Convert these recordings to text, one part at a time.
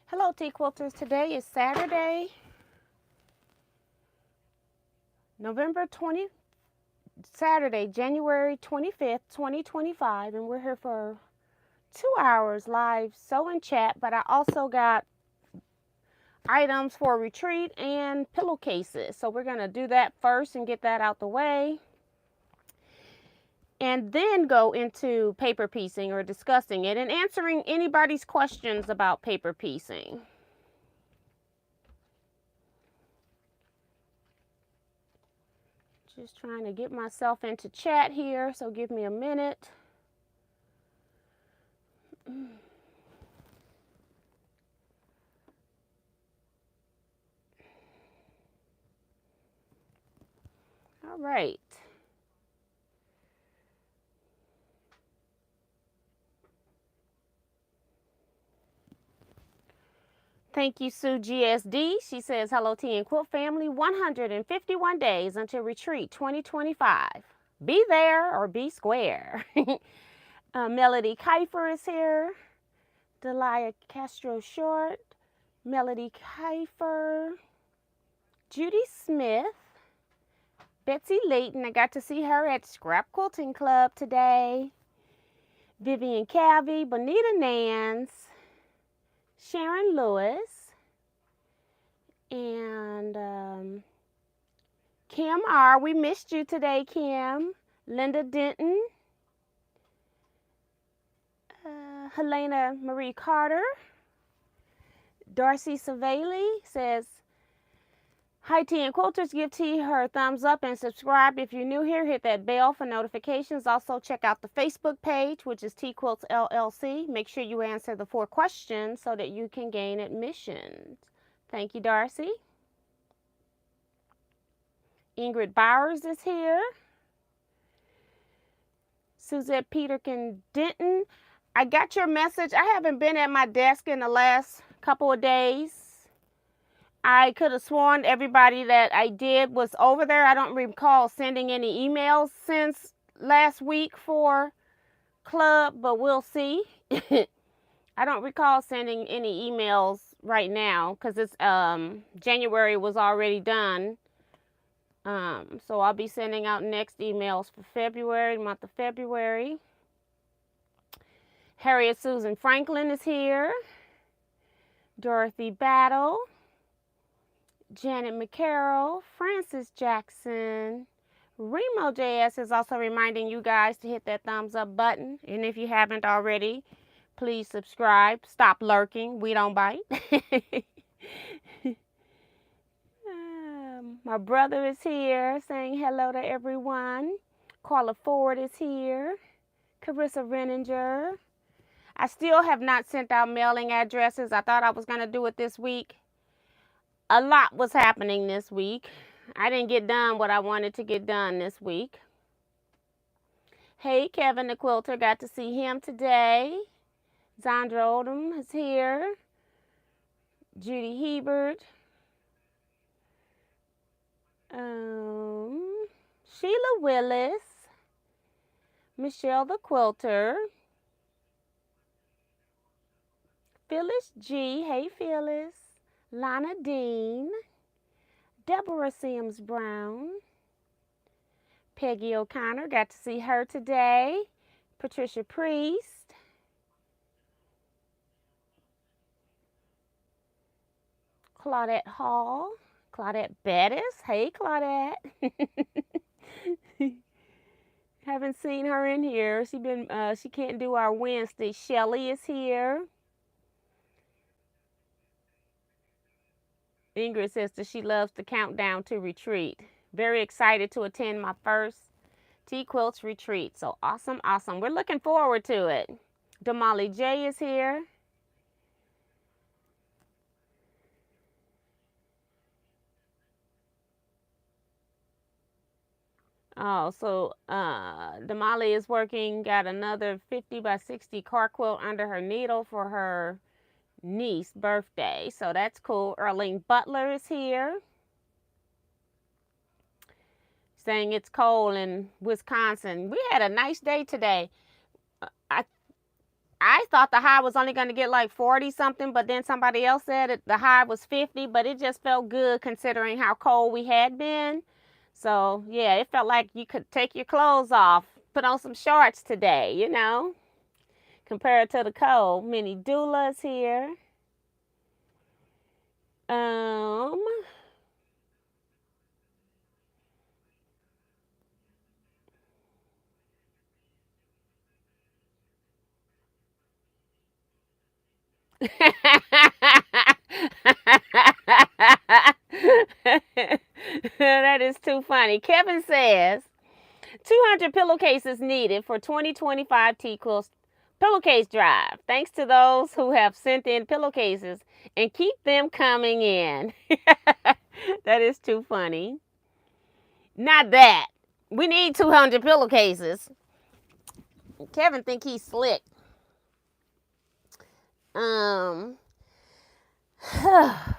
Hello, Teaquilters. Today is Saturday, January 25th, 2025, and we're here for 2 hours live sew and chat, but I also got items for retreat and pillowcases. So we're going to do that first and get that out the way, and then go into paper piecing or discussing it and answering anybody's questions about paper piecing. Just trying to get myself into chat here, so give me a minute. All right. Thank you, Sue GSD. She says, hello, Tea and Quilt family. 151 days until retreat 2025. Be there or be square. Melody Kiefer is here. Delia Castro Short. Melody Kiefer. Judy Smith. Betsy Layton. I got to see her at Scrap Quilting Club today. Vivian Calvey. Bonita Nance. Sharon Lewis, and Kim R. We missed you today, Kim. Linda Denton, Helena Marie Carter. Darcy Savali says, hi, Tea and Quilters. Give Tea her thumbs up and subscribe. If you're new here, hit that bell for notifications. Also, check out the Facebook page, which is Teaquilts LLC. Make sure you answer the 4 questions so that you can gain admission. Thank you, Darcy. Ingrid Bowers is here. Suzette Peterkin Denton. I got your message. I haven't been at my desk in the last couple of days. I could have sworn everybody that I did was over there. I don't recall sending any emails since last week for club, but we'll see. I don't recall sending any emails right now because it's January was already done. So I'll be sending out next emails for February, month of February. Harriet Susan Franklin is here. Dorothy Battle. Janet McCarroll, Francis Jackson, Remo JS is also reminding you guys to hit that thumbs up button. And if you haven't already, please subscribe. Stop lurking. We don't bite. My brother is here saying hello to everyone. Carla Ford is here. Carissa Renninger. I still have not sent out mailing addresses. I thought I was going to do it this week. A lot was happening this week. I didn't get done what I wanted to get done this week. Hey, Kevin the Quilter. Got to see him today. Zandra Odom is here. Judy Hebert. Sheila Willis. Michelle the Quilter. Phyllis G. Hey, Phyllis. Lana Dean, Deborah Sims Brown, Peggy O'Connor, got to see her today, Patricia Priest, Claudette Hall, Claudette Bettis, hey Claudette, haven't seen her in here, she can't do our Wednesday. Shelly is here. Ingrid says that she loves the countdown to retreat. Very excited to attend my first Teaquilts retreat. So awesome, awesome. We're looking forward to it. Damali J is here. Oh, so Damali is working, got another 50 by 60 car quilt under her needle for her niece's birthday, so that's cool. Erling Butler is here saying it's cold in Wisconsin. We had a nice day today. I thought the high was only going to get like 40 something, but then somebody else said the high was 50, but it just felt good considering how cold we had been. So yeah, it felt like you could take your clothes off, put on some shorts today, you know, compared to the cold. Mini doulas here. Um, that is too funny. Kevin says 200 pillowcases needed for 2025 Teaquilts pillowcase drive. Thanks to those who have sent in pillowcases and keep them coming in. That is too funny. Not that. We need 200 pillowcases. Kevin think he's slick.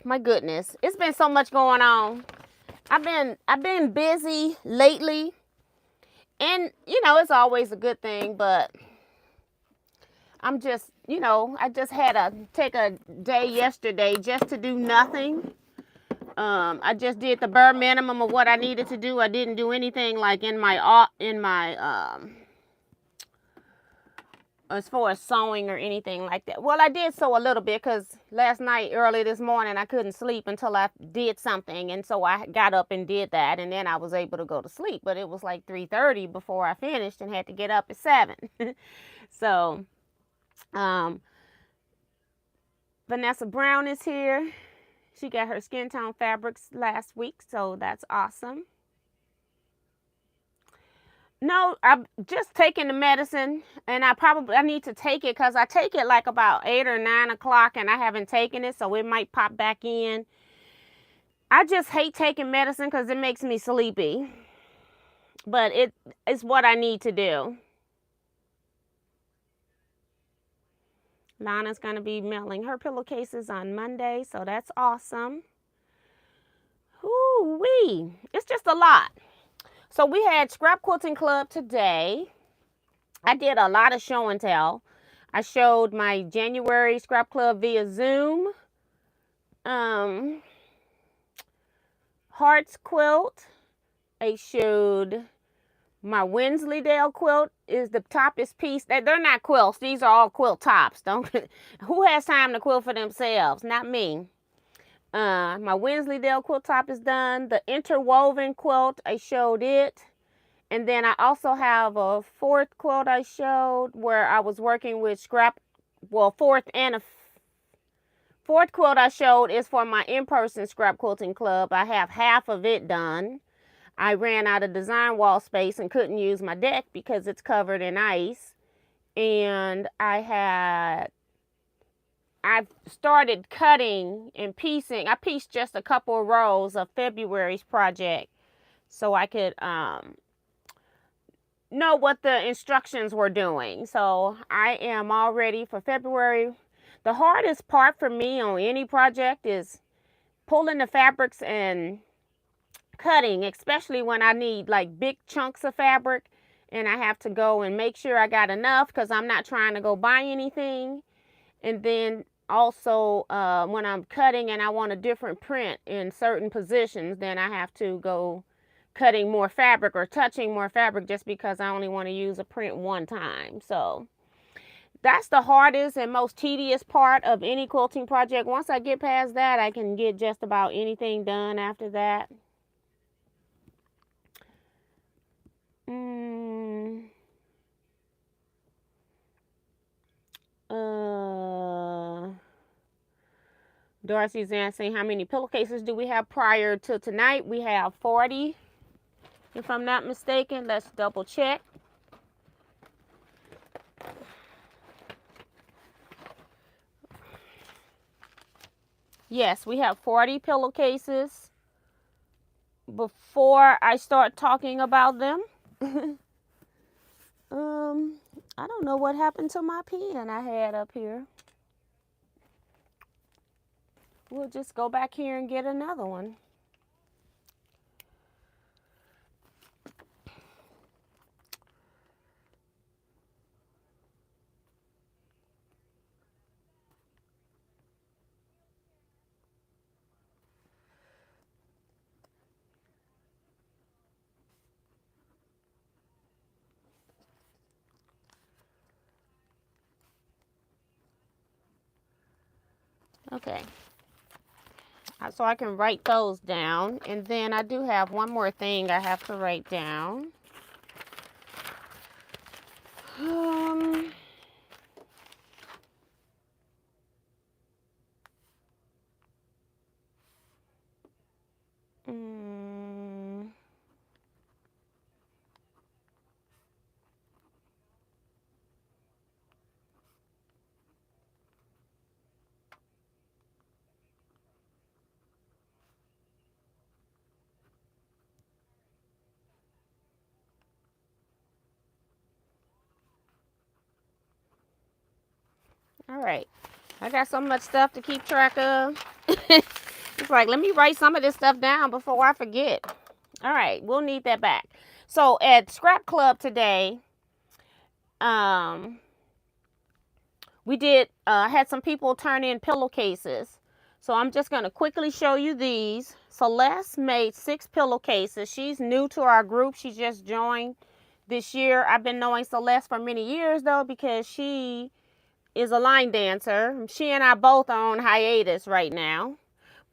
My goodness. It's been so much going on. I've been busy lately. And you know, it's always a good thing, but I'm just, you know, I just had to take a day yesterday just to do nothing. I just did the bare minimum of what I needed to do. I didn't do anything like in my as far as sewing or anything like that. Well, I did sew a little bit because last night, early this morning, I couldn't sleep until I did something. And so I got up and did that. And then I was able to go to sleep. But it was like 3:30 before I finished and had to get up at 7. So, Vanessa Brown is here. She got her skin tone fabrics last week. So that's awesome. No, I'm just taking the medicine, and I need to take it because I take it like about 8 or 9 o'clock, and I haven't taken it, so it might pop back in. I just hate taking medicine because it makes me sleepy, but it's what I need to do. Lana's going to be mailing her pillowcases on Monday, so that's awesome. Ooh-wee. It's just a lot. So we had Scrap Quilting Club today. I did a lot of show and tell. I showed my January Scrap Club via Zoom. Hearts quilt. I showed my Wensleydale quilt. Is the toppest piece. They're not quilts. These are all quilt tops. Who has time to quilt for themselves? Not me. My Wensleydale quilt top is done. The interwoven quilt, I showed it. And then I also have a fourth quilt I showed where I was working with fourth quilt I showed is for my in-person scrap quilting club. I have half of it done. I ran out of design wall space and couldn't use my deck because it's covered in ice. And I've started cutting and piecing. I pieced just a couple of rows of February's project so I could know what the instructions were doing. So I am all ready for February. The hardest part for me on any project is pulling the fabrics and cutting, especially when I need like big chunks of fabric and I have to go and make sure I got enough because I'm not trying to go buy anything. And then also when I'm cutting and I want a different print in certain positions, then I have to go cutting more fabric or touching more fabric just because I only want to use a print one time. So that's the hardest and most tedious part of any quilting project. Once I get past that, I can get just about anything done after that. Darcy's asking how many pillowcases do we have prior to tonight. We have 40, if I'm not mistaken. Let's double check. Yes, we have 40 pillowcases before I start talking about them. I don't know what happened to my pen I had up here. We'll just go back here and get another one. Okay. So I can write those down. And then I do have one more thing I have to write down. Um, mm, all right. I got so much stuff to keep track of. It's like, let me write some of this stuff down before I forget. All right, we'll need that back. So at Scrap Club today, we did had some people turn in pillowcases. So I'm just going to quickly show you these. Celeste made 6 pillowcases. She's new to our group. She just joined this year. I've been knowing Celeste for many years though, because she is a line dancer. She and I both are on hiatus right now.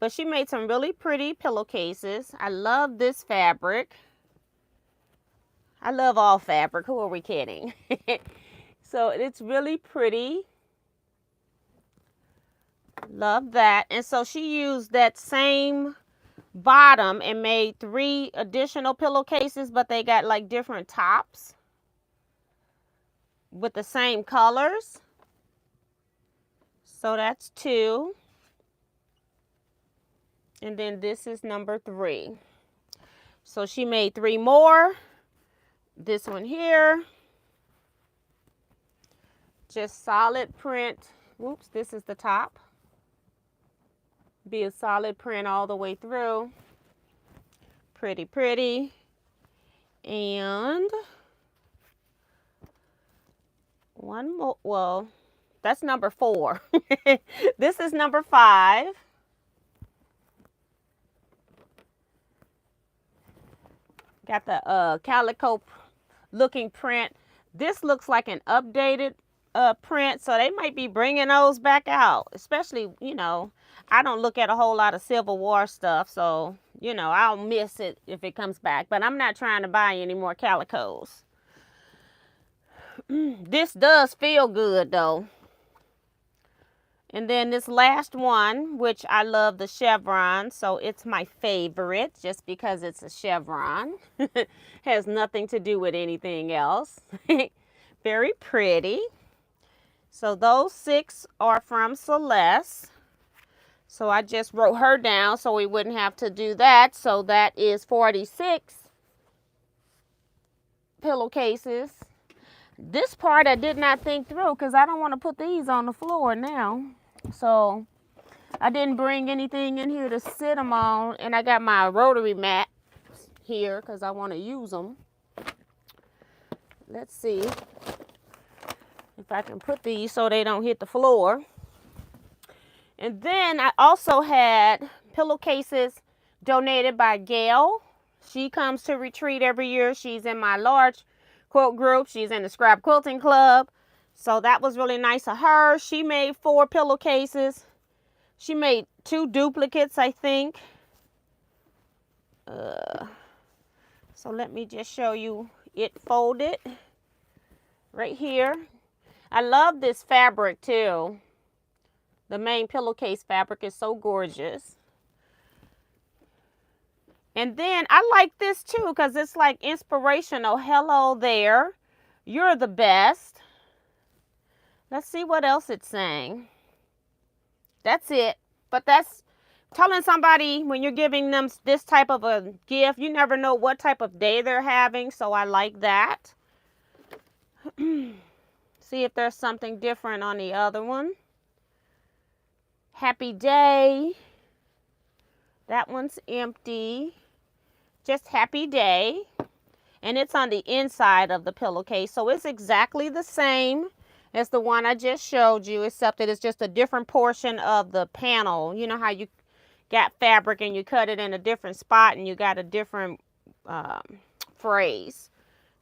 But she made some really pretty pillowcases. I love this fabric. I love all fabric. Who are we kidding? So it's really pretty. Love that. And so she used that same bottom and made 3 additional pillowcases, but they got like different tops with the same colors. So that's 2. And then this is number 3. So she made 3 more. This one here, just solid print. Whoops, this is the top. Be a solid print all the way through. Pretty, pretty. And one more. Well, that's number 4. This is number 5. Got the calico looking print. This looks like an updated print, so they might be bringing those back out. Especially, you know, I don't look at a whole lot of Civil War stuff, so, you know, I'll miss it if it comes back. But I'm not trying to buy any more calicos. This does feel good, though. And then this last one, which I love the chevron, so it's my favorite just because it's a chevron. Has nothing to do with anything else. Very pretty. So those 6 are from Celeste. So I just wrote her down so we wouldn't have to do that. So that is 46 pillowcases. This part I did not think through because I don't want to put these on the floor now. So I didn't bring anything in here to sit them on. And I got my rotary mat here because I want to use them. Let's see if I can put these so they don't hit the floor. And then I also had pillowcases donated by Gail. She comes to retreat every year. She's in my large quilt group. She's in the Scrap Quilting Club. So that was really nice of her. She made 4 pillowcases. She made 2 duplicates, I think. So let me just show you it folded right here. I love this fabric too. The main pillowcase fabric is so gorgeous. And then I like this too because it's like inspirational. Hello there. You're the best. Let's see what else it's saying. That's it. But that's telling somebody when you're giving them this type of a gift, you never know what type of day they're having. So I like that. See if there's something different on the other one. Happy day. That one's empty. Just happy day. And it's on the inside of the pillowcase. So it's exactly the same as the one I just showed you, except that it's just a different portion of the panel. You know how you got fabric and you cut it in a different spot and you got a different phrase.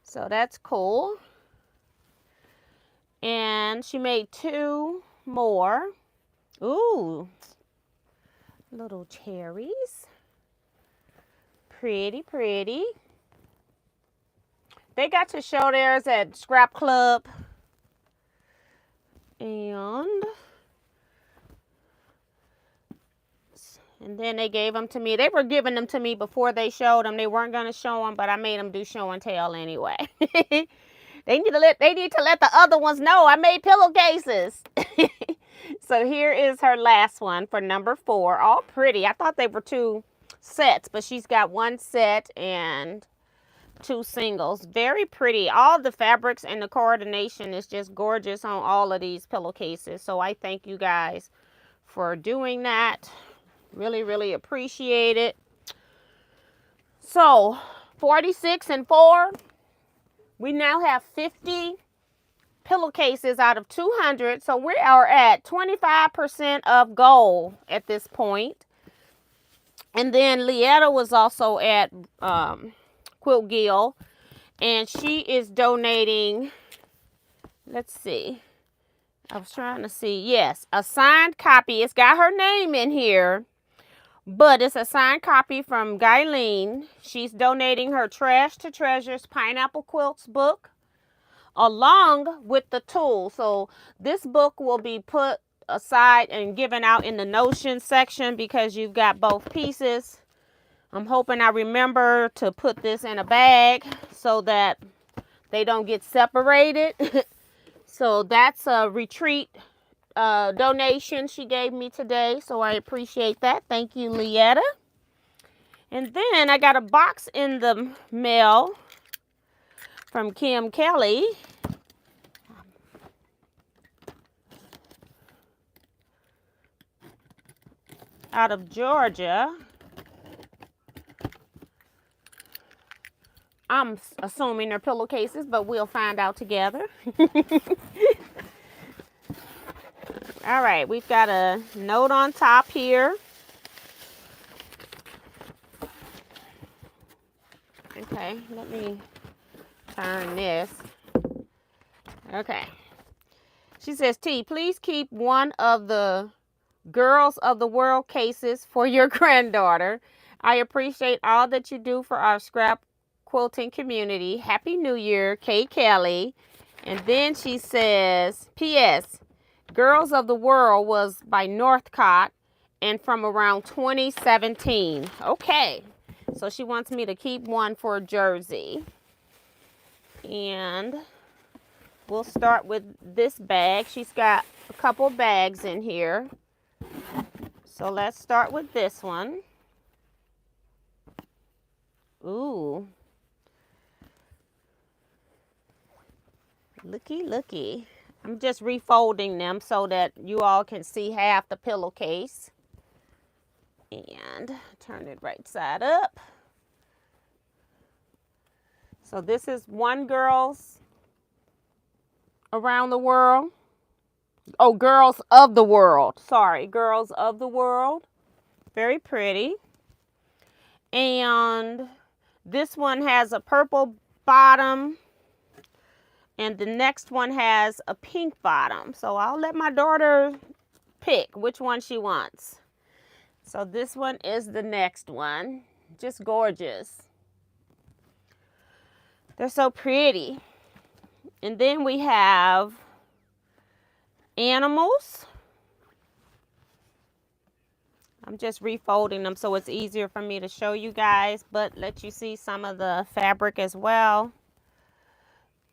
So that's cool. And she made 2 more. Ooh, little cherries. Pretty, pretty. They got to show theirs at Scrap Club. And then they gave them to me. They were giving them to me before they showed them. They weren't going to show them, but I made them do show and tell anyway. They need to let the other ones know I made pillowcases. So here is her last one for number 4. All pretty. I thought they were 2 sets, but she's got 1 set and 2 singles. Very pretty. All the fabrics and the coordination is just gorgeous on all of these pillowcases. So I thank you guys for doing that. Really, really appreciate it. So 46 and 4. We now have 50 pillowcases out of 200. So we are at 25% of goal at this point. And then Lietta was also at Quilt Gill. And she is donating, let's see. I was trying to see. Yes, a signed copy. It's got her name in here. But it's a signed copy from Guyleen. She's donating her Trash to Treasures Pineapple Quilts book along with the tool. So this book will be put aside and given out in the notion section because you've got both pieces. I'm hoping I remember to put this in a bag so that they don't get separated. So that's a retreat donation she gave me today, so I appreciate that. Thank you, Lietta. And then I got a box in the mail from Kim Kelly. Out of Georgia. I'm assuming they're pillowcases, but we'll find out together. All right, we've got a note on top here. Okay, let me turn this. Okay. She says, T, please keep one of the Girls of the World cases for your granddaughter. I appreciate all that you do for our scrap quilting community. Happy New Year, Kay Kelly. And then she says, P.S. Girls of the World was by Northcott and from around 2017. Okay. So she wants me to keep one for Jersey. And we'll start with this bag. She's got a couple bags in here. So let's start with this one. Ooh. Looky, looky. I'm just refolding them so that you all can see half the pillowcase. And turn it right side up. So this is one Girls Around the World. Oh, Girls of the World. Sorry, Girls of the World. Very pretty. And this one has a purple bottom. And the next one has a pink bottom. So I'll let my daughter pick which one she wants. So this one is the next one. Just gorgeous. They're so pretty. And then we have animals. I'm just refolding them so it's easier for me to show you guys, but let you see some of the fabric as well.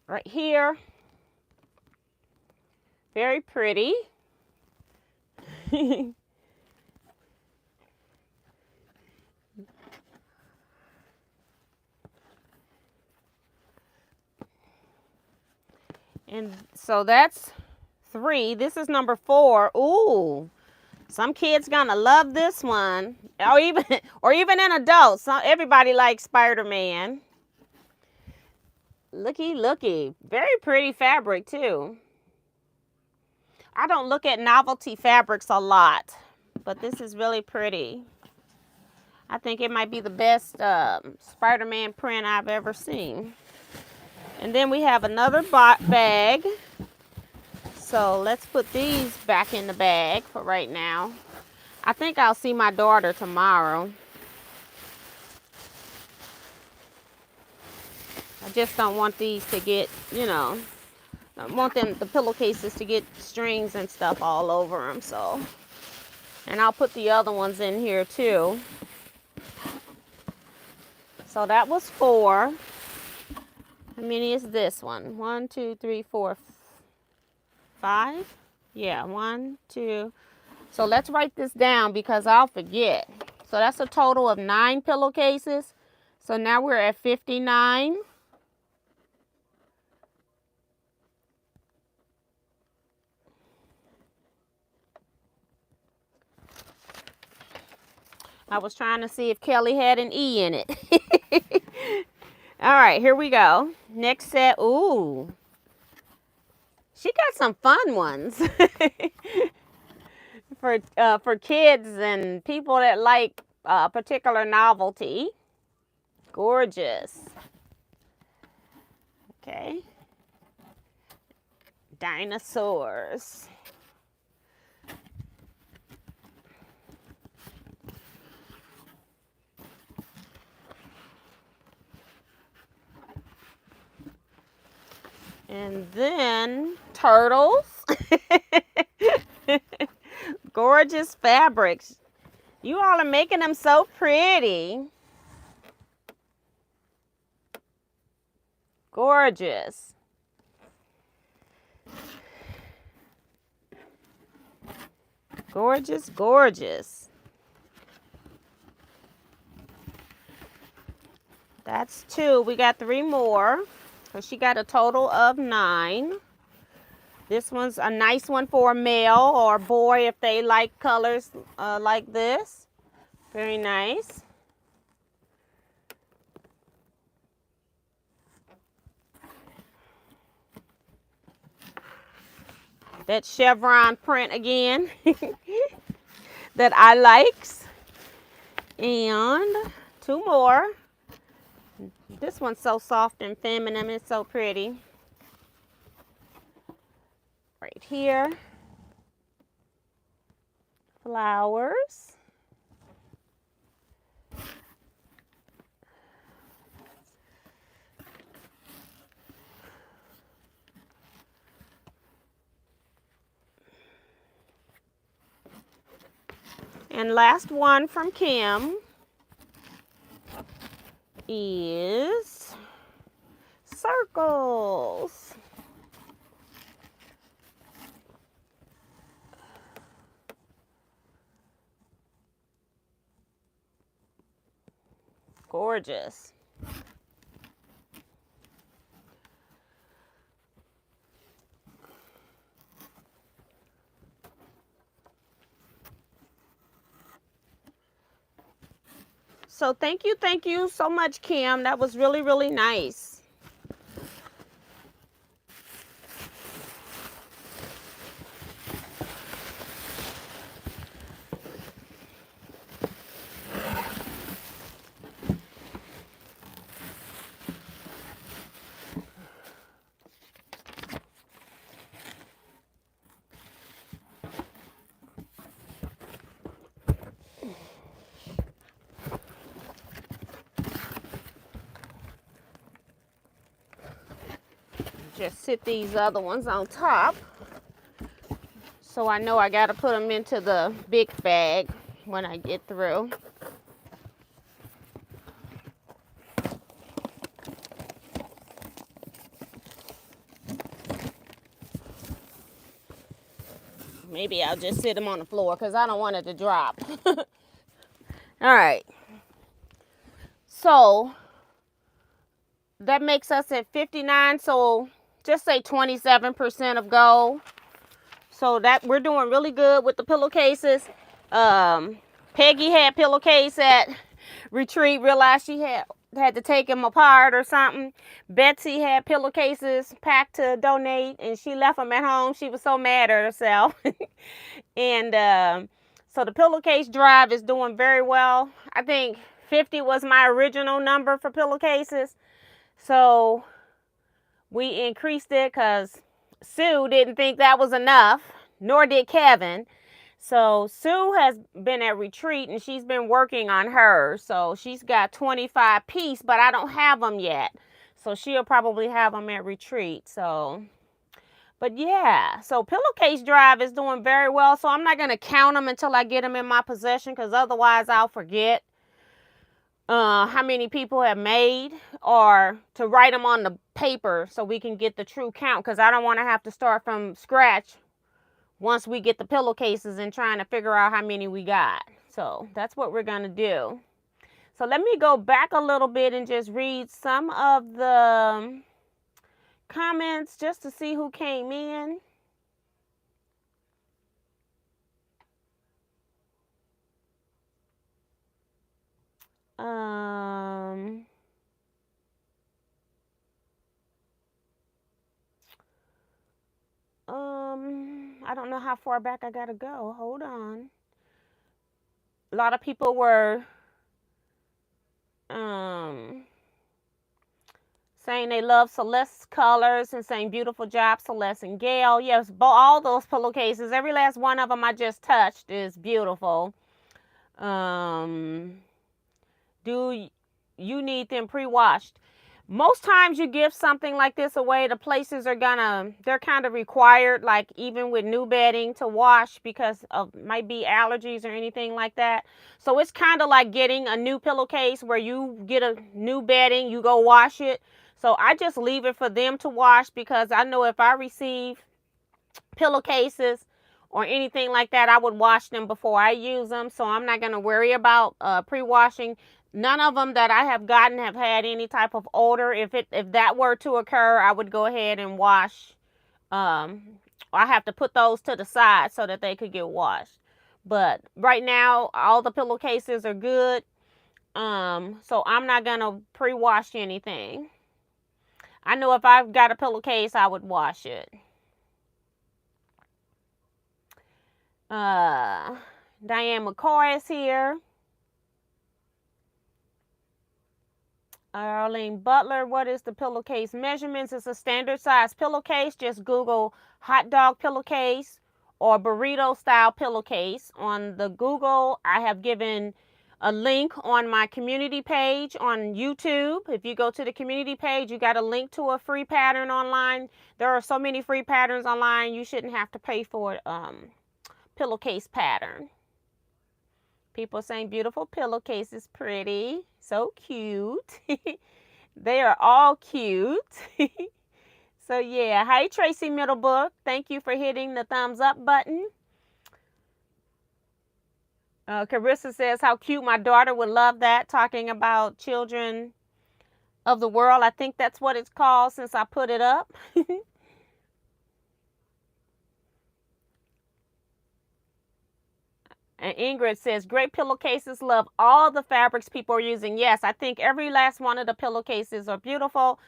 Right here. Very pretty. And so that's 3. This is number 4. Ooh. Some kids gonna love this one. Or even an adult. Everybody likes Spider-Man. Looky, looky. Very pretty fabric, too. I don't look at novelty fabrics a lot, but this is really pretty. I think it might be the best Spider-Man print I've ever seen. And then we have another bag. So let's put these back in the bag for right now. I think I'll see my daughter tomorrow. I just don't want these to get, you know, I want the pillowcases to get strings and stuff all over them, so. And I'll put the other ones in here too. So that was 4. How many is this one? 1, 2, 3, 4, 5? Yeah, 1, 2. So let's write this down because I'll forget. So that's a total of 9 pillowcases. So now we're at 59. I was trying to see if Kelly had an E in it. All right, here we go. Next set. Ooh. She got some fun ones. for kids and people that like a particular novelty. Gorgeous. Okay. Dinosaurs. And then turtles. Gorgeous fabrics. You all are making them so pretty. Gorgeous. Gorgeous, gorgeous. That's 2. We got 3 more. So she got a total of 9. This one's a nice one for a male or a boy if they like colors like this. Very nice. That chevron print again that I likes. And 2 more. This one's so soft and feminine. It's so pretty. Right here. Flowers. And last one from Kim is circles. Gorgeous. So thank you so much, Kim. That was really, really nice. Just sit these other ones on top. So I know I got to put them into the big bag when I get through. Maybe I'll just sit them on the floor because I don't want it to drop. All right. So that makes us at 59. So just say 27% of gold. So that we're doing really good with the pillowcases. Peggy had pillowcase at retreat, realized she had to take them apart or something. Betsy had pillowcases packed to donate, and she left them at home. She was so mad at herself. And so the pillowcase drive is doing very well. I think 50 was my original number for pillowcases. So we increased it because Sue didn't think that was enough, nor did Kevin. So Sue has been at retreat and she's been working on hers. So she's got 25 piece, but I don't have them yet. So she'll probably have them at retreat. So, but yeah, so Pillowcase Drive is doing very well. So I'm not going to count them until I get them in my possession, because otherwise I'll forget how many people have made, or to write them on the paper so we can get the true count, because I don't want to have to start from scratch once we get the pillowcases and trying to figure out how many we got. So that's what we're going to do. So let me go back a little bit and just read some of the comments just to see who came in. I don't know how far back I gotta go. Hold on. A lot of people were saying they love Celeste's colors and saying beautiful job, Celeste and Gail. Yes, all those pillowcases, every last one of them I just touched is beautiful. Do you need them pre-washed? Most times you give something like this away, the places are they're kind of required, like even with new bedding, to wash because of might be allergies or anything like that. So it's kind of like getting a new pillowcase where you get a new bedding, you go wash it. So I just leave it for them to wash, because I know if I receive pillowcases or anything like that, I would wash them before I use them. So I'm not going to worry about pre-washing. None of them that I have gotten have had any type of odor. If that were to occur, I would go ahead and wash. I have to put those to the side so that they could get washed. But right now, all the pillowcases are good. So I'm not going to pre-wash anything. I know if I've got a pillowcase, I would wash it. Diane McCoy is here. Arlene Butler, what is the pillowcase measurements? It's a standard size pillowcase. Just Google hot dog pillowcase or burrito style pillowcase. On the Google, I have given a link on my community page on YouTube. If you go to the community page, you got a link to a free pattern online. There are so many free patterns online, you shouldn't have to pay for it. Pillowcase pattern. People saying beautiful pillowcase is pretty. So cute. They are all cute. So yeah. Hi Tracy Middlebrook. Thank you for hitting the thumbs up button. Carissa says how cute. My daughter would love that. Talking about children of the world. I think that's what it's called since I put it up. And Ingrid says, great pillowcases, love all the fabrics people are using. Yes, I think every last one of the pillowcases are beautiful.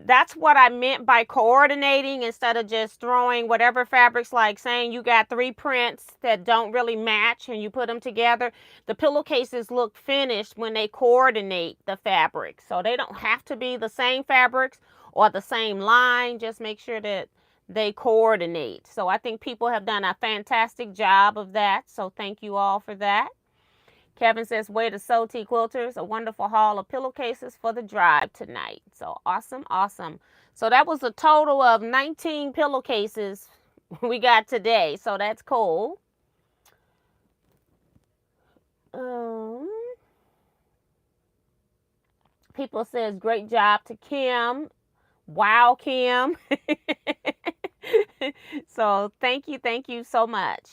That's what I meant by coordinating instead of just throwing whatever fabrics, like saying you got 3 prints that don't really match and you put them together. The pillowcases look finished when they coordinate the fabric. So they don't have to be the same fabrics or the same line. Just make sure that they coordinate. So I think people have done a fantastic job of that. So thank you all for that. Kevin says, way to sew, Teaquilters. A wonderful haul of pillowcases for the drive tonight. So awesome, awesome. So that was a total of 19 pillowcases we got today. So that's cool. People says, great job to Kim. Wow, Kim. So thank you so much.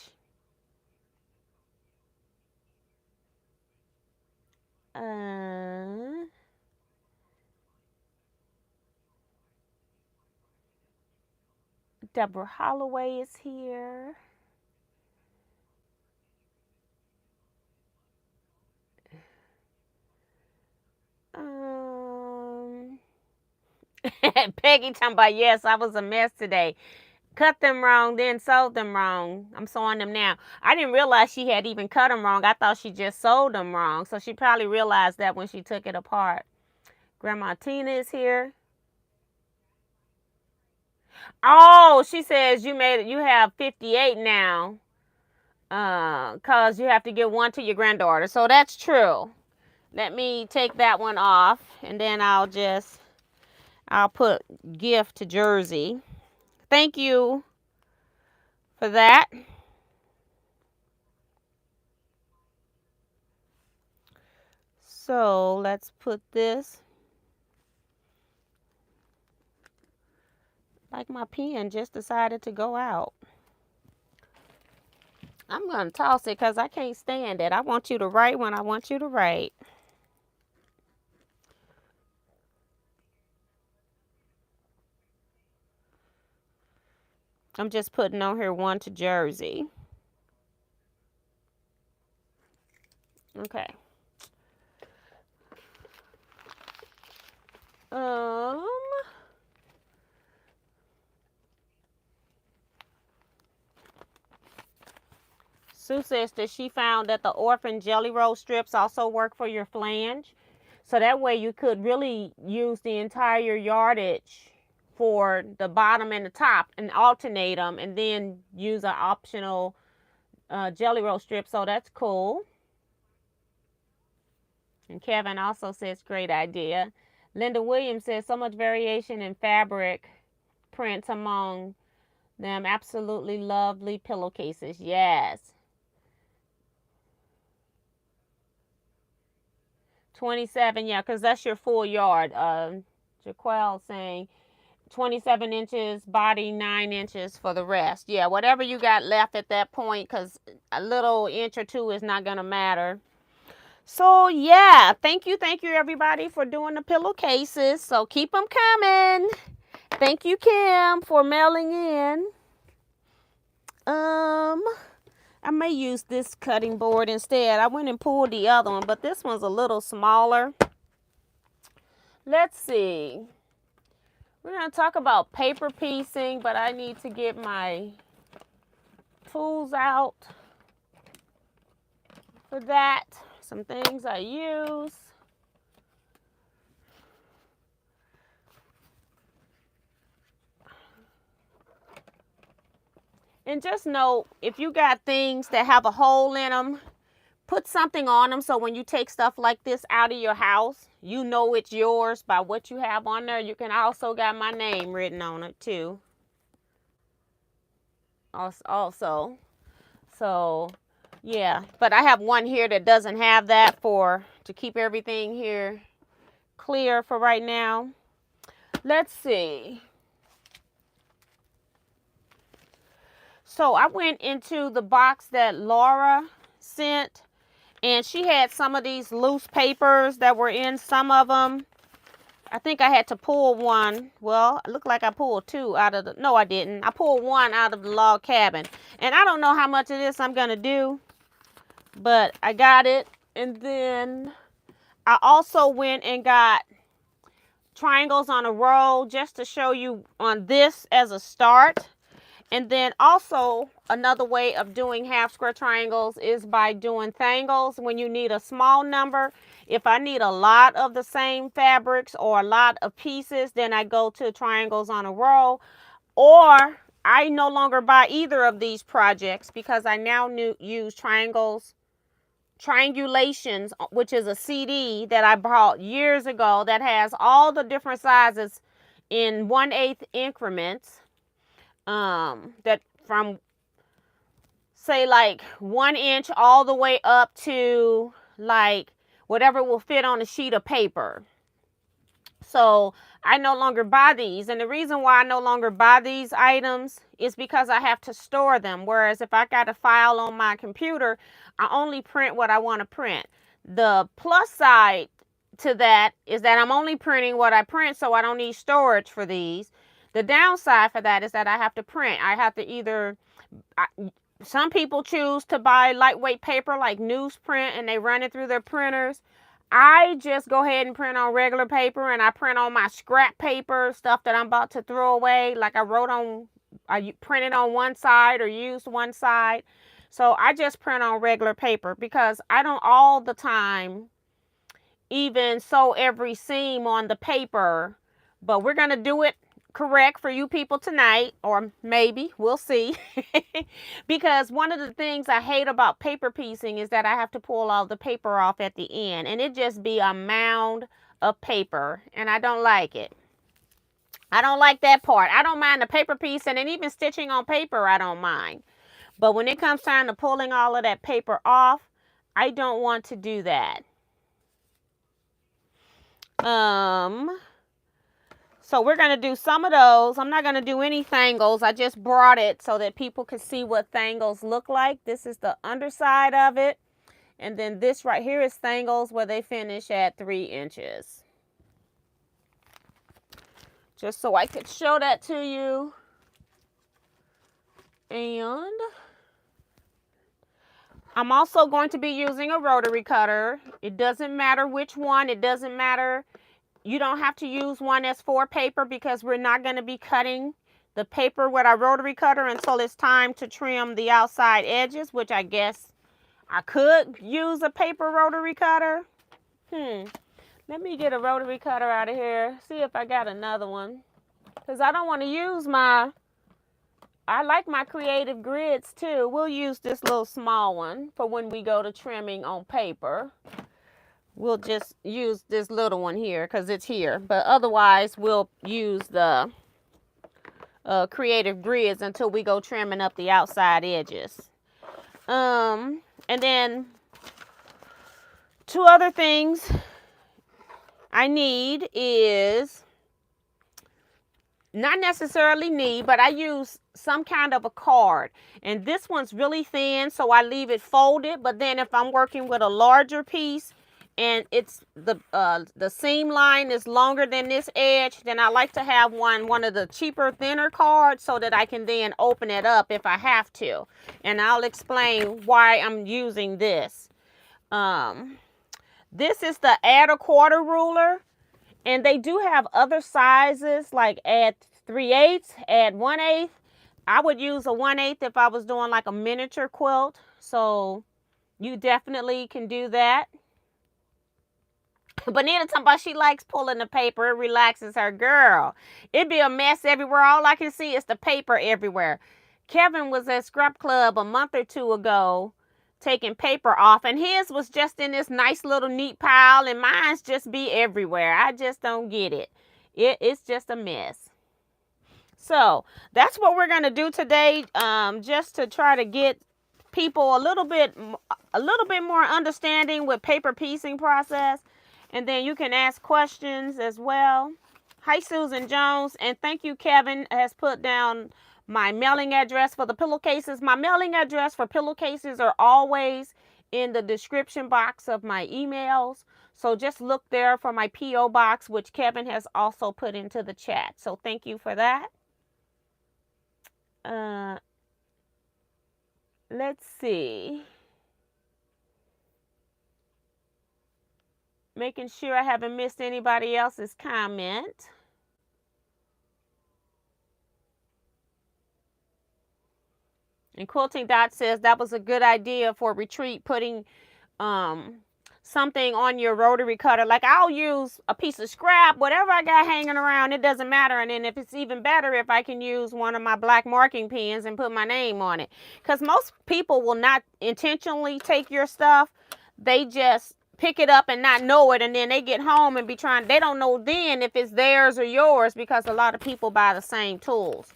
Deborah Holloway is here. Peggy talking about, yes, I was a mess today. Cut them wrong, then sewed them wrong. I'm sewing them now. I didn't realize she had even cut them wrong. I thought she just sewed them wrong. So she probably realized that when she took it apart. Grandma Tina is here. Oh, she says you have 58 now. Cause you have to give one to your granddaughter. So that's true. Let me take that one off, and then I'll put gift to Jersey. Thank you for that. So let's put this. Like my pen just decided to go out. I'm going to toss it because I can't stand it. I want you to write when I want you to write. I'm just putting on here one to Jersey. Okay. Sue says that she found that the orphan jelly roll strips also work for your flange. So that way you could really use the entire yardage for the bottom and the top and alternate them, and then use an optional jelly roll strip. So that's cool. And Kevin also says great idea. Linda Williams says so much variation in fabric prints among them. Absolutely lovely pillowcases. Yes. 27, yeah, because that's your full yard. Jaquel saying 27 inches body, 9 inches for the rest. Yeah, whatever you got left at that point, because a little inch or two is not going to matter. So, yeah, thank you everybody for doing the pillowcases. So keep them coming. Thank you, Kim, for mailing in. I may use this cutting board instead. I went and pulled the other one, but this one's a little smaller. Let's see. We're going to talk about paper piecing, but I need to get my tools out for that. Some things I use. And just know, if you got things that have a hole in them, put something on them so when you take stuff like this out of your house, you know it's yours by what you have on there. You can also got my name written on it too. Also. So, yeah. But I have one here that doesn't have that to keep everything here clear for right now. Let's see. So I went into the box that Laura sent, and she had some of these loose papers that were in some of them. I think I had to pull one. Well, it looked like I pulled two out of the... No, I didn't. I pulled one out of the log cabin. And I don't know how much of this I'm going to do, but I got it. And then I also went and got triangles on a roll just to show you on this as a start. And then also another way of doing half square triangles is by doing thangles when you need a small number. If I need a lot of the same fabrics or a lot of pieces, then I go to triangles on a roll. Or I no longer buy either of these projects because I now use Triangulations, which is a CD that I bought years ago that has all the different sizes in 1/8 increments. That from say like 1 inch all the way up to like whatever will fit on a sheet of paper. So I no longer buy these, and the reason why I no longer buy these items is because I have to store them. Whereas if I got a file on my computer, I only print what I want to print. The plus side to that is that I'm only printing what I print, so I don't need storage for these. The downside for that is that I have to print. I have to some people choose to buy lightweight paper like newsprint and they run it through their printers. I just go ahead and print on regular paper, and I print on my scrap paper, stuff that I'm about to throw away. Like I printed on one side or used one side. So I just print on regular paper because I don't all the time even sew every seam on the paper. But we're going to do it correct for you people tonight, or maybe, we'll see. Because one of the things I hate about paper piecing is that I have to pull all the paper off at the end, and it just be a mound of paper, and I don't like it. I don't like that part. I don't mind the paper piecing, and even stitching on paper I don't mind. But when it comes time to pulling all of that paper off, I don't want to do that. So we're going to do some of those. I'm not going to do any thangles. I just brought it so that people can see what thangles look like. This is the underside of it. And then this right here is thangles where they finish at 3 inches. Just so I could show that to you. And I'm also going to be using a rotary cutter. It doesn't matter which one. It doesn't matter. You don't have to use one that's for paper because we're not going to be cutting the paper with our rotary cutter until it's time to trim the outside edges, which I guess I could use a paper rotary cutter. Let me get a rotary cutter out of here. See if I got another one. Because I don't want to use I like my creative grids too. We'll use this little small one for when we go to trimming on paper. We'll just use this little one here because it's here. But otherwise, we'll use the creative grids until we go trimming up the outside edges. And then 2 other things I need is, not necessarily need, but I use some kind of a card. And this one's really thin, so I leave it folded. But then if I'm working with a larger piece, and it's the seam line is longer than this edge, then I like to have one of the cheaper, thinner cards so that I can then open it up if I have to. And I'll explain why I'm using this. This is the add 1/4 ruler, and they do have other sizes like add 3/8, add 1/8. I would use a 1/8 if I was doing like a miniature quilt. So you definitely can do that. But Nina talking about she likes pulling the paper. It relaxes her. Girl, it'd be a mess everywhere. All I can see is the paper everywhere. Kevin was at Scrap Club a month or 2 ago taking paper off, and his was just in this nice little neat pile, and mine's just be everywhere. I just don't get it. It's just a mess. So that's what we're going to do today, just to try to get people a little bit more understanding with paper piecing process. And then you can ask questions as well. Hi, Susan Jones. And thank you, Kevin has put down my mailing address for the pillowcases. My mailing address for pillowcases are always in the description box of my emails. So just look there for my P.O. box, which Kevin has also put into the chat. So thank you for that. Let's see. Making sure I haven't missed anybody else's comment. And Quilting Dot says that was a good idea for retreat, putting something on your rotary cutter. Like I'll use a piece of scrap, whatever I got hanging around, it doesn't matter. And then if it's even better if I can use one of my black marking pens and put my name on it. Because most people will not intentionally take your stuff. They just pick it up and not know it, and then they get home and be trying, they don't know then if it's theirs or yours, because a lot of people buy the same tools.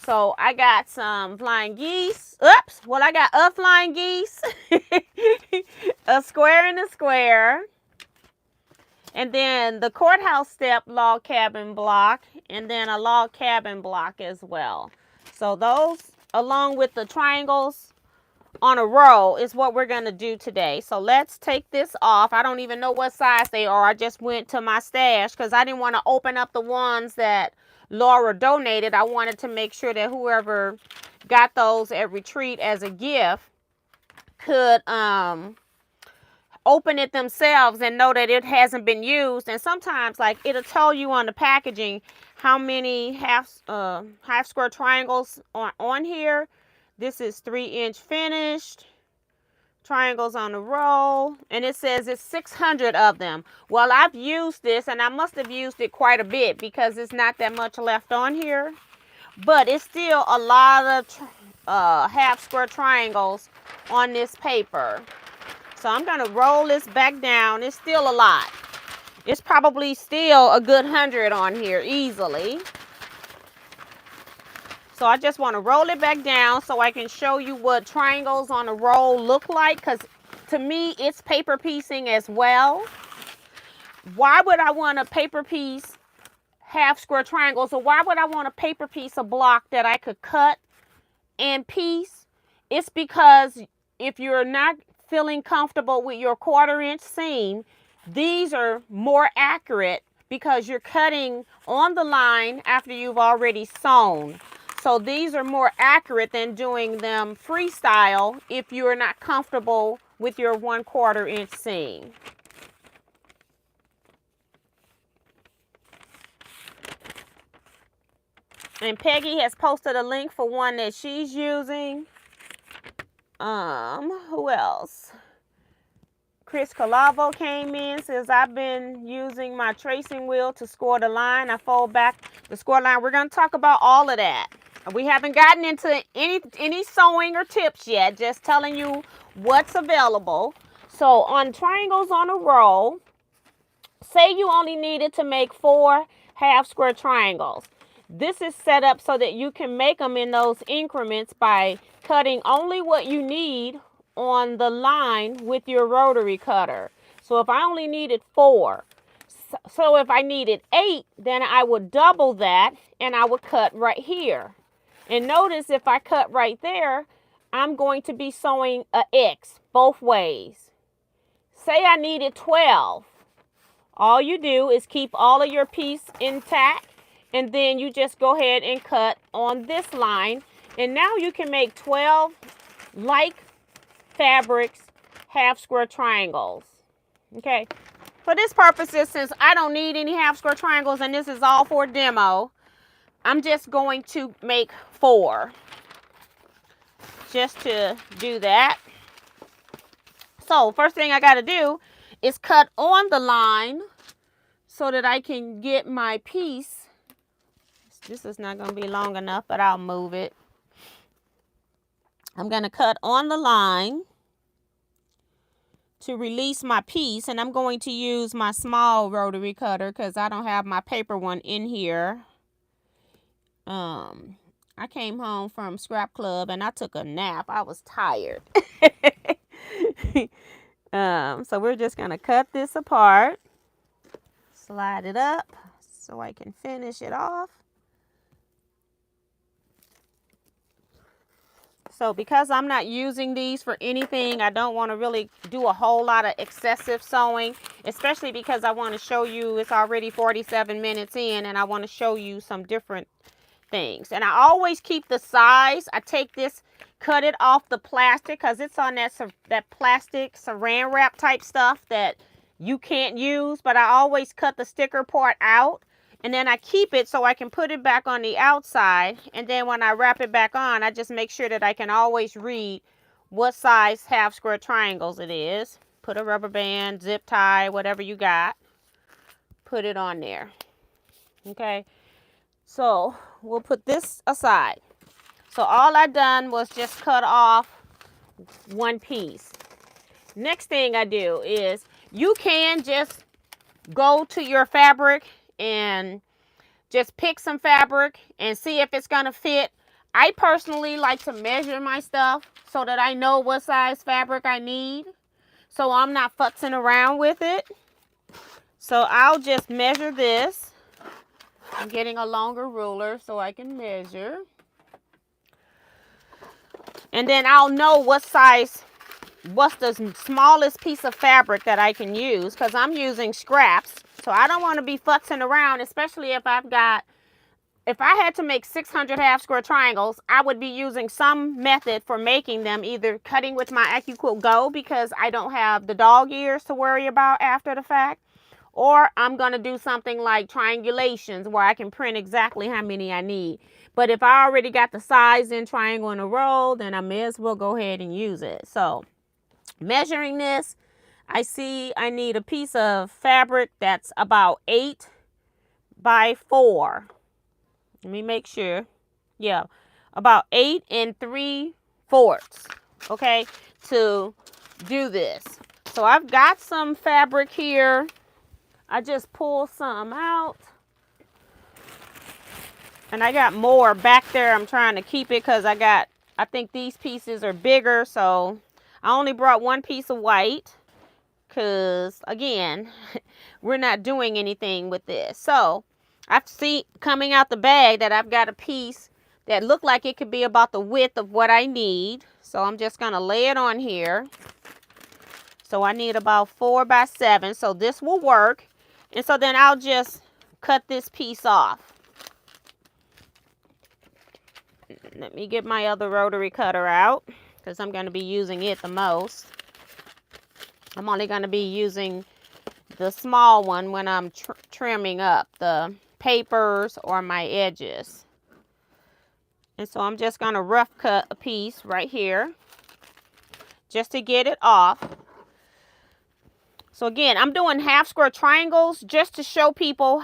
So I got some flying geese. Oops. Well, I got a flying geese, a square and a square, and then the courthouse step log cabin block, and then a log cabin block as well. So those, along with the triangles on a row, is what we're going to do today. So let's take this off. I don't even know what size they are. I just went to my stash because I didn't want to open up the ones that Laura donated. I wanted to make sure that whoever got those at retreat as a gift could open it themselves and know that it hasn't been used. And sometimes, like, it'll tell you on the packaging how many half square triangles are on here. This is 3-inch finished, triangles on a roll, and it says it's 600 of them. Well, I've used this, and I must have used it quite a bit because it's not that much left on here, but it's still a lot of half square triangles on this paper. So I'm going to roll this back down. It's still a lot. It's probably still a good 100 on here easily. So I just want to roll it back down so I can show you what triangles on a roll look like, because to me it's paper piecing as well. Why would I want a paper piece half square triangles, or why would I want a paper piece a block that I could cut and piece? It's because if you're not feeling comfortable with your 1/4 inch seam, these are more accurate because you're cutting on the line after you've already sewn. So these are more accurate than doing them freestyle if you're not comfortable with your 1/4 inch seam. And Peggy has posted a link for one that she's using. Who else? Chris Calavo came in, says, I've been using my tracing wheel to score the line. I fold back the score line. We're going to talk about all of that. We haven't gotten into any sewing or tips yet, just telling you what's available. So on triangles on a roll, say you only needed to make 4 half square triangles. This is set up so that you can make them in those increments by cutting only what you need on the line with your rotary cutter. So if I only needed 4, so if I needed 8, then I would double that and I would cut right here. And notice if I cut right there, I'm going to be sewing a X both ways. Say I needed 12. All you do is keep all of your piece intact, and then you just go ahead and cut on this line. And now you can make 12 like fabrics half square triangles. Okay. For this purposes, since I don't need any half square triangles and this is all for demo, I'm just going to make 4 just to do that. So first thing I got to do is cut on the line so that I can get my piece. This is not going to be long enough, but I'll move it. I'm going to cut on the line to release my piece, and I'm going to use my small rotary cutter because I don't have my paper one in here. I came home from scrap club and I took a nap. I was tired. So we're just going to cut this apart, slide it up so I can finish it off. So because I'm not using these for anything, I don't want to really do a whole lot of excessive sewing, especially because I want to show you it's already 47 minutes in and I want to show you some different things. And I always keep the size. I take this, cut it off the plastic because it's on that plastic saran wrap type stuff that you can't use, but I always cut the sticker part out. And then I keep it so I can put it back on the outside. And then when I wrap it back on, I just make sure that I can always read what size half square triangles it is. Put a rubber band, zip tie, whatever you got. Put it on there. Okay. So we'll put this aside. So all I done was just cut off one piece. Next thing I do is you can just go to your fabric and just pick some fabric and see if it's going to fit. I personally like to measure my stuff so that I know what size fabric I need, so I'm not futzing around with it. So I'll just measure this. I'm getting a longer ruler so I can measure. And then I'll know what size, what's the smallest piece of fabric that I can use, because I'm using scraps. So I don't want to be futzing around, especially if I had to make 600 half square triangles, I would be using some method for making them, either cutting with my Teaquilt Go because I don't have the dog ears to worry about after the fact, or I'm going to do something like triangulations where I can print exactly how many I need. But if I already got the size in triangle in a roll, then I may as well go ahead and use it. So Measuring this, I see I need a piece of fabric that's about 8 by 4. Let me make sure. Yeah, about 8 3/4, okay, to do this. So I've got some fabric here. I just pulled some out. And I got more back there. I'm trying to keep it because I think these pieces are bigger. So I only brought one piece of white because, again, we're not doing anything with this. So I've seen coming out the bag that I've got a piece that looked like it could be about the width of what I need. So I'm just going to lay it on here. So I need about 4 by 7. So this will work. And so then I'll just cut this piece off. Let me get my other rotary cutter out because I'm going to be using it the most. I'm only going to be using the small one when I'm trimming up the papers or my edges. And so I'm just going to rough cut a piece right here just to get it off. So again, I'm doing half square triangles just to show people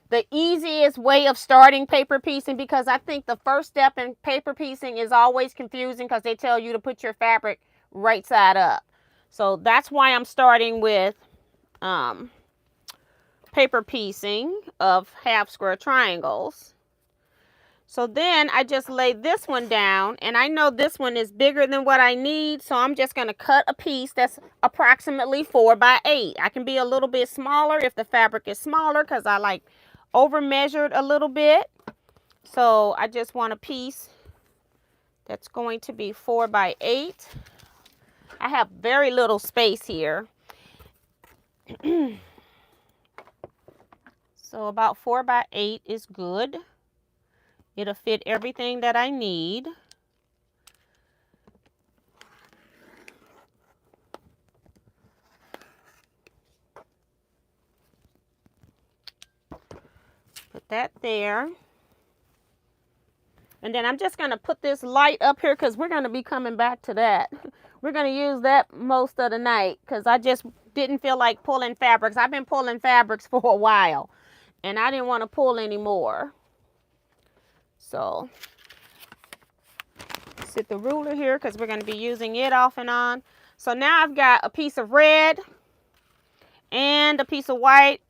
the easiest way of starting paper piecing, because I think the first step in paper piecing is always confusing because they tell you to put your fabric right side up. So that's why I'm starting with paper piecing of half square triangles. So then I just lay this one down, and I know this one is bigger than what I need, so I'm just going to cut a piece that's approximately 4 by 8. I can be a little bit smaller if the fabric is smaller because I like over measured a little bit. So I just want a piece that's going to be 4 by 8. I have very little space here. So about 4 by 8 is good. It'll fit everything that I need. Put that there. And then I'm just going to put this light up here because we're going to be coming back to that. We're going to use that most of the night because I just didn't feel like pulling fabrics. I've been pulling fabrics for a while and I didn't want to pull anymore. So sit the ruler here because we're going to be using it off and on. So now I've got a piece of red and a piece of white.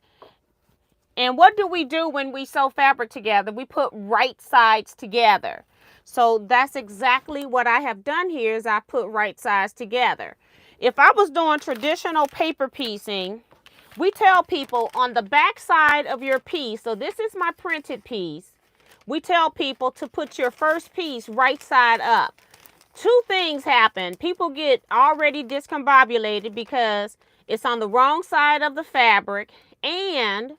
And what do we do when we sew fabric together? We put right sides together. So that's exactly what I have done here is I put right sides together. If I was doing traditional paper piecing, we tell people on the back side of your piece, so this is my printed piece, we tell people to put your first piece right side up. Two things happen. People get already discombobulated because it's on the wrong side of the fabric, and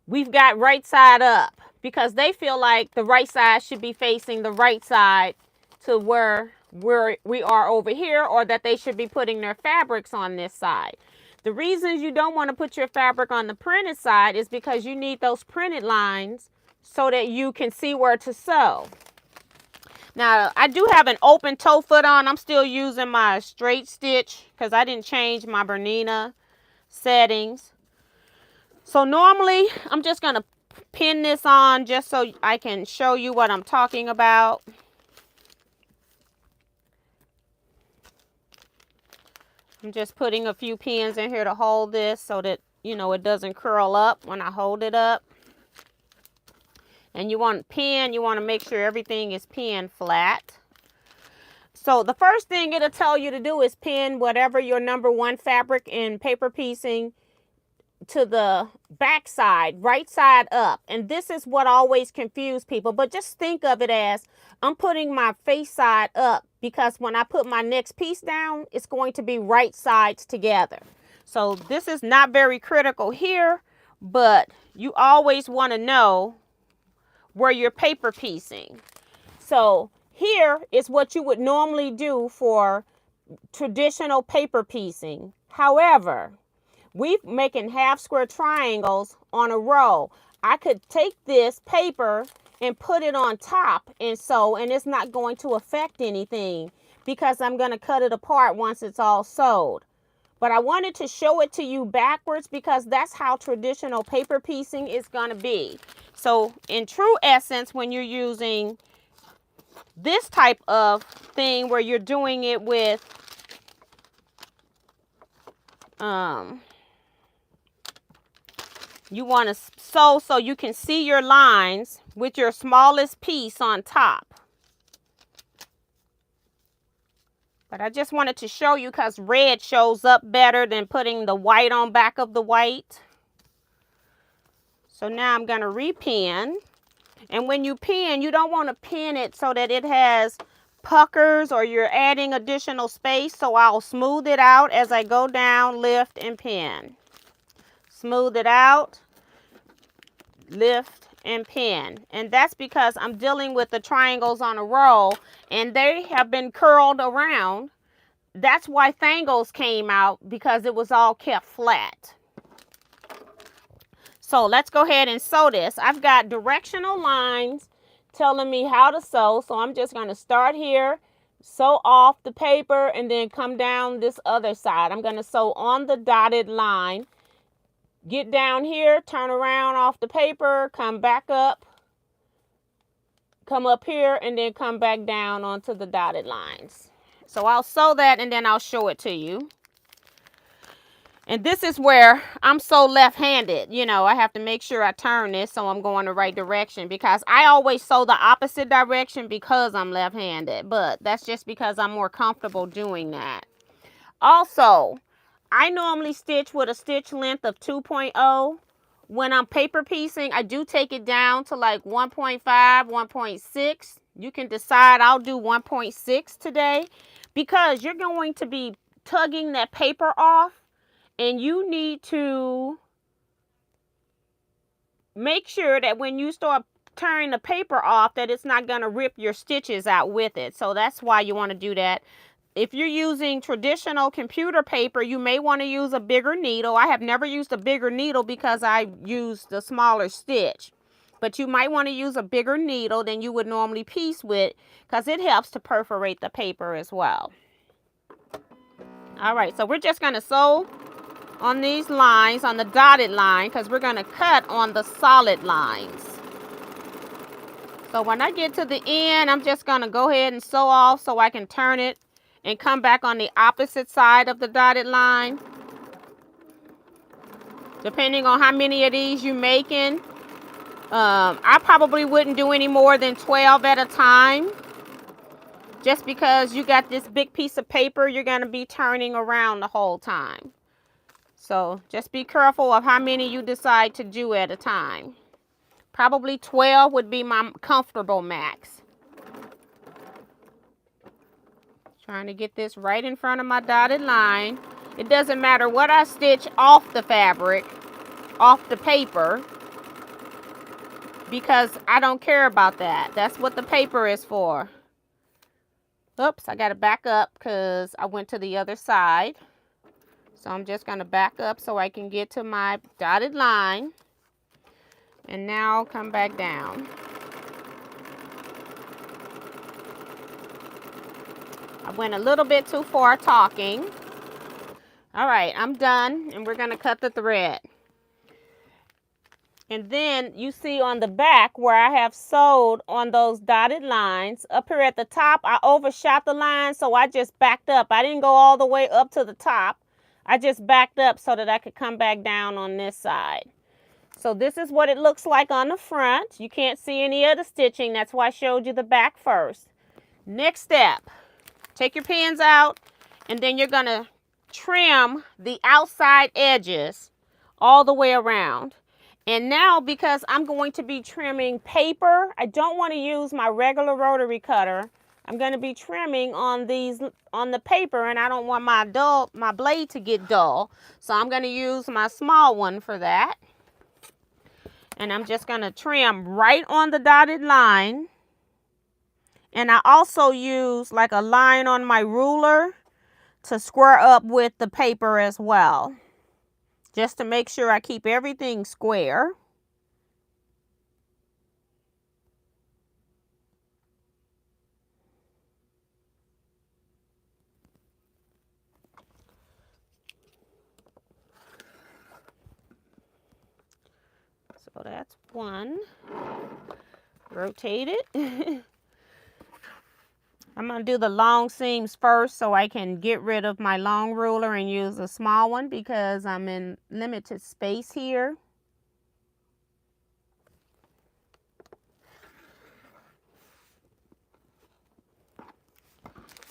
we've got right side up because they feel like the right side should be facing the right side to where we are over here, or that they should be putting their fabrics on this side. The reasons you don't want to put your fabric on the printed side is because you need those printed lines so that you can see where to sew. Now, I do have an open toe foot on. I'm still using my straight stitch because I didn't change my Bernina settings. So normally, I'm just going to pin this on just so I can show you what I'm talking about. I'm just putting a few pins in here to hold this so that, you know, it doesn't curl up when I hold it up. And you want to pin, you want to make sure everything is pinned flat. So the first thing it'll tell you to do is pin whatever your #1 fabric in paper piecing to the back side, right side up. And this is what always confuses people, but just think of it as I'm putting my face side up because when I put my next piece down, it's going to be right sides together. So this is not very critical here, but you always want to know where you're paper piecing. So here is what you would normally do for traditional paper piecing. However, we're making half square triangles on a row. I could take this paper and put it on top and sew, and it's not going to affect anything because I'm going to cut it apart once it's all sewed. But I wanted to show it to you backwards because that's how traditional paper piecing is going to be. So in true essence, when you're using this type of thing where you're doing it with you want to sew so you can see your lines with your smallest piece on top. But I just wanted to show you because red shows up better than putting the white on back of the white. So now I'm going to repin. And when you pin, you don't want to pin it so that it has puckers or you're adding additional space. So I'll smooth it out as I go down, lift, and pin. Smooth it out, lift, and pin. And that's because I'm dealing with the triangles on a roll and they have been curled around. That's why thangles came out, because it was all kept flat. So let's go ahead and sew this. I've got directional lines telling me how to sew. So I'm just going to start here, sew off the paper, and then come down this other side. I'm going to sew on the dotted line. Get down here, turn around off the paper, come back up, come up here, and then come back down onto the dotted lines. So I'll sew that and then I'll show it to you. And this is where I'm so left-handed. You know, I have to make sure I turn this so I'm going the right direction, because I always sew the opposite direction because I'm left-handed. But that's just because I'm more comfortable doing that. Also, I normally stitch with a stitch length of 2.0. When I'm paper piecing, I do take it down to like 1.5, 1.6. You can decide I'll do 1.6 today, because you're going to be tugging that paper off. And you need to make sure that when you start tearing the paper off, that it's not going to rip your stitches out with it. So that's why you want to do that. If you're using traditional computer paper, you may want to use a bigger needle. I have never used a bigger needle because I used the smaller stitch. But you might want to use a bigger needle than you would normally piece with, because it helps to perforate the paper as well. All right, so we're just going to sew on these lines, on the dotted line, because we're going to cut on the solid lines. So when I get to the end, I'm just going to go ahead and sew off so I can turn it and come back on the opposite side of the dotted line. Depending on how many of these you're making, I probably wouldn't do any more than 12 at a time, just because you got this big piece of paper you're going to be turning around the whole time. So just be careful of how many you decide to do at a time. Probably 12 would be my comfortable max. Trying to get this right in front of my dotted line. It doesn't matter what I stitch off the fabric, off the paper, because I don't care about that. That's what the paper is for. Oops, I got to back up because I went to the other side. So I'm just going to back up so I can get to my dotted line. And now come back down. I went a little bit too far talking. All right, I'm done. And we're going to cut the thread. And then you see on the back where I have sewed on those dotted lines. Up here at the top, I overshot the line, so I just backed up. I didn't go all the way up to the top. I just backed up so that I could come back down on this side. So this is what it looks like on the front. You can't see any of the stitching. That's why I showed you the back first. Next step, take your pins out, and then you're going to trim the outside edges all the way around. And now, because I'm going to be trimming paper, I don't want to use my regular rotary cutter. I'm going to be trimming on the paper, and I don't want my blade to get dull. So I'm going to use my small one for that. And I'm just going to trim right on the dotted line. And I also use like a line on my ruler to square up with the paper as well, just to make sure I keep everything square. So that's one. Rotate it. I'm going to do the long seams first so I can get rid of my long ruler and use a small one because I'm in limited space here.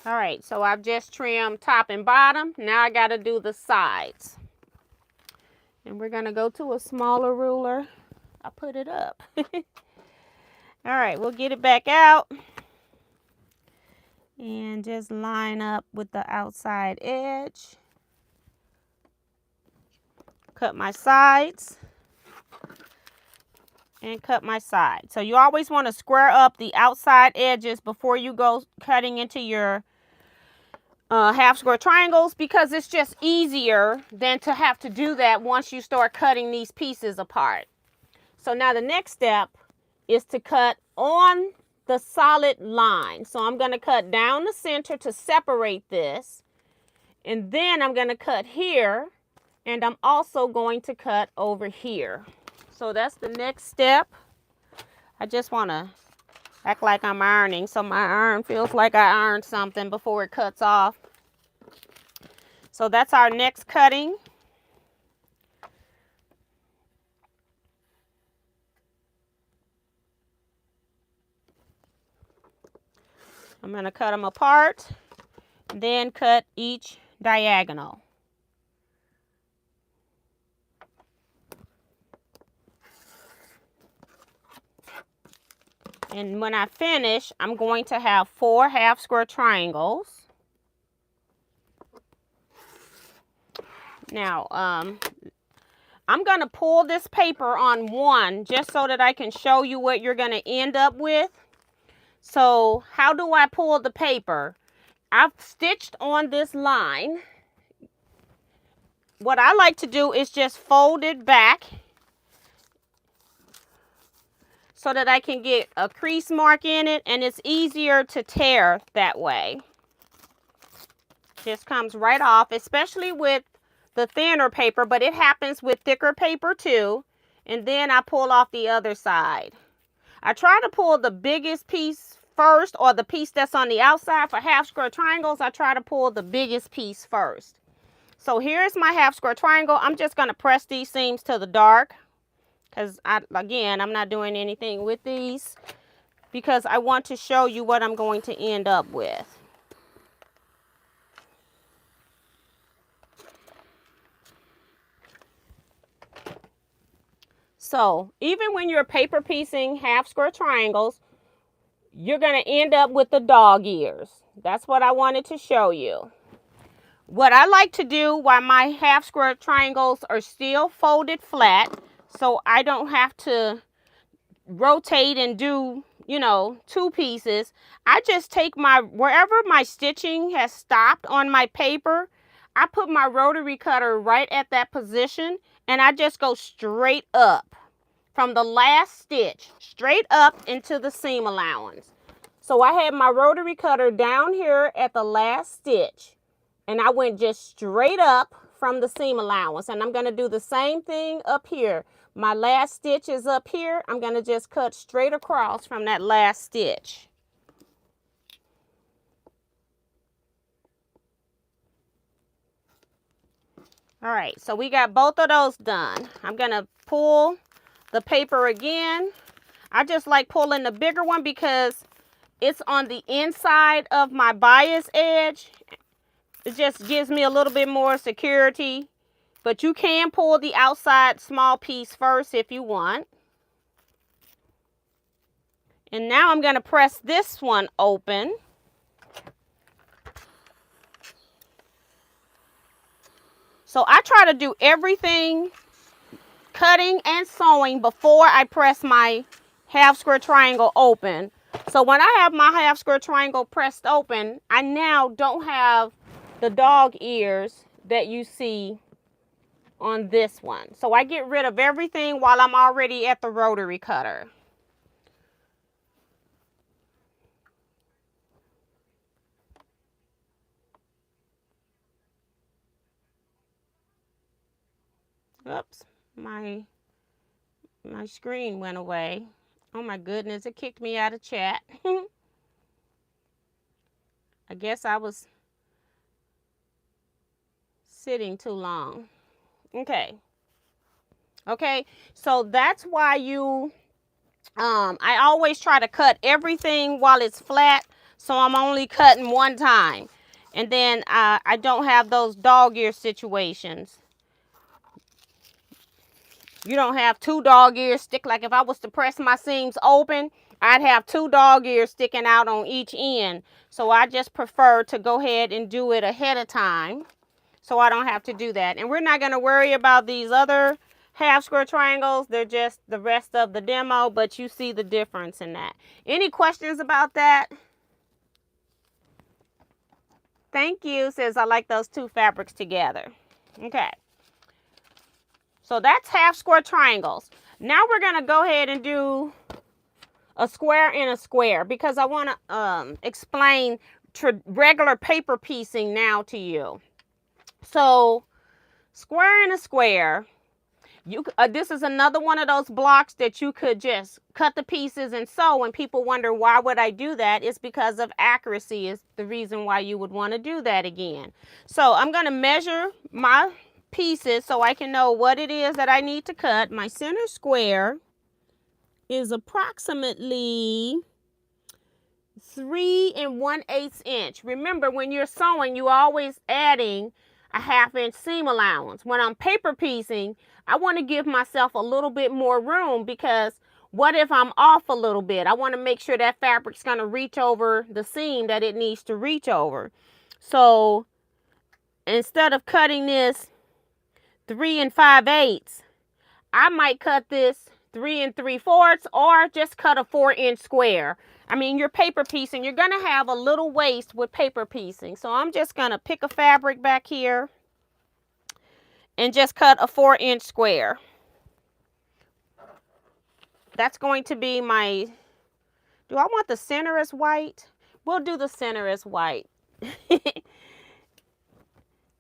All right, so I've just trimmed top and bottom. Now I got to do the sides. And we're going to go to a smaller ruler. I put it up. All right, we'll get it back out. And just line up with the outside edge. Cut my sides. And cut my sides. So you always want to square up the outside edges before you go cutting into your half square triangles, because it's just easier than to have to do that once you start cutting these pieces apart. So now the next step is to cut on the solid line. So I'm going to cut down the center to separate this, and then I'm going to cut here, and I'm also going to cut over here. So that's the next step. I just want to act like I'm ironing so my iron feels like I ironed something before it cuts off. So that's our next cutting. I'm going to cut them apart, then cut each diagonal. And when I finish, I'm going to have 4 half square triangles. Now, I'm going to pull this paper on one just so that I can show you what you're going to end up with. So how do I pull the paper? I've stitched on this line. What I like to do is just fold it back so that I can get a crease mark in it, and it's easier to tear that way. Just comes right off, especially with the thinner paper, but it happens with thicker paper too. And then I pull off the other side. I try to pull the biggest piece first, or the piece that's on the outside. For half square triangles, I try to pull the biggest piece first. So here's my half square triangle. I'm just going to press these seams to the dark, because again, I'm not doing anything with these because I want to show you what I'm going to end up with. So even when you're paper piecing half square triangles, you're going to end up with the dog ears. That's what I wanted to show you. What I like to do while my half square triangles are still folded flat, so I don't have to rotate and do, you know, 2 pieces, I just take wherever my stitching has stopped on my paper, I put my rotary cutter right at that position, and I just go straight up from the last stitch, straight up into the seam allowance. So I had my rotary cutter down here at the last stitch, and I went just straight up from the seam allowance. And I'm going to do the same thing up here. My last stitch is up here. I'm going to just cut straight across from that last stitch. All right, so we got both of those done. I'm going to pull the paper again. I just like pulling the bigger one because it's on the inside of my bias edge. It just gives me a little bit more security. But you can pull the outside small piece first if you want. And now I'm going to press this one open. So I try to do everything cutting and sewing before I press my half square triangle open. So when I have my half square triangle pressed open, I now don't have the dog ears that you see on this one. So I get rid of everything while I'm already at the rotary cutter. Oops, my My screen went away. Oh my goodness, it kicked me out of chat. I guess I was sitting too long. Okay. Okay, so that's why I always try to cut everything while it's flat, so I'm only cutting one time. And then I don't have those dog ear situations. You don't have two dog ears stick. Like if I was to press my seams open, I'd have two dog ears sticking out on each end. So I just prefer to go ahead and do it ahead of time, so I don't have to do that. And we're not going to worry about these other half square triangles. They're just the rest of the demo, but you see the difference in that. Any questions about that? Thank you. Says I like those two fabrics together. Okay. So that's half square triangles. Now we're going to go ahead and do a square and a square, because I want to explain regular paper piecing now to you. So square and a square, this is another one of those blocks that you could just cut the pieces and sew, and people wonder, why would I do that? It's because of accuracy is the reason why you would want to do that again. So I'm going to measure my pieces so I can know what it is that I need to cut. My center square is approximately 3 1/8 inch. Remember, when you're sewing, you're always adding a 1/2 inch seam allowance. When I'm paper piecing, I want to give myself a little bit more room, because what if I'm off a little bit? I want to make sure that fabric's going to reach over the seam that it needs to reach over. So instead of cutting this 3 5/8, I might cut this 3 3/4, or just cut a 4-inch square. I mean, you're paper piecing, you're going to have a little waste with paper piecing. So I'm just going to pick a fabric back here and just cut a 4-inch square. That's going to be my, do I want the center as white? We'll do the center as white.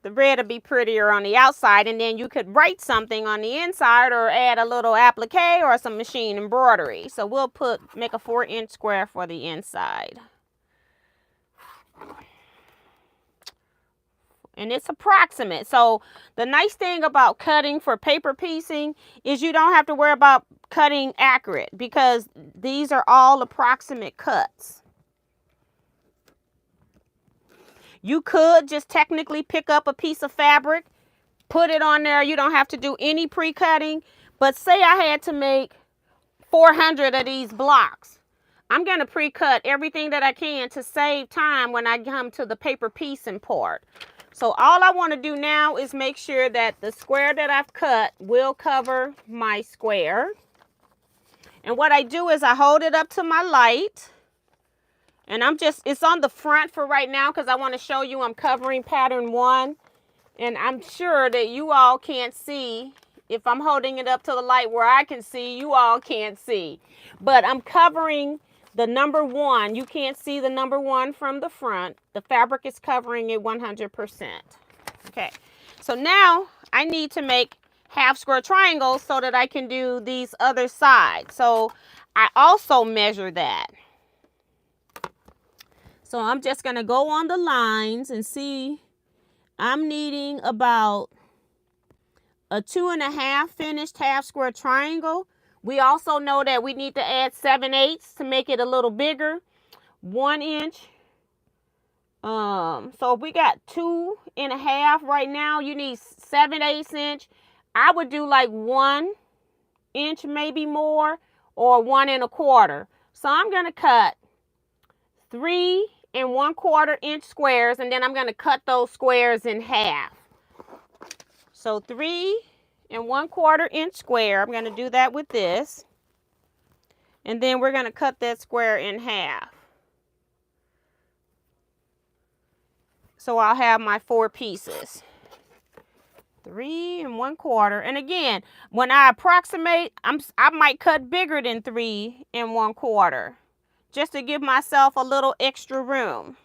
The red will be prettier on the outside, and then you could write something on the inside or add a little applique or some machine embroidery. So we'll make a 4-inch square for the inside. And it's approximate. So the nice thing about cutting for paper piecing is you don't have to worry about cutting accurate, because these are all approximate cuts. You could just technically pick up a piece of fabric, put it on there. You don't have to do any pre-cutting. But say I had to make 400 of these blocks. I'm going to pre-cut everything that I can to save time when I come to the paper piecing part. So all I want to do now is make sure that the square that I've cut will cover my square. And what I do is I hold it up to my light. And it's on the front for right now, because I want to show you I'm covering pattern 1. And I'm sure that you all can't see. If I'm holding it up to the light where I can see, you all can't see. But I'm covering the number 1. You can't see the number 1 from the front. The fabric is covering it 100%. Okay. So now I need to make half square triangles so that I can do these other sides. So I also measure that. So I'm just going to go on the lines and see. I'm needing about a 2.5 finished half square triangle. We also know that we need to add 7/8 to make it a little bigger. 1 inch. So if we got 2.5 right now, you need 7/8 inch. I would do like 1 inch, maybe more, or 1 1/4. So I'm going to cut 3 1/4 inch squares, and then I'm going to cut those squares in half. So 3 1/4 inch square. I'm going to do that with this. And then we're going to cut that square in half. So I'll have my 4 pieces. 3 1/4. And again, when I approximate, I might cut bigger than 3 1/4. Just to give myself a little extra room.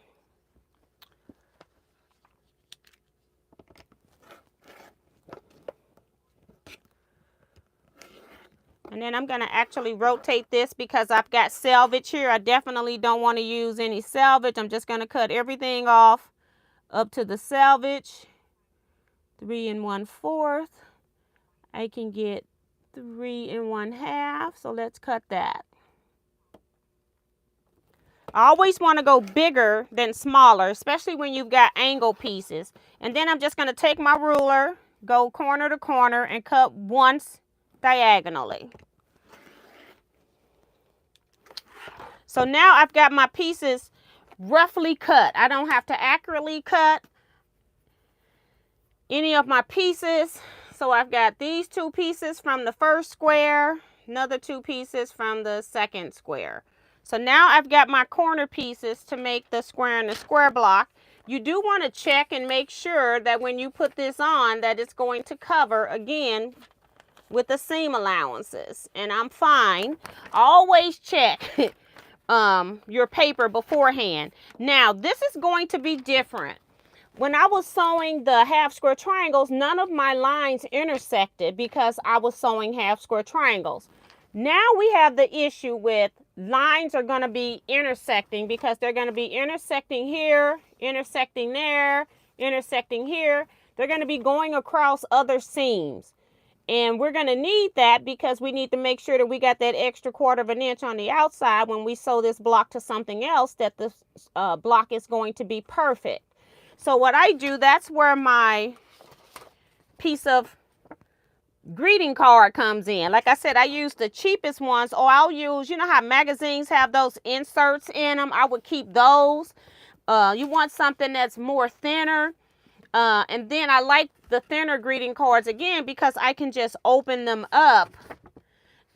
And then I'm going to actually rotate this because I've got selvage here. I definitely don't want to use any selvage. I'm just going to cut everything off up to the selvage. 3 1/4. I can get 3 1/2. So let's cut that. I always want to go bigger than smaller, especially when you've got angle pieces. And then I'm just going to take my ruler, go corner to corner, and cut once diagonally. So now I've got my pieces roughly cut. I don't have to accurately cut any of my pieces. So I've got these 2 pieces from the first square, another 2 pieces from the second square. So now I've got my corner pieces to make the square and the square block. You do want to check and make sure that when you put this on that it's going to cover again with the seam allowances. And I'm fine. Always check your paper beforehand. Now this is going to be different. When I was sewing the half square triangles, none of my lines intersected because I was sewing half square triangles. Now we have the issue with lines are going to be intersecting because they're going to be intersecting here, intersecting there, intersecting here. They're going to be going across other seams. And we're going to need that because we need to make sure that we got that extra 1/4 inch on the outside when we sew this block to something else, that this block is going to be perfect. So what I do, that's where my piece of greeting card comes in. Like I said, I use the cheapest ones, or I'll use, you know how magazines have those inserts in them? I would keep those. You want something that's more thinner. And then I like the thinner greeting cards again because I can just open them up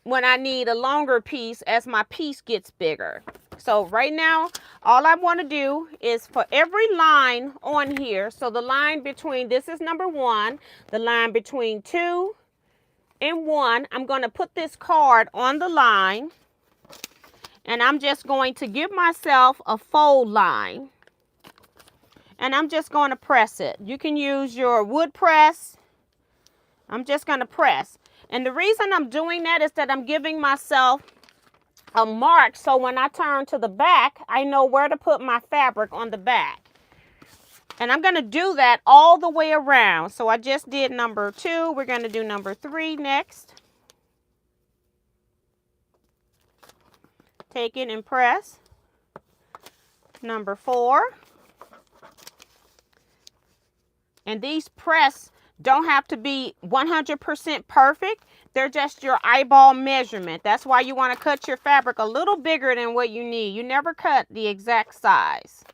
when I need a longer piece as my piece gets bigger. So right now, all I want to do is for every line on here, so the line between, this is number 1, the line between 2 and 1, I'm going to put this card on the line, and I'm just going to give myself a fold line, and I'm just going to press it. You can use your wood press. I'm just going to press. And the reason I'm doing that is that I'm giving myself a mark so when I turn to the back, I know where to put my fabric on the back. And I'm going to do that all the way around. So I just did number 2. We're going to do number 3 next. Take it and press. Number 4. And these press don't have to be 100% perfect. They're just your eyeball measurement. That's why you want to cut your fabric a little bigger than what you need. You never cut the exact size.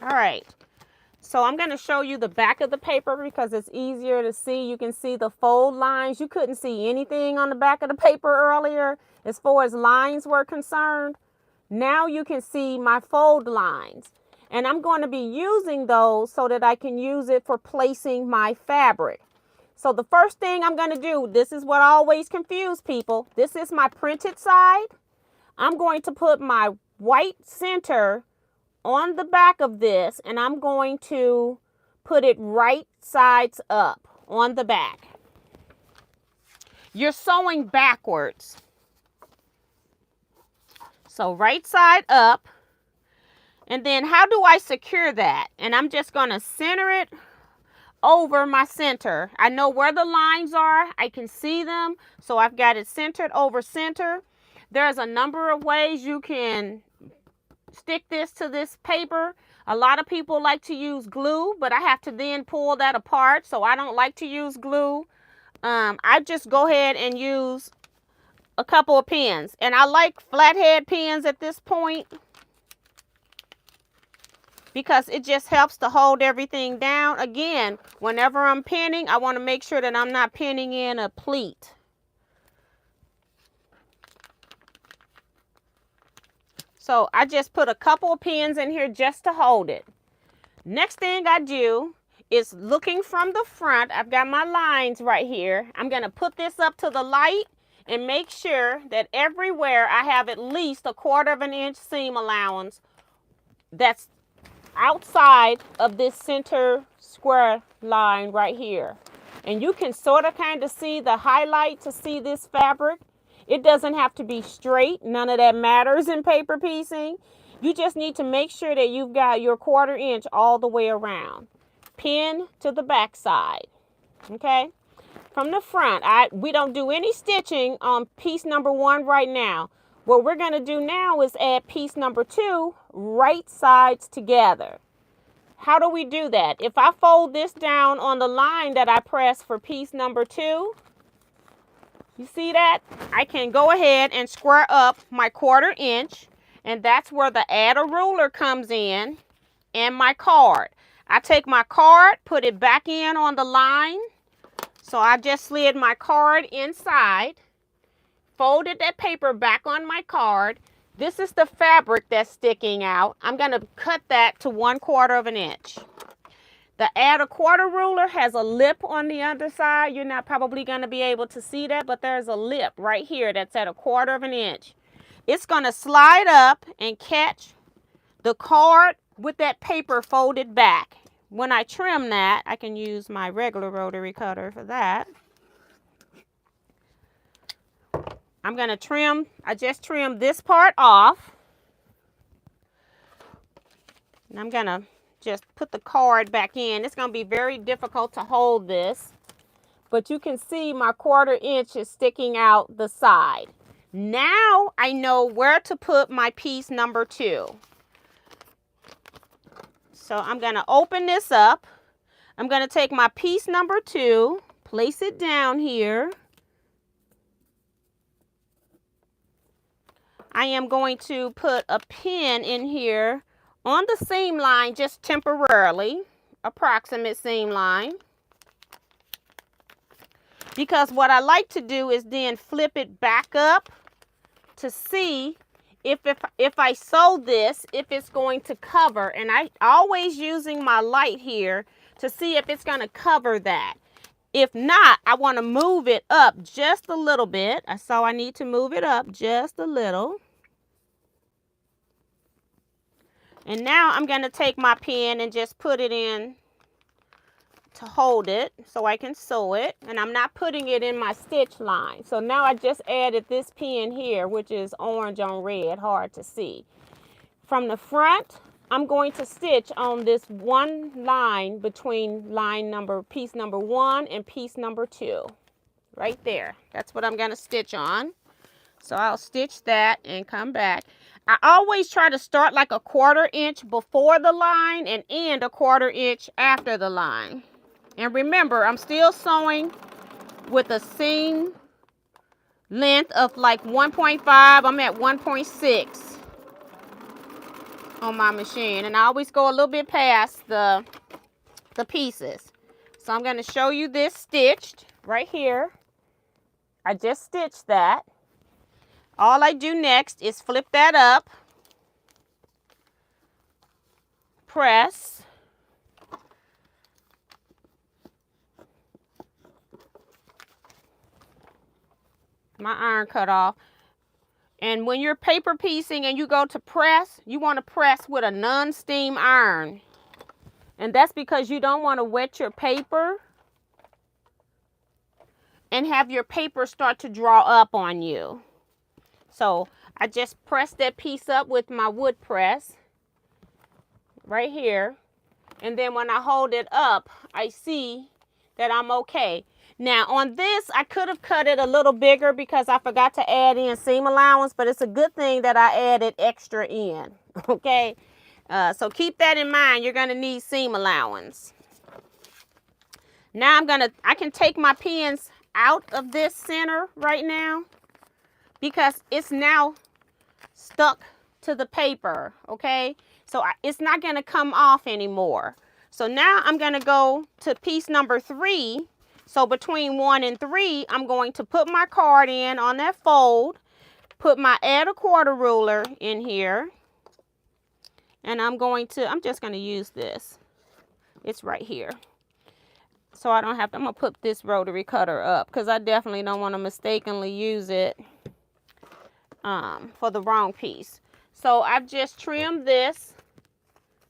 All right. So I'm going to show you the back of the paper because it's easier to see. You can see the fold lines. You couldn't see anything on the back of the paper earlier as far as lines were concerned. Now you can see my fold lines. And I'm going to be using those so that I can use it for placing my fabric. So the first thing I'm going to do, this is what always confuses people. This is my printed side. I'm going to put my white center on the back of this, and I'm going to put it right sides up on the back. You're sewing backwards. So right side up. And then how do I secure that? And I'm just going to center it over my center. I know where the lines are. I can see them. So I've got it centered over center. There's a number of ways you can stick this to this paper. A lot of people like to use glue, but I have to then pull that apart. So I don't like to use glue. I just go ahead and use a couple of pins. And I like flathead pins at this point, because it just helps to hold everything down. Again, whenever I'm pinning, I want to make sure that I'm not pinning in a pleat. So I just put a couple of pins in here just to hold it. Next thing I do is looking from the front. I've got my lines right here. I'm going to put this up to the light and make sure that everywhere I have at least a 1/4 inch seam allowance that's outside of this center square line right here. And you can sort of kind of see the highlight to see this fabric. It doesn't have to be straight. None of that matters in paper piecing. You just need to make sure that you've got your 1/4 inch all the way around. Pin to the back side. Okay? From the front, we don't do any stitching on piece number 1 right now. What we're going to do now is add piece number 2 right sides together. How do we do that? If I fold this down on the line that I pressed for piece number 2, you see that? I can go ahead and square up my 1/4 inch, and that's where the add a ruler comes in and my card. I take my card, put it back in on the line. So I just slid my card inside, folded that paper back on my card. This is the fabric that's sticking out. I'm going to cut that to 1/4 inch. The add a 1/4 ruler has a lip on the underside. You're not probably going to be able to see that, but there's a lip right here that's at 1/4 inch. It's going to slide up and catch the card with that paper folded back. When I trim that, I can use my regular rotary cutter for that. I'm going to trim, I just trimmed this part off. And I'm going to just put the card back in. It's going to be very difficult to hold this. But you can see my 1/4 inch is sticking out the side. Now I know where to put my piece number 2. So I'm going to open this up. I'm going to take my piece number 2, place it down here. I am going to put a pin in here on the seam line just temporarily, approximate seam line. Because what I like to do is then flip it back up to see if I sew this, if it's going to cover. And I always using my light here to see if it's going to cover that. If not, I want to move it up just a little bit. So I need to move it up just a little. And now I'm going to take my pin and just put it in to hold it so I can sew it. And I'm not putting it in my stitch line. So now I just added this pin here, which is orange on red, hard to see. From the front, I'm going to stitch on this one line between piece number 1 and piece number 2. Right there. That's what I'm going to stitch on. So I'll stitch that and come back. I always try to start like a 1/4 inch before the line and end a 1/4 inch after the line. And remember, I'm still sewing with a seam length of like 1.5. I'm at 1.6. on my machine, and I always go a little bit past the pieces. So I'm going to show you this stitched right here. I just stitched that. All I do next is flip that up, press, my iron cut off. And when you're paper piecing and you go to press, you want to press with a non-steam iron. And that's because you don't want to wet your paper and have your paper start to draw up on you. So I just press that piece up with my wood press right here. And then when I hold it up, I see that I'm okay. Now on this, I could have cut it a little bigger because I forgot to add in seam allowance, but it's a good thing that I added extra in, okay? So keep that in mind. You're gonna need seam allowance. Now I can take my pins out of this center right now because it's now stuck to the paper, okay? So it's not gonna come off anymore. So now I'm gonna go to piece number 3. So between 1 and 3, I'm going to put my card in on that fold, put my add a 1/4 ruler in here, and I'm just going to use this. It's right here. So I don't have to, I'm going to put this rotary cutter up because I definitely don't want to mistakenly use it for the wrong piece. So I've just trimmed this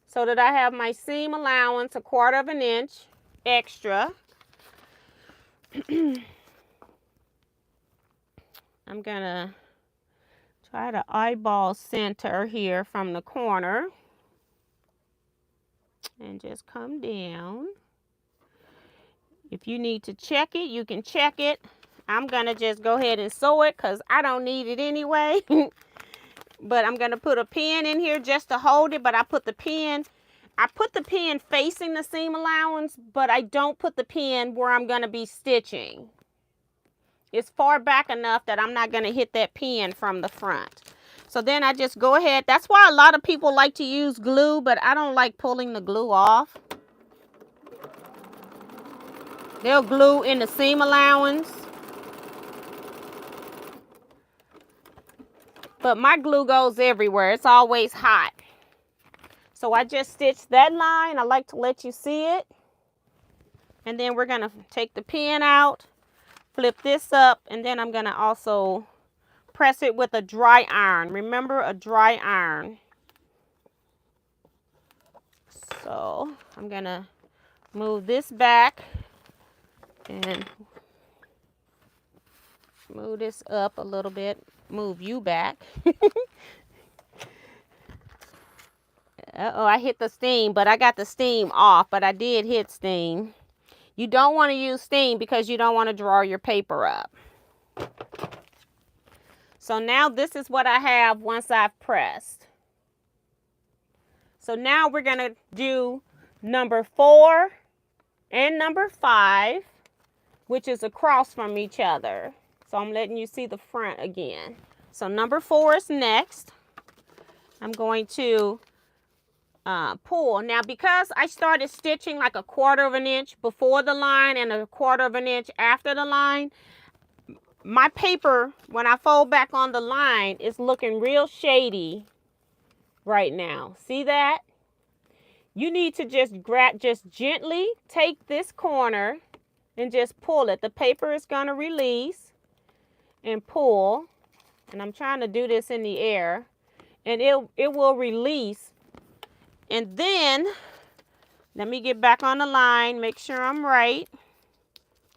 so that I have my seam allowance 1/4 inch extra. I'm gonna try to eyeball center here from the corner and just come down. If you need to check it, you can check it. I'm gonna just go ahead and sew it because I don't need it anyway. But I'm gonna put a pin in here just to hold it, but I put the pin facing the seam allowance, but I don't put the pin where I'm gonna be stitching. It's far back enough that I'm not gonna hit that pin from the front. So then I just go ahead. That's why a lot of people like to use glue, but I don't like pulling the glue off. They'll glue in the seam allowance. But my glue goes everywhere. It's always hot. So I just stitched that line. I like to let you see it. And then we're going to take the pin out, flip this up, and then I'm going to also press it with a dry iron. Remember, a dry iron. So I'm going to move this back and move this up a little bit. Move you back. Uh-oh, I hit the steam, but I got the steam off, but I did hit steam. You don't want to use steam because you don't want to draw your paper up. So now this is what I have once I've pressed. So now we're going to do number 4 and number 5, which is across from each other. So I'm letting you see the front again. So number 4 is next. I'm going to pull. Now, because I started stitching like a 1/4 of an inch before the line and a 1/4 of an inch after the line, my paper, when I fold back on the line, is looking real shady right now. See that? You need to just gently take this corner and just pull it. The paper is going to release and pull. And I'm trying to do this in the air. And it will release. And then, let me get back on the line, make sure I'm right.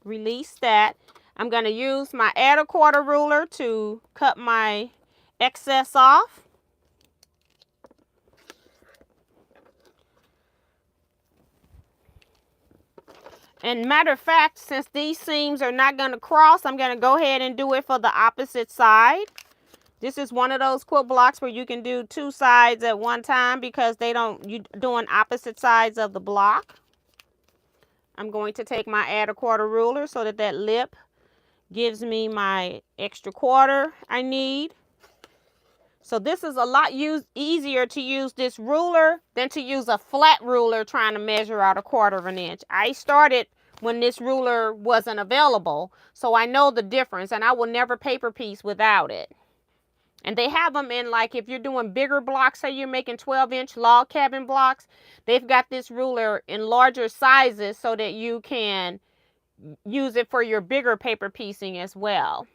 Release that. I'm going to use my add a 1/4 ruler to cut my excess off. And matter of fact, since these seams are not going to cross, I'm going to go ahead and do it for the opposite side. This is one of those quilt blocks where you can do 2 sides at one time because you're doing opposite sides of the block. I'm going to take my add a 1/4 ruler so that lip gives me my extra 1/4 I need. So this is a lot easier to use this ruler than to use a flat ruler trying to measure out a 1/4 of an inch. I started when this ruler wasn't available, so I know the difference, and I will never paper piece without it. And they have them in, like, if you're doing bigger blocks, say you're making 12-inch log cabin blocks, they've got this ruler in larger sizes so that you can use it for your bigger paper piecing as well.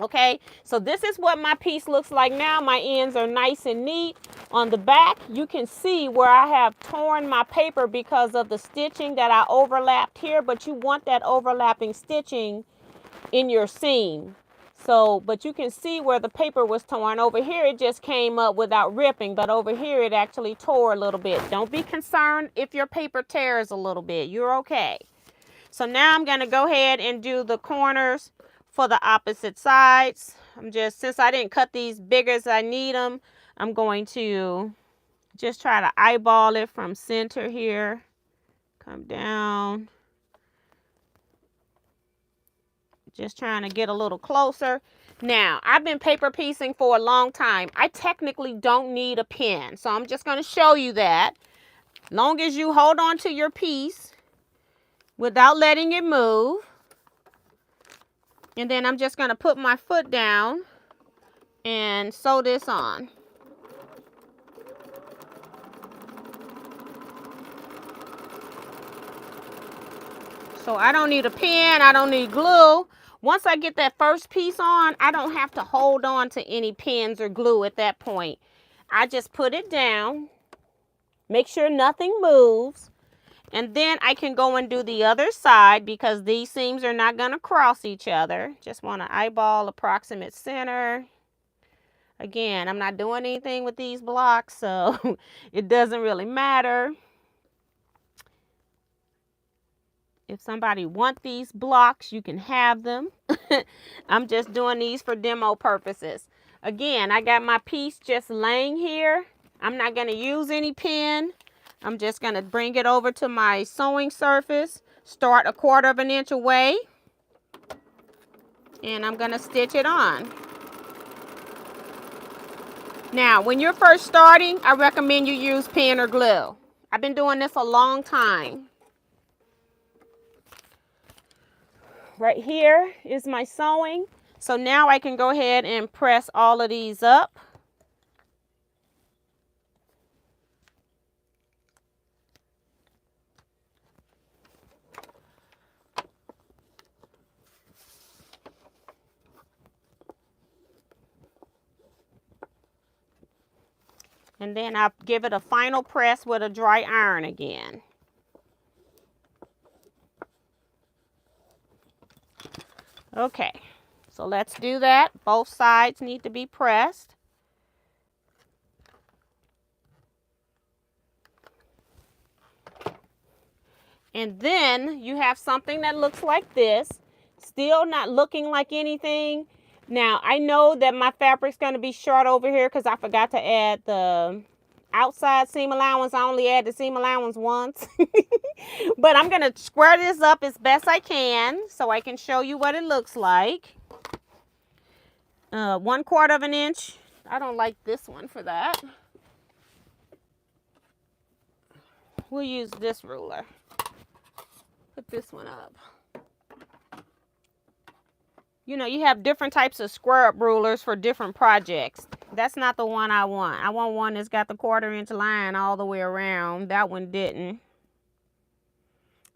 Okay, so this is what my piece looks like now. My ends are nice and neat. On the back, you can see where I have torn my paper because of the stitching that I overlapped here, but you want that overlapping stitching in your seam. So, but you can see where the paper was torn. Over here, it just came up without ripping, but over here, it actually tore a little bit. Don't be concerned if your paper tears a little bit. You're okay. So now I'm going to go ahead and do the corners for the opposite sides. Since I didn't cut these big as I need them, I'm going to just try to eyeball it from center here. Come down. Just trying to get a little closer. Now, I've been paper piecing for a long time. I technically don't need a pin, so I'm just going to show you that. Long as you hold on to your piece without letting it move. And then I'm just going to put my foot down and sew this on. So I don't need a pin. I don't need glue. Once I get that first piece on, I don't have to hold on to any pins or glue at that point. I just put it down, make sure nothing moves, And then I can go and do the other side because these seams are not going to cross each other. Just want to eyeball approximate center. Again, I'm not doing anything with these blocks, so it doesn't really matter. If somebody wants these blocks, you can have them. I'm just doing these for demo purposes. Again, I got my piece just laying here. I'm not going to use any pin. I'm just going to bring it over to my sewing surface, start 1/4 inch away, and I'm going to stitch it on. Now, when you're first starting, I recommend you use pin or glue. I've been doing this a long time. Right here is my sewing. So now I can go ahead and press all of these up. And then I'll give it a final press with a dry iron again. Okay, so let's do that. Both sides need to be pressed. And then you have something that looks like this, still not looking like anything. Now, I know that my fabric's going to be short over here because I forgot to add the outside seam allowance. I only add the seam allowance once. But I'm going to square this up as best I can so I can show you what it looks like. 1/4 inch. I don't like this one for that. We'll use this ruler. Put this one up. You know, you have different types of square up rulers for different projects. That's not the one I want. I want one that's got the 1/4 inch line all the way around. That one didn't.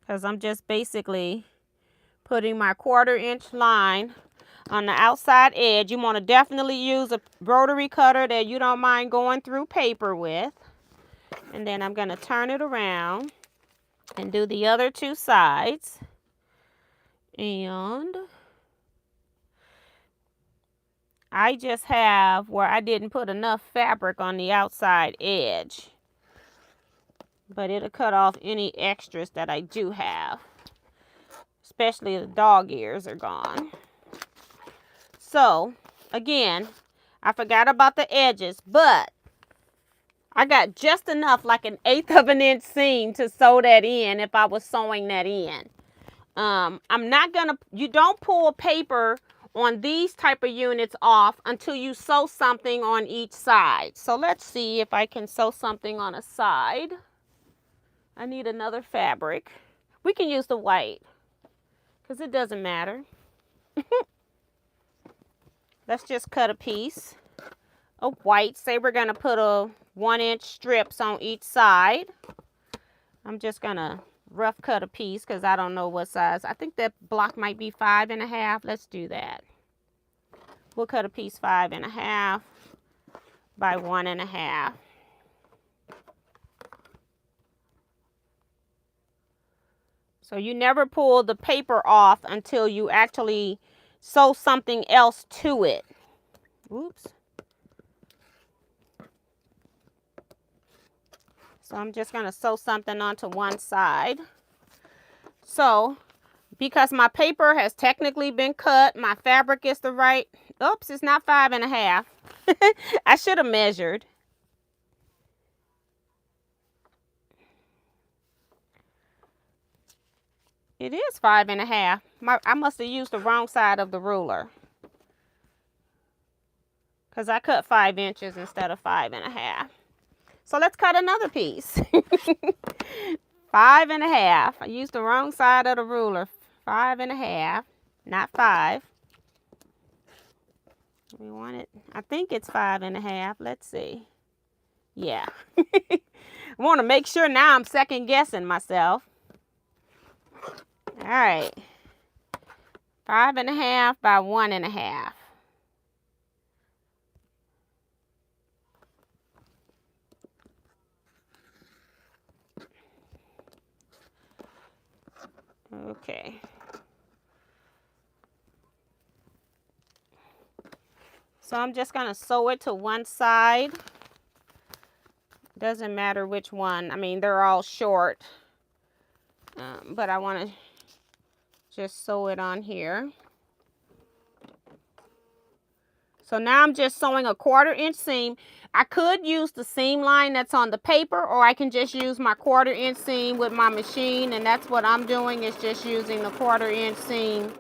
Because I'm just basically putting my 1/4 inch line on the outside edge. You want to definitely use a rotary cutter that you don't mind going through paper with. And then I'm going to turn it around and do the other two sides. And I just have where I didn't put enough fabric on the outside edge. But it'll cut off any extras that I do have. Especially the dog ears are gone. So, again, I forgot about the edges, but I got just enough, like 1/8 inch seam to sew that in if I was sewing that in. I'm not gonna, you don't pull paper on these type of units off until you sew something on each side. So let's see if I can sew something on a side. I need another fabric. We can use the white because it doesn't matter. Let's just cut a piece of white. Say we're gonna put a 1-inch strips on each side. I'm just gonna rough cut a piece because I don't know what size. I think that block might be 5 1/2. Let's do that. We'll cut a piece 5 1/2 by 1 1/2. So you never pull the paper off until you actually sew something else to it. Oops. So I'm just going to sew something onto one side. So because my paper has technically been cut, my fabric is the right, oops, it's not 5 1/2. I should have measured. It is 5 1/2. I must have used the wrong side of the ruler. Because I cut 5 inches instead of 5 1/2. So let's cut another piece. 5 1/2. I used the wrong side of the ruler. 5 1/2, not 5. We want it, I think it's 5 1/2. Let's see. Yeah. I want to make sure now. I'm second guessing myself. All right. 5 1/2 by 1 1/2. Okay. So I'm just going to sew it to one side. Doesn't matter which one. I mean, they're all short. But I want to just sew it on here. So now I'm just sewing a 1/4 inch seam. I could use the seam line that's on the paper, or I can just use my 1/4 inch seam with my machine, and that's what I'm doing, is just using the 1/4 inch seam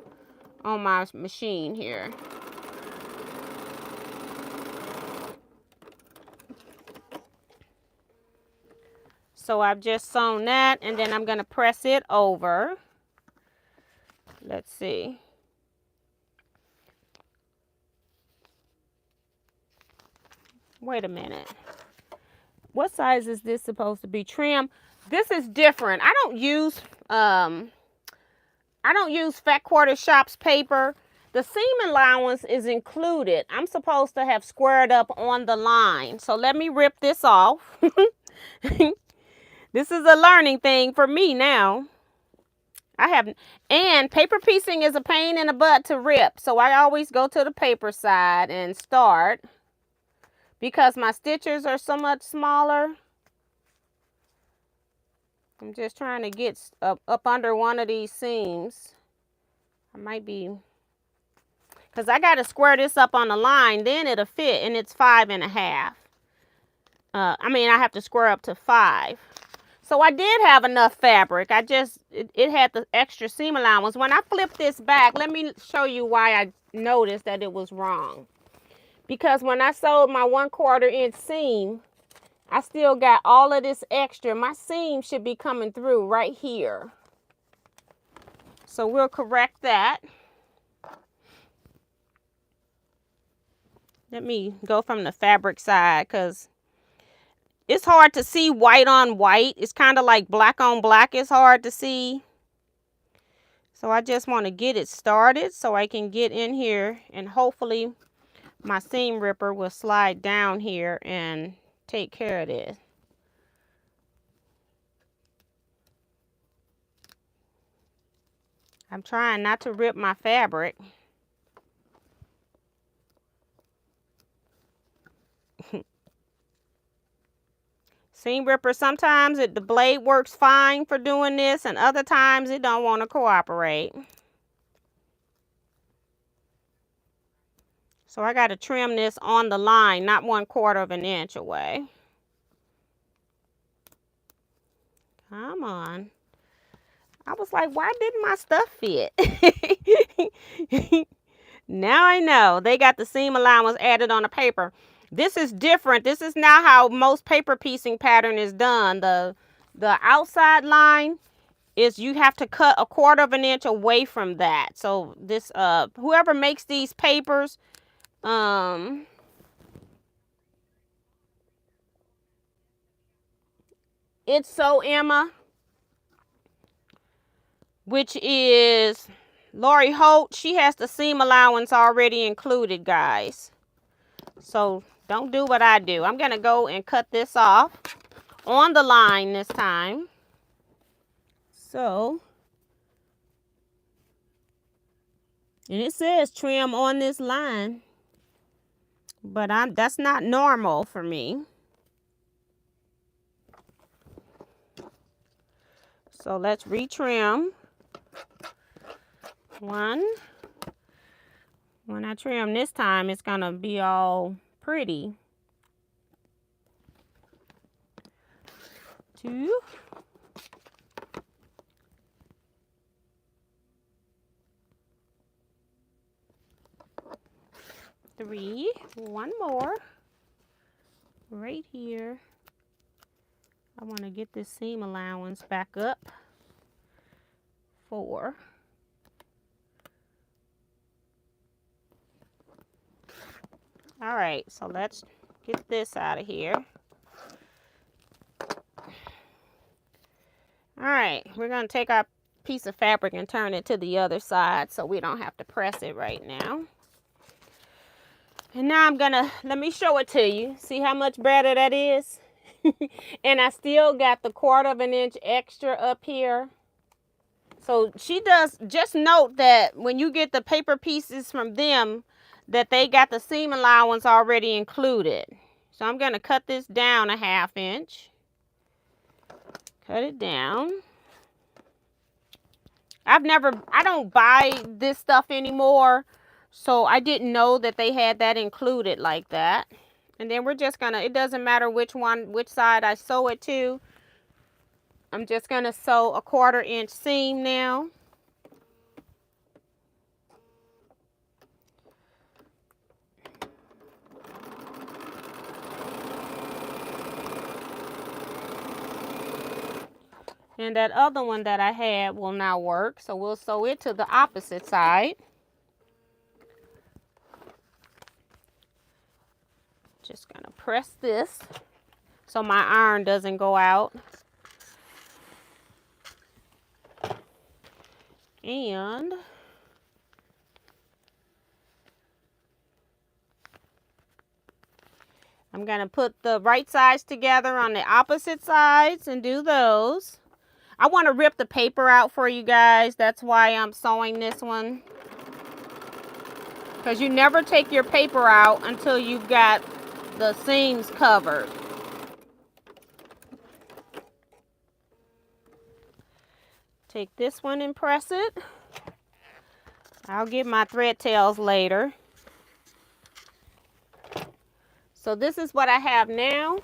on my machine here. So I've just sewn that, and then I'm going to press it over. Let's see. Wait a minute. What size is this supposed to be? Trim. This is different. I don't use Fat Quarter Shop's paper. The seam allowance is included. I'm supposed to have squared up on the line. So let me rip this off. This is a learning thing for me now. And paper piecing is a pain in the butt to rip. So I always go to the paper side and start, because my stitches are so much smaller. I'm just trying to get up under one of these seams. I might be, because I got to square this up on the line, then it'll fit, and it's 5.5. I mean, I have to square up to 5. So I did have enough fabric. It had the extra seam allowance. When I flip this back, let me show you why I noticed that it was wrong. Because when I sewed my 1/4 inch seam, I still got all of this extra. My seam should be coming through right here. So we'll correct that. Let me go from the fabric side, because it's hard to see white on white. It's kind of like black on black. It's hard to see. So I just want to get it started so I can get in here, and hopefully my seam ripper will slide down here and take care of this. I'm trying not to rip my fabric. Seam ripper, sometimes the blade works fine for doing this, and other times it don't want to cooperate. So I got to trim this on the line, not 1/4 inch away. Come on. I was like, why didn't my stuff fit? Now I know. They got the seam allowance added on the paper. This is different. This is not how most paper piecing pattern is done. The outside line is, you have to cut 1/4 inch away from that. So this whoever makes these papers, it's So Emma, which is Lori Holt. She has the seam allowance already included, guys. So don't do what I do. I'm going to go and cut this off on the line this time. So, and it says trim on this line, but that's not normal for me. So let's retrim. One. When I trim this time, it's going to be all pretty. 2. 3. One more. Right here. I want to get this seam allowance back up. 4. All right, so let's get this out of here. All right, we're going to take our piece of fabric and turn it to the other side so we don't have to press it right now. And now I'm going to, let me show it to you. See how much better that is? And I still got the 1/4 inch extra up here. So she does, just note that when you get the paper pieces from them, that they got the seam allowance already included. So I'm going to cut this down 1/2 inch. Cut it down. I don't buy this stuff anymore, so I didn't know that they had that included like that. And then we're just gonna, it doesn't matter which side I sew it to. I'm just gonna sew a 1/4 inch seam now. And that other one that I had will not work, so we'll sew it to the opposite side. Just gonna press this so my iron doesn't go out. And I'm gonna put the right sides together on the opposite sides and do those. I want to rip the paper out for you guys. That's why I'm sewing this one. Because you never take your paper out until you've got the seams covered. Take this one and press it. I'll get my thread tails later. So this is what I have now.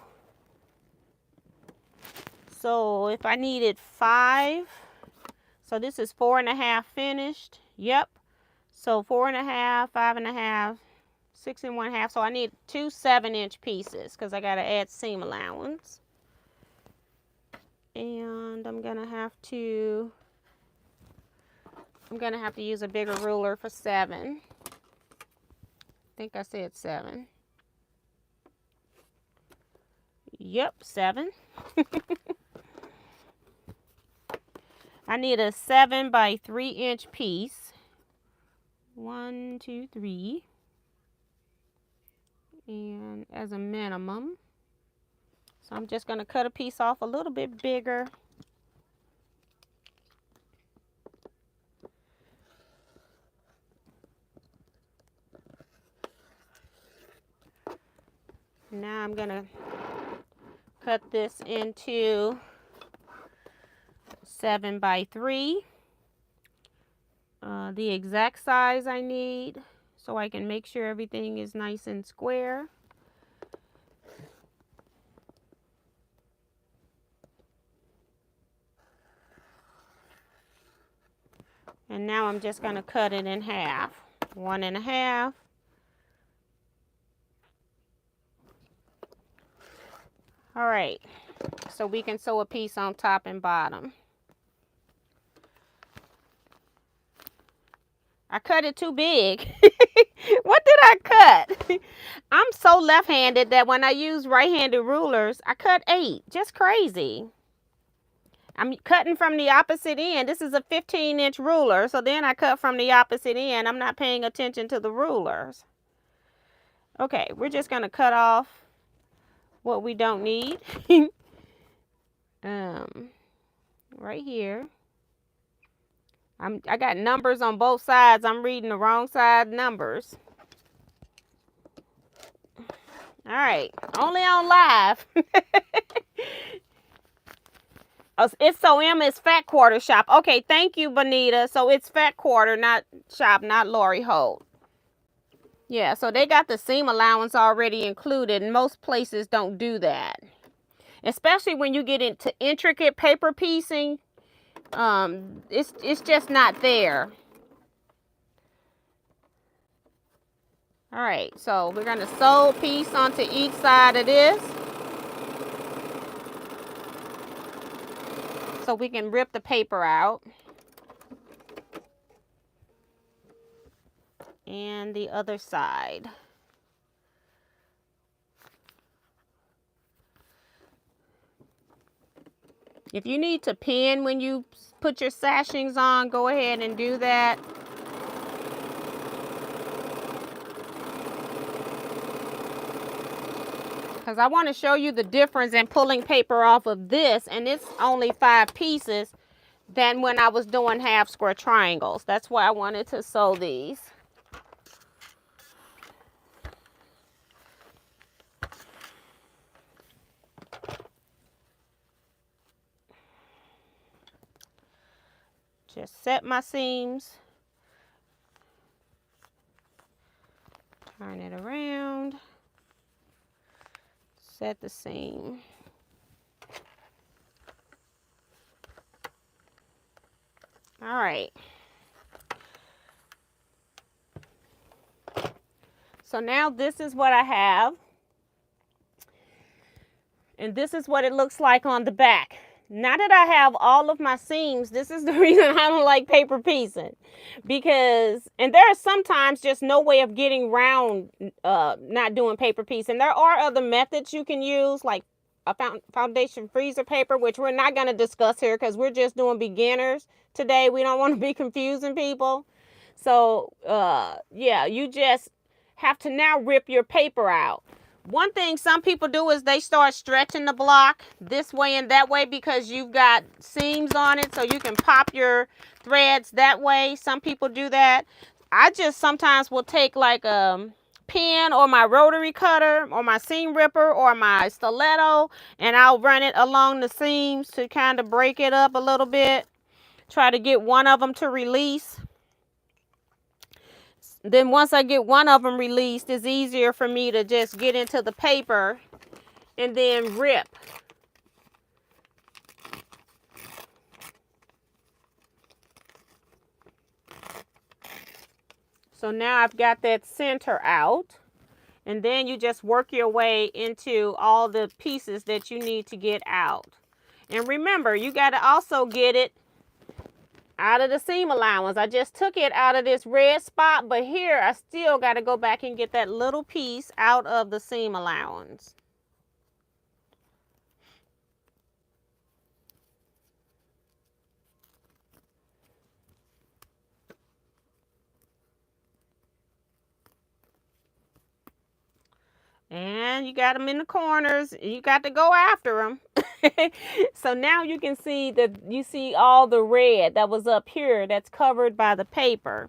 So if I needed 5, so this is 4 1/2 finished. Yep. So 4 1/2, 5 1/2, 6 1/2. So I need 2 7-inch pieces because I got to add seam allowance. And I'm gonna have to use a bigger ruler for 7. I think I said 7. Yep, 7. I need a 7 by 3-inch piece. 1, 2, 3. And as a minimum. So I'm just going to cut a piece off a little bit bigger. Now I'm going to cut this into 7 by 3. The exact size I need so I can make sure everything is nice and square. And now I'm just going to cut it in half. 1 1/2. All right, so we can sew a piece on top and bottom. I cut it too big. What did I cut? I'm so left-handed that when I use right-handed rulers, I cut 8. Just crazy. I'm cutting from the opposite end. This is a 15-inch ruler, so then I cut from the opposite end. I'm not paying attention to the rulers. Okay, we're just going to cut off what we don't need. Right here. I got numbers on both sides. I'm reading the wrong side numbers. All right, only on live. Oh, it's so Emma's Fat Quarter Shop. Okay, thank you, Bonita. So it's Fat Quarter, not shop, not Lori Holt. Yeah, so they got the seam allowance already included, and most places don't do that. Especially when you get into intricate paper piecing, it's just not there. All right, so we're going to sew a piece onto each side of this so we can rip the paper out. And the other side. If you need to pin when you put your sashings on, go ahead and do that. Because I want to show you the difference in pulling paper off of this, and it's only 5 pieces, than when I was doing half square triangles. That's why I wanted to sew these. Just set my seams. Turn it around. Set the seam. All right. So now this is what I have. And this is what it looks like on the back. Now that I have all of my seams, this is the reason I don't like paper piecing. Because, and there are sometimes just no way of getting around not doing paper piecing. There are other methods you can use, like a foundation freezer paper, which we're not going to discuss here because we're just doing beginners today. We don't want to be confusing people. So, yeah, you just have to now rip your paper out. One thing some people do is they start stretching the block this way and that way because you've got seams on it, so you can pop your threads that way. Some people do that. I just sometimes will take like a pen or my rotary cutter or my seam ripper or my stiletto, and I'll run it along the seams to kind of break it up a little bit. Try to get one of them to release. Then once I get one of them released, it's easier for me to just get into the paper and then rip. So now I've got that center out, and then you just work your way into all the pieces that you need to get out. And remember, you got to also get it out of the seam allowance. I just took it out of this red spot, but here I still got to go back and get that little piece out of the seam allowance. And you got them in the corners. You got to go after them. So now you can see that you see all the red that was up here that's covered by the paper.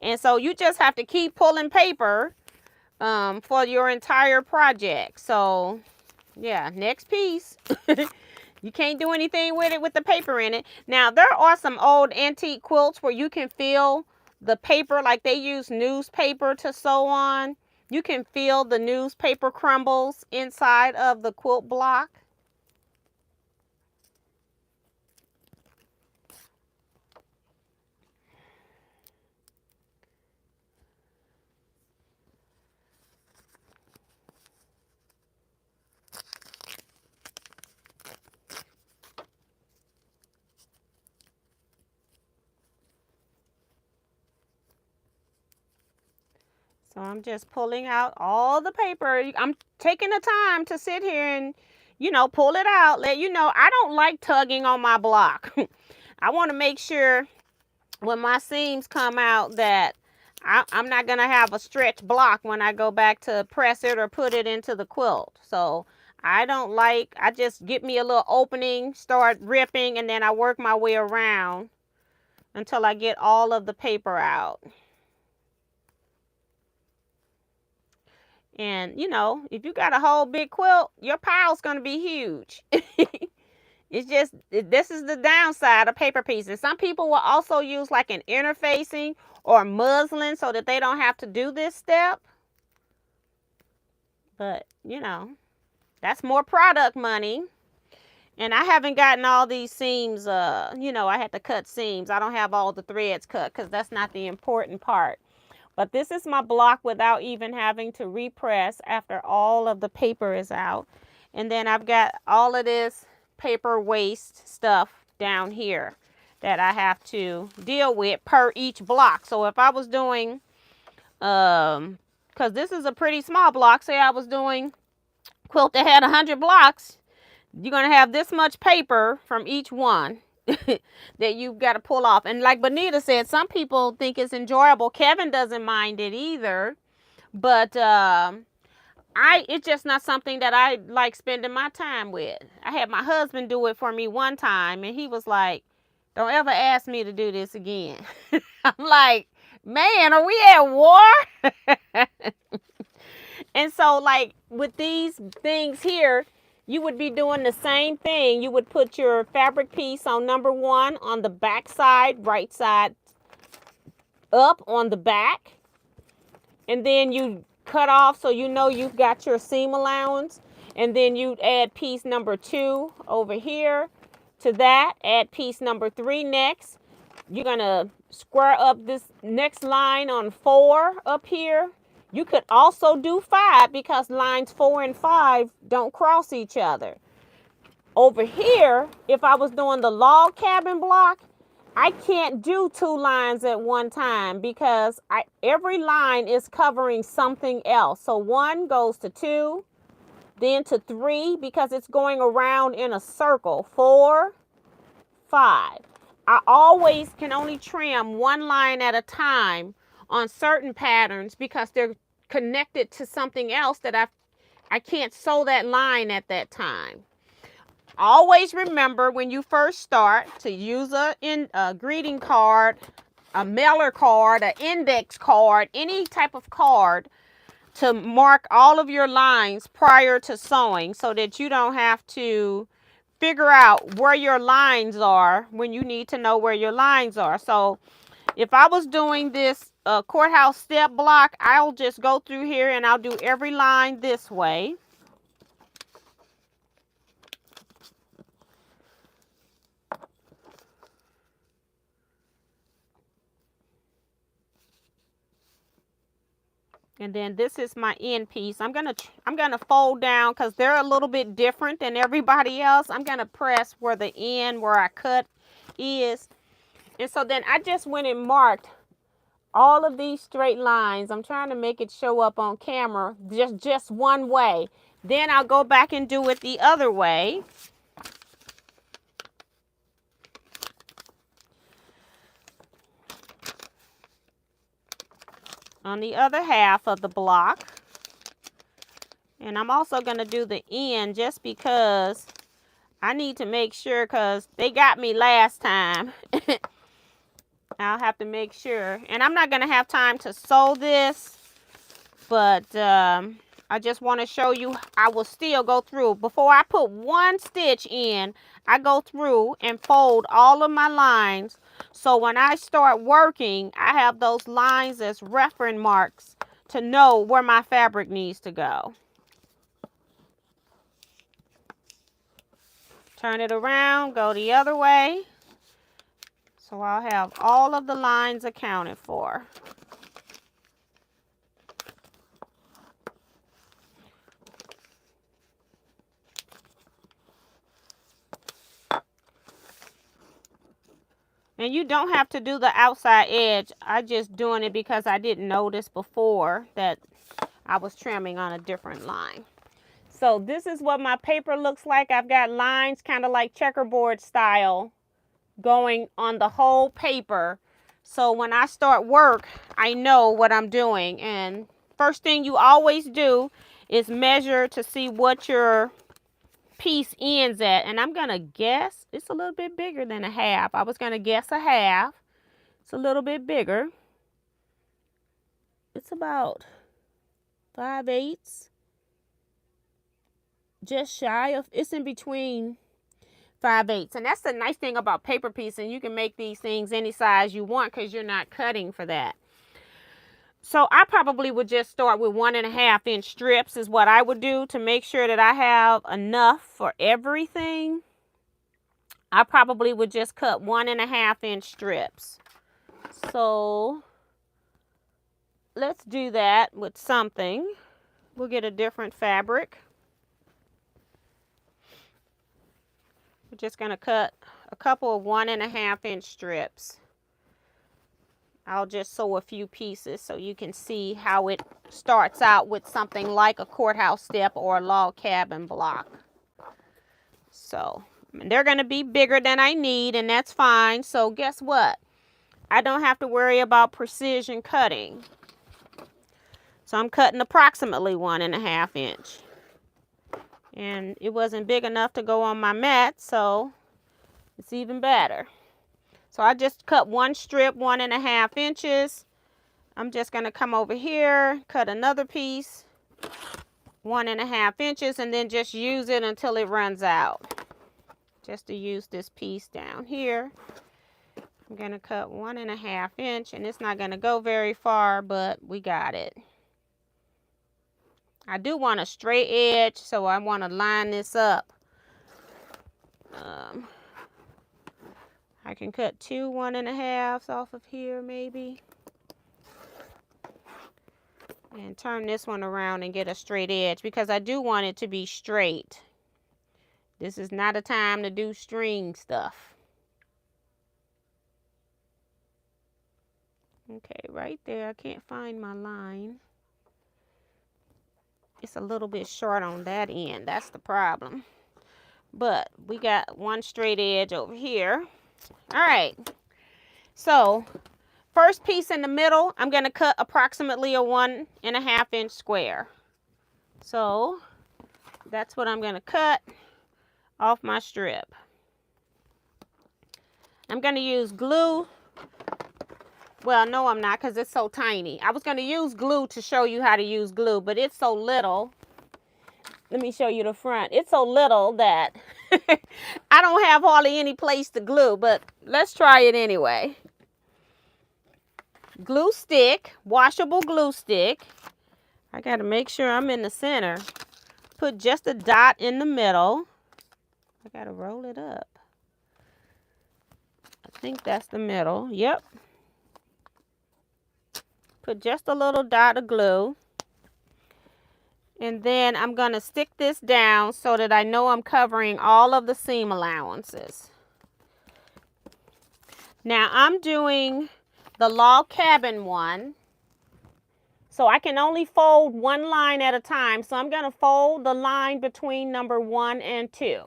And so you just have to keep pulling paper for your entire project. So yeah, next piece. You can't do anything with it with the paper in it. Now there are some old antique quilts where you can feel the paper, like they use newspaper to sew on. You can feel the newspaper crumbles inside of the quilt block. So I'm just pulling out all the paper. I'm taking the time to sit here and, you know, pull it out. Let you know, I don't like tugging on my block. I want to make sure when my seams come out that I'm not going to have a stretch block when I go back to press it or put it into the quilt. So I just get me a little opening, start ripping, and then I work my way around until I get all of the paper out. And, you know, if you got a whole big quilt, your pile's going to be huge. It's just, this is the downside of paper pieces. Some people will also use like an interfacing or muslin so that they don't have to do this step. But, you know, that's more product money. And I haven't gotten all these seams, you know, I had to cut seams. I don't have all the threads cut because that's not the important part. But this is my block without even having to repress after all of the paper is out. And then I've got all of this paper waste stuff down here that I have to deal with per each block. So if I was doing, because this is a pretty small block, say I was doing quilt that had 100 blocks, you're going to have this much paper from each one that you've got to pull off. And like Bonita said, some people think it's enjoyable. Kevin doesn't mind it either, but it's just not something that I like spending my time with. I had my husband do it for me one time, and he was like, Don't ever ask me to do this again. I'm like, man, are we at war? And so like with these things here, you would be doing the same thing. You would put your fabric piece on number 1 on the back side, right side up on the back. And then you cut off so you know you've got your seam allowance. And then you'd add piece number 2 over here to that. Add piece number 3 next. You're going to square up this next line on 4 up here. You could also do 5 because lines 4 and 5 don't cross each other. Over here, if I was doing the log cabin block, I can't do 2 lines at one time because every line is covering something else. So 1 goes to 2, then to 3 because it's going around in a circle. 4, 5. I always can only trim 1 line at a time on certain patterns because they're connected to something else that I can't sew that line at that time. Always remember when you first start to use a greeting card, a mailer card, an index card, any type of card to mark all of your lines prior to sewing so that you don't have to figure out where your lines are when you need to know where your lines are. So if I was doing this Courthouse step block, I'll just go through here and I'll do every line this way. And then this is my end piece. I'm gonna fold down because they're a little bit different than everybody else. I'm gonna press where the end where I cut is. And so then I just went and marked all of these straight lines. I'm trying to make it show up on camera just one way. Then I'll go back and do it the other way. On the other half of the block. And I'm also going to do the end just because I need to make sure because they got me last time. I'll have to make sure. And I'm not going to have time to sew this, but I just want to show you I will still go through. Before I put 1 stitch in, I go through and fold all of my lines. So when I start working, I have those lines as reference marks to know where my fabric needs to go. Turn it around, go the other way. So I'll have all of the lines accounted for. And you don't have to do the outside edge. I just doing it because I didn't notice before that I was trimming on a different line. So this is what my paper looks like. I've got lines kind of like checkerboard style going on the whole paper. So when I start work, I know what I'm doing. And first thing you always do is measure to see what your piece ends at. And I'm going to guess it's a little bit bigger than a half. I was going to guess a half. It's a little bit bigger. It's about 5/8. Just shy of, it's in between 5/8. And that's the nice thing about paper piecing. You can make these things any size you want because you're not cutting for that. So I probably would just start with 1.5 inch strips is what I would do to make sure that I have enough for everything. I probably would just cut 1.5 inch strips. So let's do that with something. We'll get a different fabric. We're just going to cut a couple of 1.5 inch strips. I'll just sew a few pieces so you can see how it starts out with something like a courthouse step or a log cabin block. So they're going to be bigger than I need, and that's fine. So guess what? I don't have to worry about precision cutting. So I'm cutting approximately 1.5 inch. And it wasn't big enough to go on my mat, so it's even better. So I just cut one strip 1.5 inches. I'm just going to come over here, cut another piece 1.5 inches, and then just use it until it runs out. Just to use this piece down here. I'm going to cut 1.5 inch, and it's not going to go very far, but we got it. I do want a straight edge, so I want to line this up. I can cut 2 1.5s off of here maybe. And turn this one around and get a straight edge because I do want it to be straight. This is not a time to do string stuff. Okay, right there. I can't find my line. It's a little bit short on that end. That's the problem. But we got one straight edge over here. All right. So first piece in the middle, I'm going to cut approximately a 1.5 inch square. So that's what I'm going to cut off my strip. I'm going to use glue. Well, no, I'm not because it's so tiny. I was going to use glue to show you how to use glue, but it's so little. Let me show you the front. It's so little that I don't have hardly any place to glue, but let's try it anyway. Glue stick, washable glue stick. I got to make sure I'm in the center. Put just a dot in the middle. I got to roll it up. I think that's the middle. Yep. Put just a little dot of glue. And then I'm going to stick this down so that I know I'm covering all of the seam allowances. Now I'm doing the log cabin one. So I can only fold one line at a time. So I'm going to fold the line between number 1 and 2.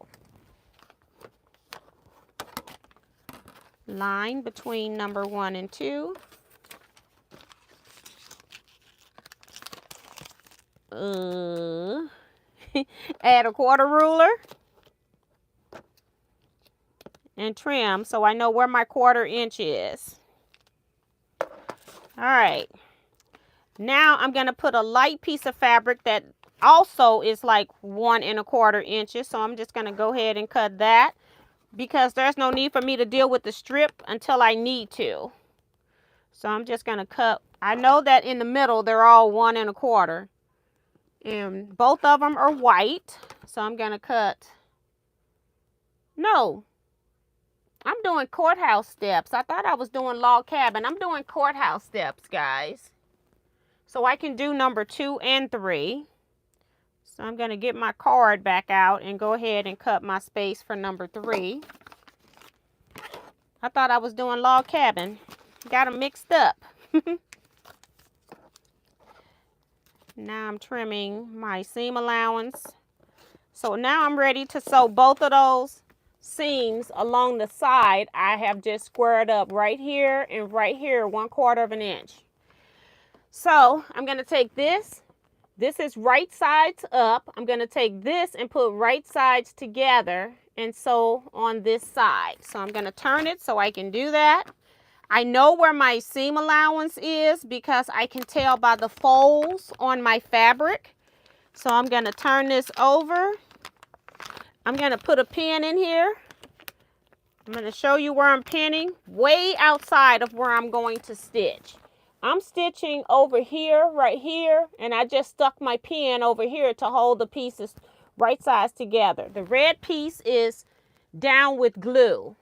Line between number 1 and 2. Add a quarter ruler and trim so I know where my 1/4 inch is. All right. Now I'm going to put a light piece of fabric that also is like 1 1/4 inches. So I'm just going to go ahead and cut that because there's no need for me to deal with the strip until I need to. So I'm just going to cut. I know that in the middle they're all 1 1/4. And both of them are white. So I'm going to cut. No. I'm doing courthouse steps. I thought I was doing log cabin. I'm doing courthouse steps, guys. So I can do number 2 and 3. So I'm going to get my card back out and go ahead and cut my space for number 3. I thought I was doing log cabin. Got them mixed up. Now I'm trimming my seam allowance. So now I'm ready to sew both of those seams along the side. I have just squared up right here and right here 1/4 inch. So I'm going to take this. This is right sides up. I'm going to take this and put right sides together and sew on this side. So I'm going to turn it so I can do that. I know where my seam allowance is because I can tell by the folds on my fabric. So I'm going to turn this over. I'm going to put a pin in here. I'm going to show you where I'm pinning, way outside of where I'm going to stitch. I'm stitching over here, right here, and I just stuck my pin over here to hold the pieces right sides together. The red piece is down with glue.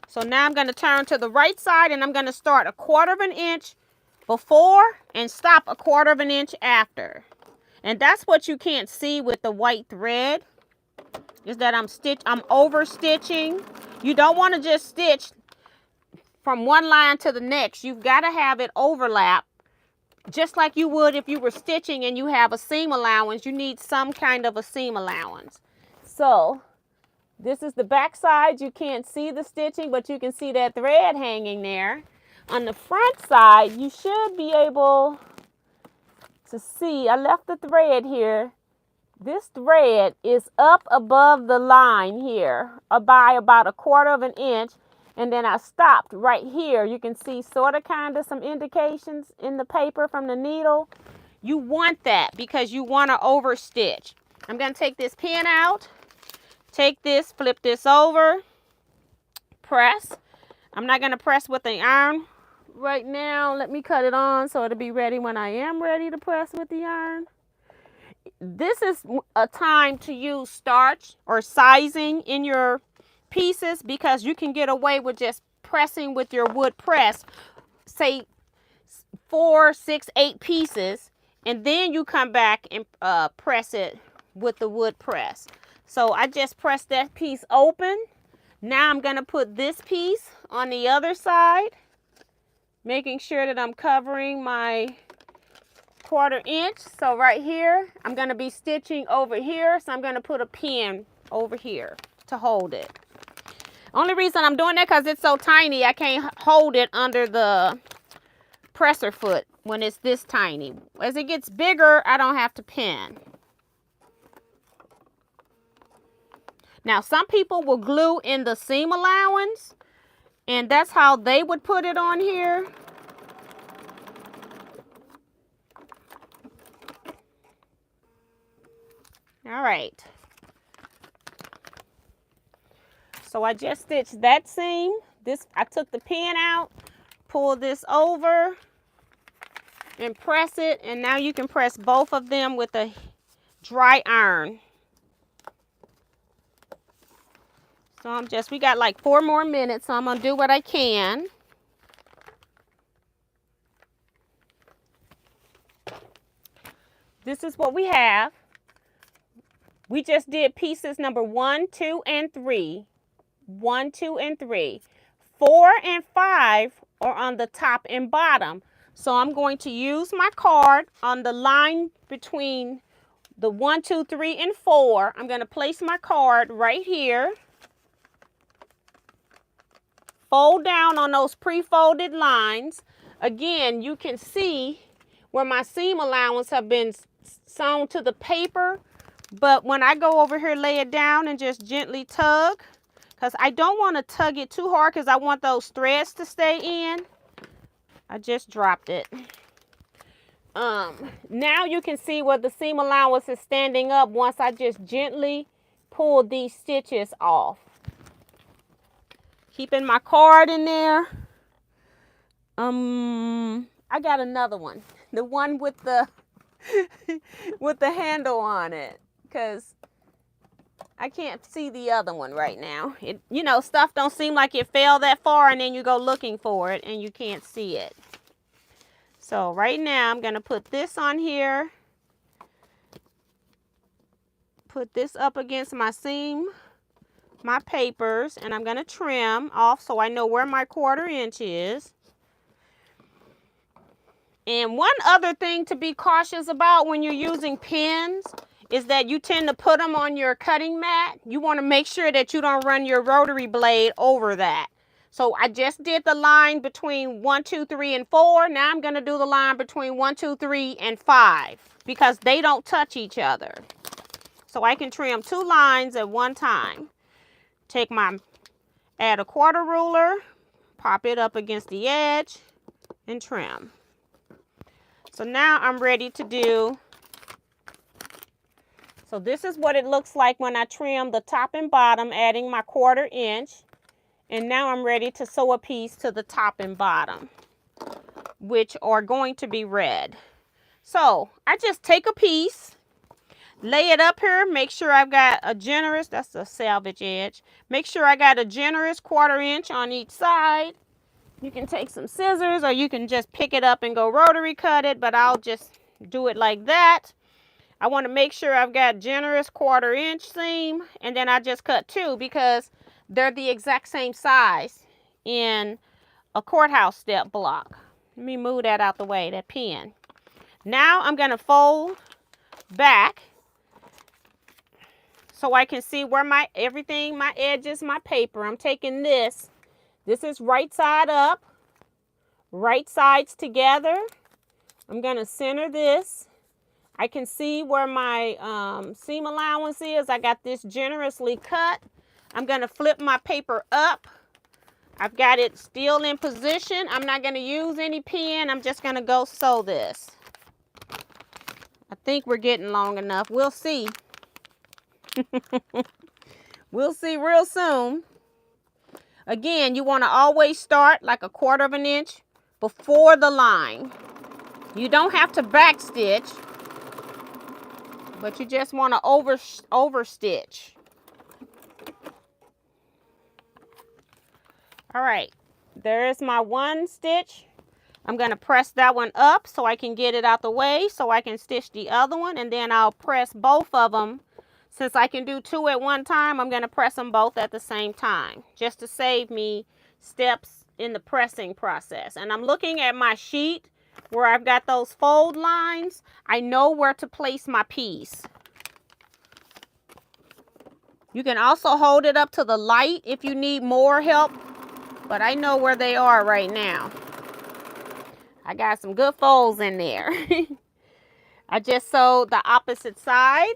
So now I'm going to turn to the right side and I'm going to start 1/4 inch before and stop 1/4 inch after. And that's what you can't see with the white thread, is that I'm over stitching. You don't want to just stitch from one line to the next. You've got to have it overlap just like you would if you were stitching and you have a seam allowance. You need some kind of a seam allowance. So this is the back side. You can't see the stitching, but you can see that thread hanging there. On the front side, you should be able to see. I left the thread here this thread is up above the line here by about 1/4 of an inch. And then I stopped right here. You can see sort of kind of some indications in the paper from the needle. You want that because you want to overstitch. I'm going to take this pin out, take this, flip this over, press. I'm not going to press with the iron right now. Let me cut it on so it'll be ready when I am ready to press with the iron. This is a time to use starch or sizing in your pieces because you can get away with just pressing with your wood press, say 4, 6, 8 pieces, and then you come back and press it with the wood press. So I just pressed that piece open. Now I'm going to put this piece on the other side, making sure that I'm covering my 1/4 inch. So right here, I'm going to be stitching over here. So I'm going to put a pin over here to hold it. Only reason I'm doing that because it's so tiny, I can't hold it under the presser foot when it's this tiny. As it gets bigger, I don't have to pin. Now, some people will glue in the seam allowance, and that's how they would put it on here. All right. So I just stitched that seam. I took the pin out, pull this over, and press it. And now you can press both of them with a dry iron. So we got like 4 more minutes, so I'm going to do what I can. This is what we have. We just did pieces number 1, 2, and 3. 1, 2, and 3. 4 and 5 are on the top and bottom. So I'm going to use my card on the line between the 1, 2, 3, and 4. I'm going to place my card right here. Fold down on those pre-folded lines. Again, you can see where my seam allowance have been sewn to the paper. But when I go over here, lay it down and just gently tug, because I don't want to tug it too hard because I want those threads to stay in. I just dropped it. Now you can see where the seam allowance is standing up once I just gently pull these stitches off. Keeping my card in there. I got another one. The one with the with the handle on it, because I can't see the other one right now. Stuff don't seem like it fell that far, and then you go looking for it and you can't see it. So right now I'm going to put this on here. Put this up against my seam, my papers, and I'm going to trim off so I know where my 1/4 inch is. And one other thing to be cautious about when you're using pins is that you tend to put them on your cutting mat. You want to make sure that you don't run your rotary blade over that. So I just did the line between 1, 2, 3, and 4. Now I'm going to do the line between 1, 2, 3, and 5 because they don't touch each other. So I can trim 2 lines at one time. Add a 1/4 ruler, pop it up against the edge, and trim. So now I'm ready to do. So this is what it looks like when I trim the top and bottom, adding my 1/4 inch. And now I'm ready to sew a piece to the top and bottom, which are going to be red. So I just take a piece, lay it up here, make sure I've got a generous, that's a salvage edge. Make sure I got a generous 1/4 inch on each side. You can take some scissors or you can just pick it up and go rotary cut it, but I'll just do it like that. I want to make sure I've got generous 1/4 inch seam, and then I just cut 2 because they're the exact same size in a Courthouse step block. Let me move that out the way, that pin. Now I'm going to fold back so I can see where my edges, my paper. I'm taking this. This is right side up, right sides together. I'm going to center this I can see where my seam allowance is. I got this generously cut. I'm going to flip my paper up. I've got it still in position. I'm not going to use any pen. I'm just going to go sew this. I think we're getting long enough. We'll see. We'll see real soon. Again, you want to always start like a 1/4 of an inch before the line. You don't have to back stitch, but you just want to over stitch. All right, there's my 1 stitch. I'm going to press that one up so I can get it out the way so I can stitch the other one, and then I'll press both of them. Since I can do 2 at one time, I'm going to press them both at the same time just to save me steps in the pressing process. And I'm looking at my sheet where I've got those fold lines. I know where to place my piece. You can also hold it up to the light if you need more help, but I know where they are right now. I got some good folds in there. I just sewed the opposite side.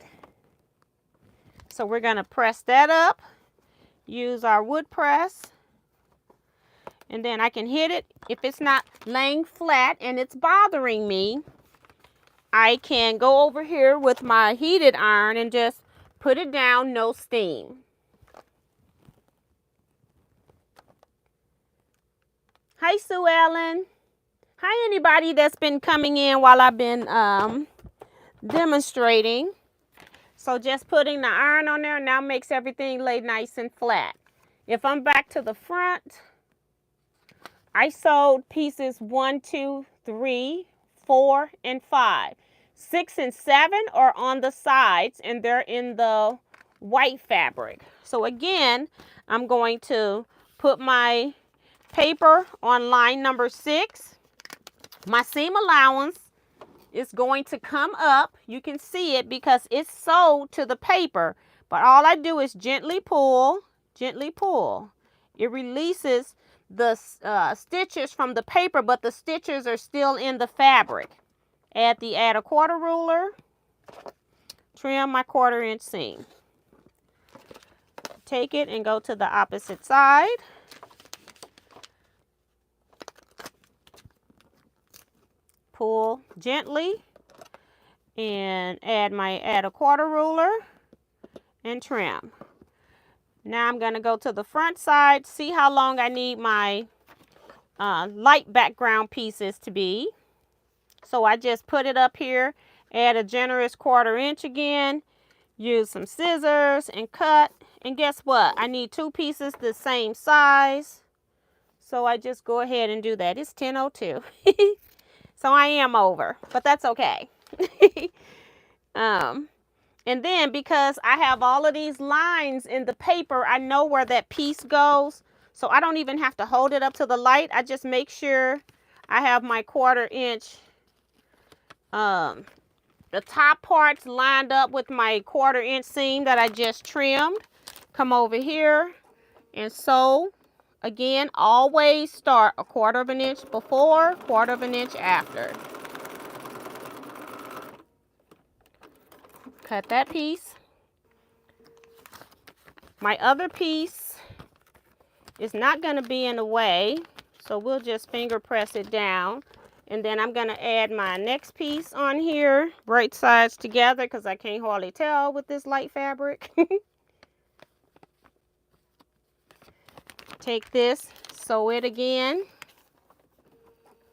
So we're going to press that up, use our wood press, and then I can hit it. If it's not laying flat and it's bothering me, I can go over here with my heated iron and just put it down, no steam. Hi, Sue Ellen. Hi, anybody that's been coming in while I've been demonstrating. So just putting the iron on there now makes everything lay nice and flat. If I'm back to the front, I sewed pieces 1, 2, 3, 4, and 5. 6 and 7 are on the sides and they're in the white fabric. So again, I'm going to put my paper on line number 6. My seam allowance is going to come up. You can see it because it's sewed to the paper. But all I do is gently pull, gently pull. It releases the stitches from the paper, but the stitches are still in the fabric. Add a 1/4 ruler. Trim my 1/4 inch seam. Take it and go to the opposite side. Pull gently and add my 1/4 ruler and trim. Now I'm going to go to the front side, see how long I need my light background pieces to be. So I just put it up here, add a generous 1/4 inch again, use some scissors and cut. And guess what? I need 2 pieces the same size. So I just go ahead and do that. It's 10:02. So I am over, but that's okay. And then because I have all of these lines in the paper, I know where that piece goes. So I don't even have to hold it up to the light. I just make sure I have my 1/4 inch, the top parts lined up with my 1/4 inch seam that I just trimmed. Come over here and sew. Again, always start a 1/4 of an inch before, 1/4 of an inch after. Cut that piece. My other piece is not going to be in the way, so we'll just finger press it down. And then I'm going to add my next piece on here, right sides together, because I can't hardly tell with this light fabric. Take this, sew it again.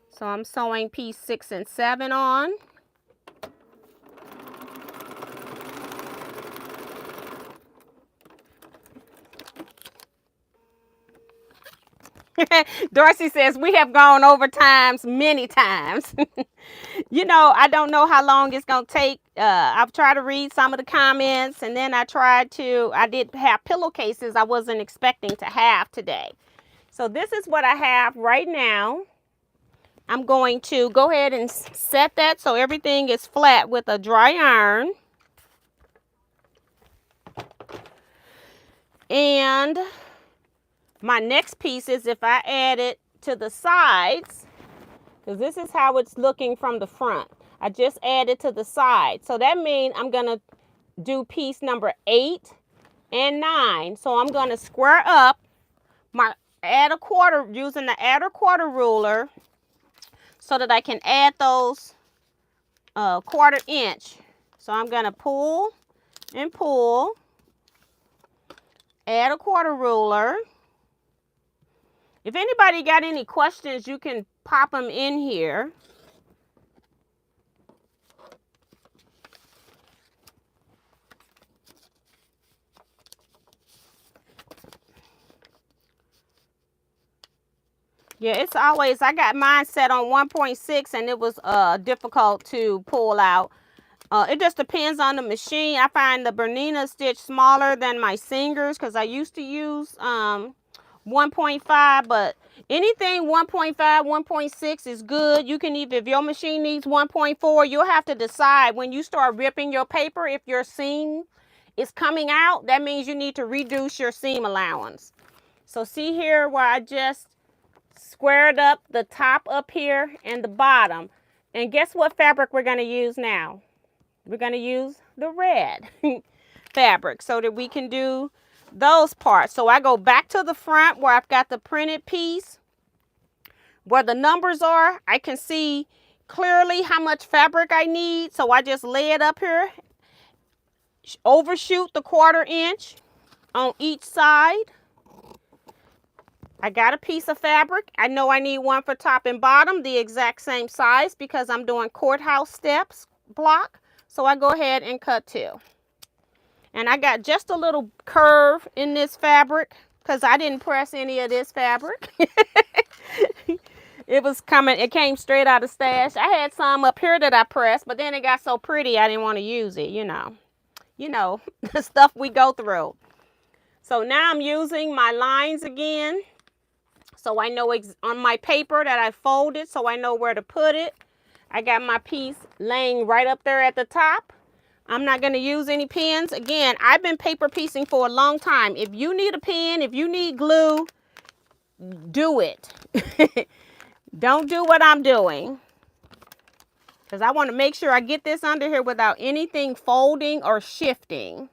So I'm sewing piece 6 and 7 on. Dorsey says, we have gone over times many times. You know, I don't know how long it's going to take. I've tried to read some of the comments, and then I did have pillowcases I wasn't expecting to have today. So this is what I have right now. I'm going to go ahead and set that so everything is flat with a dry iron. And my next piece is if I add it to the sides, because this is how it's looking from the front. I just added to the side. So that means I'm going to do piece number 8 and 9. So I'm going to square up my add a quarter using the add a quarter ruler so that I can add those 1/4 inch. So I'm going to pull and pull, add a quarter ruler. If anybody got any questions, you can pop them in here. Yeah, it's always, I got mine set on 1.6 and it was difficult to pull out. It just depends on the machine. I find the Bernina stitch smaller than my Singers because I used to use 1.5, but anything 1.5, 1.6 is good. You can even, if your machine needs 1.4, you'll have to decide when you start ripping your paper, if your seam is coming out, that means you need to reduce your seam allowance. So see here where I just squared up the top up here and the bottom. And guess what fabric we're going to use now? We're going to use the red fabric so that we can do those parts. So I go back to the front where I've got the printed piece. Where the numbers are, I can see clearly how much fabric I need. So I just lay it up here, overshoot the 1/4 inch on each side. I got a piece of fabric. I know I need one for top and bottom, the exact same size because I'm doing Courthouse steps block. So I go ahead and cut 2. And I got just a little curve in this fabric because I didn't press any of this fabric. It was coming, it came straight out of stash. I had some up here that I pressed, but then it got so pretty I didn't want to use it, you know. You know, the stuff we go through. So now I'm using my lines again. So I know on my paper that I folded, so I know where to put it. I got my piece laying right up there at the top. I'm not going to use any pins. Again, I've been paper piecing for a long time. If you need a pin, if you need glue, do it. Don't do what I'm doing. Because I want to make sure I get this under here without anything folding or shifting.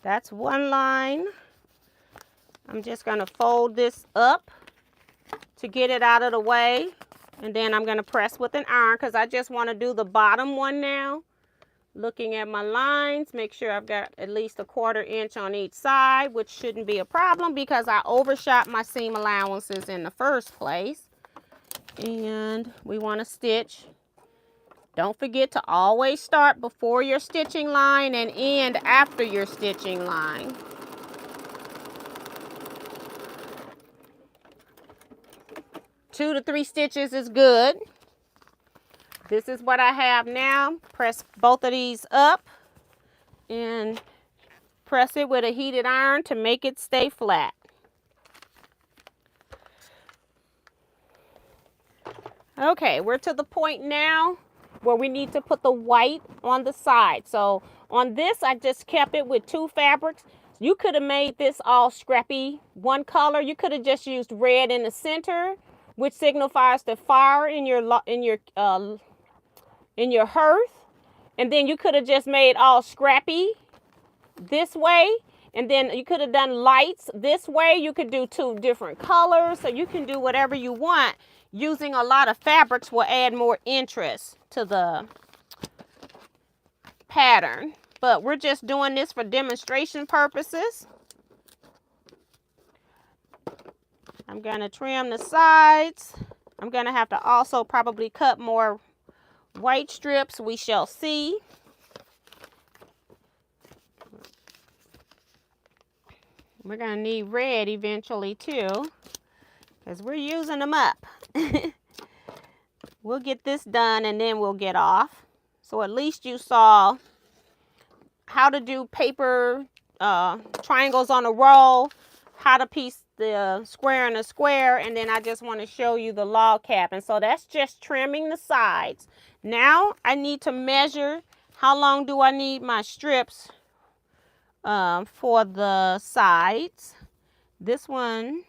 That's one line. I'm just going to fold this up to get it out of the way. And then I'm going to press with an iron because I just want to do the bottom one now. Looking at my lines, make sure I've got at least a 1/4 inch on each side, which shouldn't be a problem because I overshot my seam allowances in the first place. And we want to stitch. Don't forget to always start before your stitching line and end after your stitching line. Two to 3 stitches is good. This is what I have now. Press both of these up and press it with a heated iron to make it stay flat. Okay, we're to the point now where we need to put the white on the side. So on this, I just kept it with 2 fabrics. You could have made this all scrappy, one color. You could have just used red in the center, which signifies the fire in your hearth. And then you could have just made all scrappy this way. And then you could have done lights this way. You could do 2 different colors. So you can do whatever you want. Using a lot of fabrics will add more interest to the pattern. But we're just doing this for demonstration purposes. I'm going to trim the sides. I'm going to have to also probably cut more white strips. We shall see. We're going to need red eventually too, because we're using them up. We'll get this done and then we'll get off. So at least you saw how to do paper triangles on a roll, how to piece the square in a square, and then I just want to show you the log cap. And so that's just trimming the sides. Now I need to measure how long do I need my strips for the sides? This one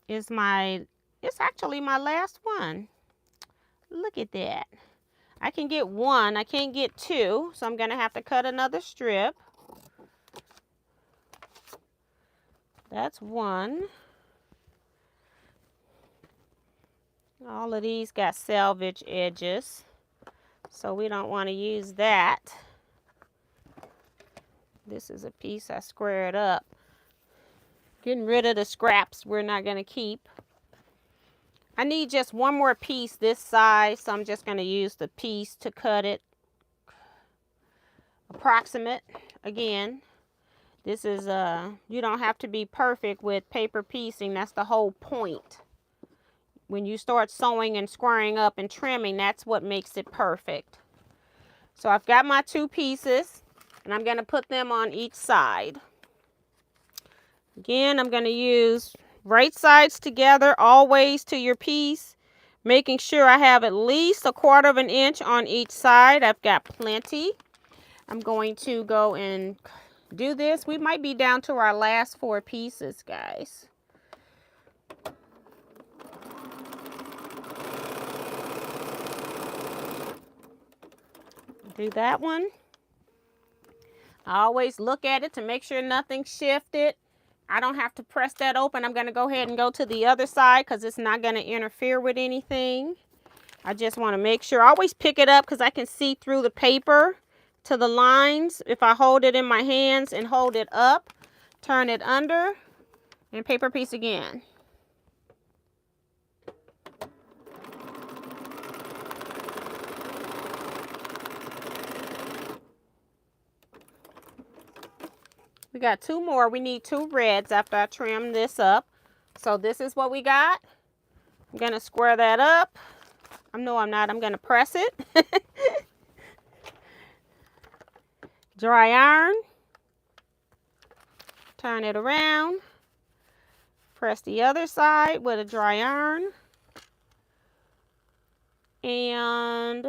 is it's actually my last one. Look at that. I can get one, I can't get two, so I'm gonna have to cut another strip. That's one. All of these got salvage edges, so we don't want to use that. This is a piece I squared up. Getting rid of the scraps we're not going to keep. I need just one more piece this size, so I'm just going to use the piece to cut it approximate. Again, this is you don't have to be perfect with paper piecing. That's the whole point. When you start sewing and squaring up and trimming, that's what makes it perfect. So I've got my two pieces, and I'm going to put them on each side. Again, I'm going to use right sides together, always to your piece, making sure I have at least 1/4 inch on each side. I've got plenty. I'm going to go and do this. We might be down to our last 4 pieces, guys. Do that one. I always look at it to make sure nothing's shifted. I don't have to press that open. I'm going to go ahead and go to the other side because it's not going to interfere with anything. I just want to make sure. I always pick it up because I can see through the paper to the lines. If I hold it in my hands and hold it up, turn it under, and paper piece again. We got 2 more. We need 2 reds after I trim this up. So this is what we got. I'm going to square that up. No, I'm not. I'm going to press it. Dry iron. Turn it around. Press the other side with a dry iron. And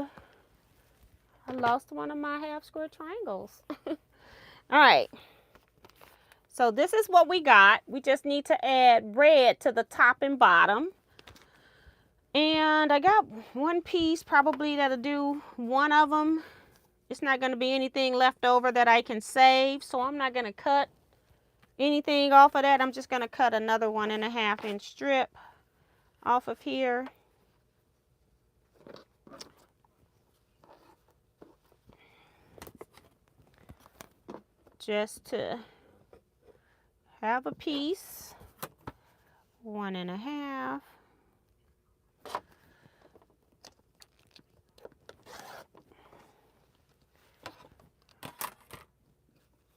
I lost one of my half square triangles. All right. So this is what we got. We just need to add red to the top and bottom. And I got one piece probably that'll do one of them. It's not going to be anything left over that I can save. So I'm not going to cut anything off of that. I'm just going to cut another 1.5 inch strip off of here. Just to have a piece. 1.5.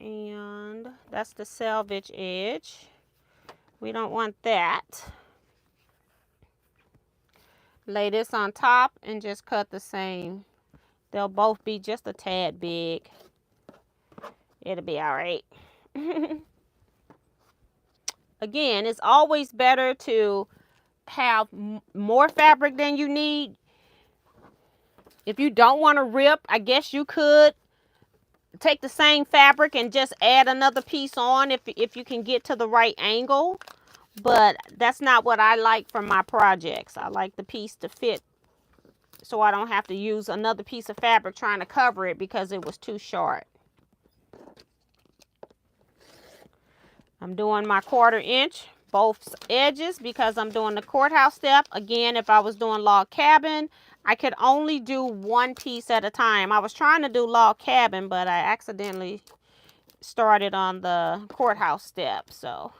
And that's the salvage edge. We don't want that. Lay this on top and just cut the same. They'll both be just a tad big. It'll be all right. Again, it's always better to have more fabric than you need. If you don't want to rip, I guess you could take the same fabric and just add another piece on if you can get to the right angle. But that's not what I like for my projects. I like the piece to fit so I don't have to use another piece of fabric trying to cover it because it was too short. I'm doing my 1/4 inch both edges because I'm doing the courthouse step. Again, if I was doing log cabin, I could only do one piece at a time. I was trying to do log cabin, but I accidentally started on the courthouse step. So,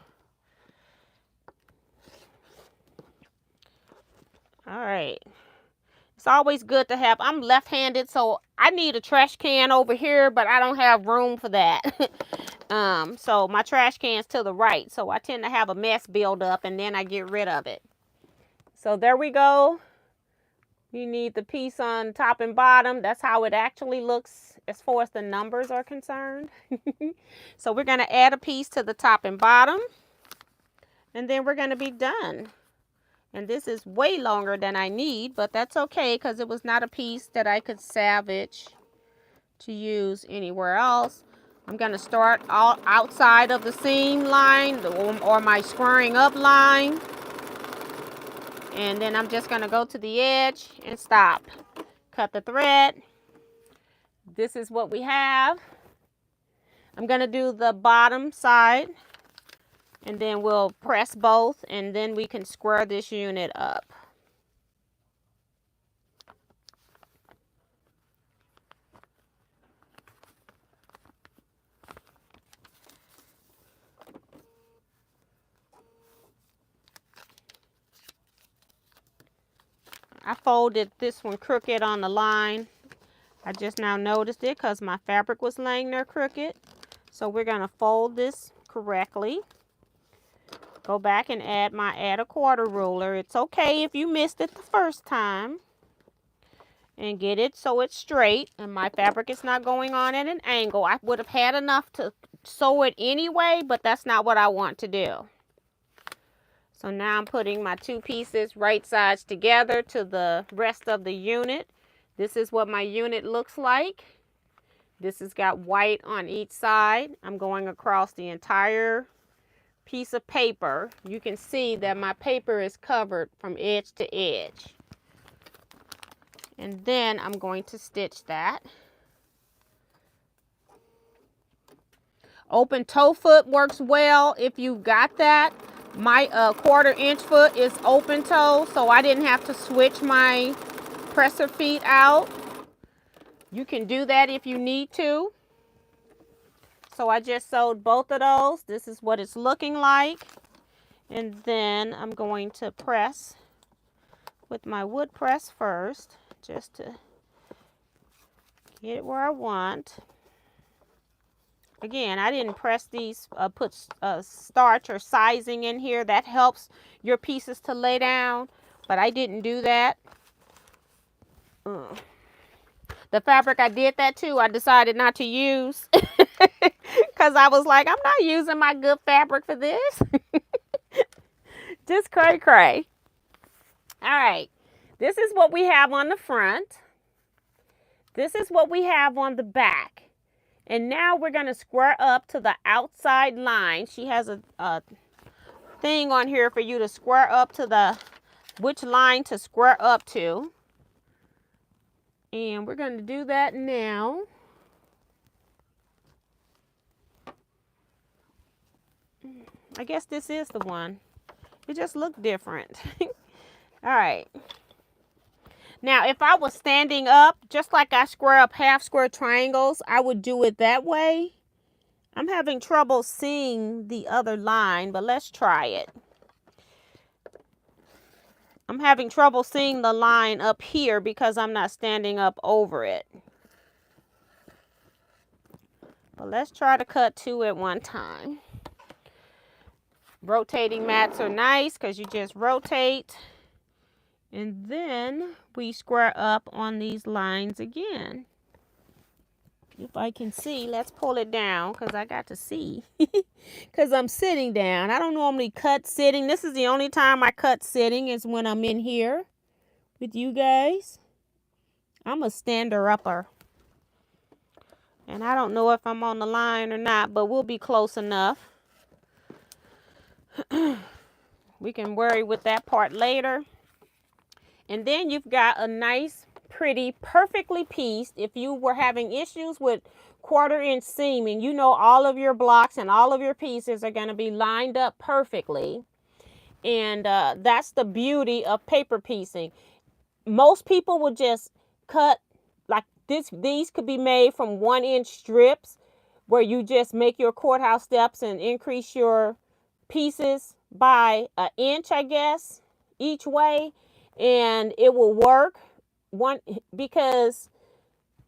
all right. It's always good to have. I'm left-handed, so I need a trash can over here, but I don't have room for that. So my trash can's to the right, so I tend to have a mess build up and then I get rid of it. So there we go. You need the piece on top and bottom. That's how it actually looks as far as the numbers are concerned. So we're going to add a piece to the top and bottom, and then we're going to be done. And this is way longer than I need, but that's okay because it was not a piece that I could salvage to use anywhere else. I'm going to start outside of the seam line or my squaring up line. And then I'm just going to go to the edge and stop. Cut the thread. This is what we have. I'm going to do the bottom side. And then we'll press both, and then we can square this unit up. I folded this one crooked on the line. I just now noticed it because my fabric was laying there crooked. So we're going to fold this correctly. Go back and add a quarter ruler. It's okay if you missed it the first time. And get it so it's straight and my fabric is not going on at an angle. I would have had enough to sew it anyway, but that's not what I want to do. So now I'm putting my two pieces right sides together to the rest of the unit. This is what my unit looks like. This has got white on each side. I'm going across the entire piece of paper. You can see that my paper is covered from edge to edge. And then I'm going to stitch that. Open toe foot works well if you got that. My 1/4 inch foot is open toe, so I didn't have to switch my presser feet out. You can do that if you need to. So I just sewed both of those. This is what it's looking like. And then I'm going to press with my wood press first, just to get it where I want. Again, I didn't press these, put starch or sizing in here. That helps your pieces to lay down, but I didn't do that. The fabric I did that too, I decided not to use because I was like, I'm not using my good fabric for this. Just cray cray. All right, this is what we have on the front. This is what we have on the back. And now we're going to square up to the outside line. She has a thing on here for you to square up to which line to square up to. And we're going to do that now. I guess this is the one. It just looked different. All right. Now, if I was standing up, just like I square up half square triangles, I would do it that way. I'm having trouble seeing the other line, but let's try it. I'm having trouble seeing the line up here because I'm not standing up over it. But let's try to cut two at one time. Rotating mats are nice because you just rotate. And then we square up on these lines again. If I can see, let's pull it down because I got to see. Because I'm sitting down. I don't normally cut sitting. This is the only time I cut sitting is when I'm in here with you guys. I'm a stander-upper. And I don't know if I'm on the line or not, but we'll be close enough. We can worry with that part later. And then you've got a nice, pretty, perfectly pieced. If you were having issues with 1/4 inch seaming, you know all of your blocks and all of your pieces are going to be lined up perfectly. And that's the beauty of paper piecing. Most people will just cut like this. These could be made from 1 inch strips where you just make your courthouse steps and increase your pieces by 1 inch, I guess, each way. And it will work because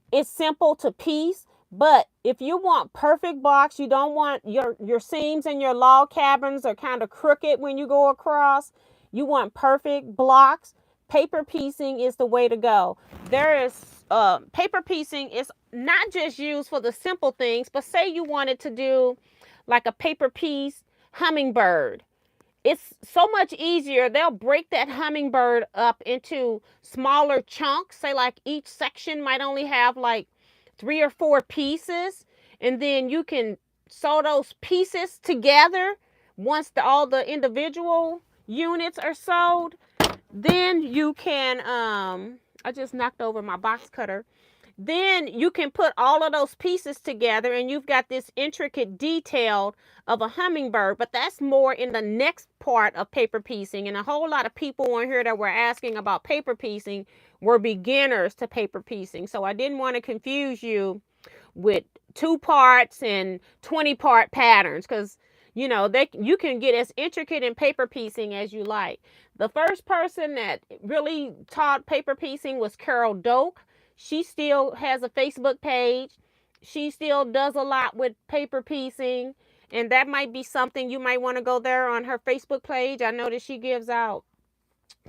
it's simple to piece. But if you want perfect blocks, you don't want your seams and your log cabins are kind of crooked when you go across. You want perfect blocks. Paper piecing is the way to go. There is paper piecing is not just used for the simple things, but say you wanted to do like a paper piece hummingbird. it's so much easier. They'll break that hummingbird up into smaller chunks. Say like each section might only have like 3 or 4 pieces, and then you can sew those pieces together once all the individual units are sewed. Then you can I just knocked over my box cutter. Then you can put all of those pieces together and you've got this intricate detail of a hummingbird. But that's more in the next part of paper piecing. And a whole lot of people on here that were asking about paper piecing were beginners to paper piecing. So I didn't want to confuse you with 2 parts and 20-part patterns, because you know you can get as intricate in paper piecing as you like. The first person that really taught paper piecing was Carol Doak. She still has a Facebook page. She still does a lot with paper piecing, and that might be something you might want to go there on her Facebook page. I know that she gives out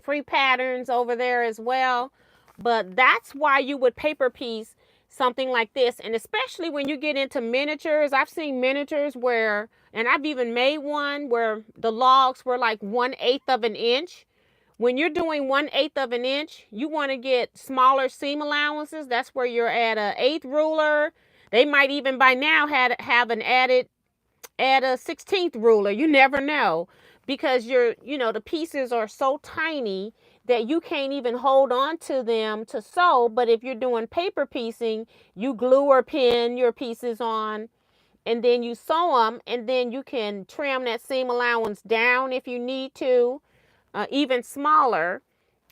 free patterns over there as well. But that's why you would paper piece something like this. And especially when you get into miniatures, I've seen miniatures where, and I've even made one where the logs were like 1/8 of an inch. When you're doing 1/8 of an inch, you want to get smaller seam allowances. That's where you're at an 1/8 ruler. They might even by now have an add a 16th ruler. You never know, because the pieces are so tiny that you can't even hold on to them to sew. But if you're doing paper piecing, you glue or pin your pieces on, and then you sew them, and then you can trim that seam allowance down if you need to, even smaller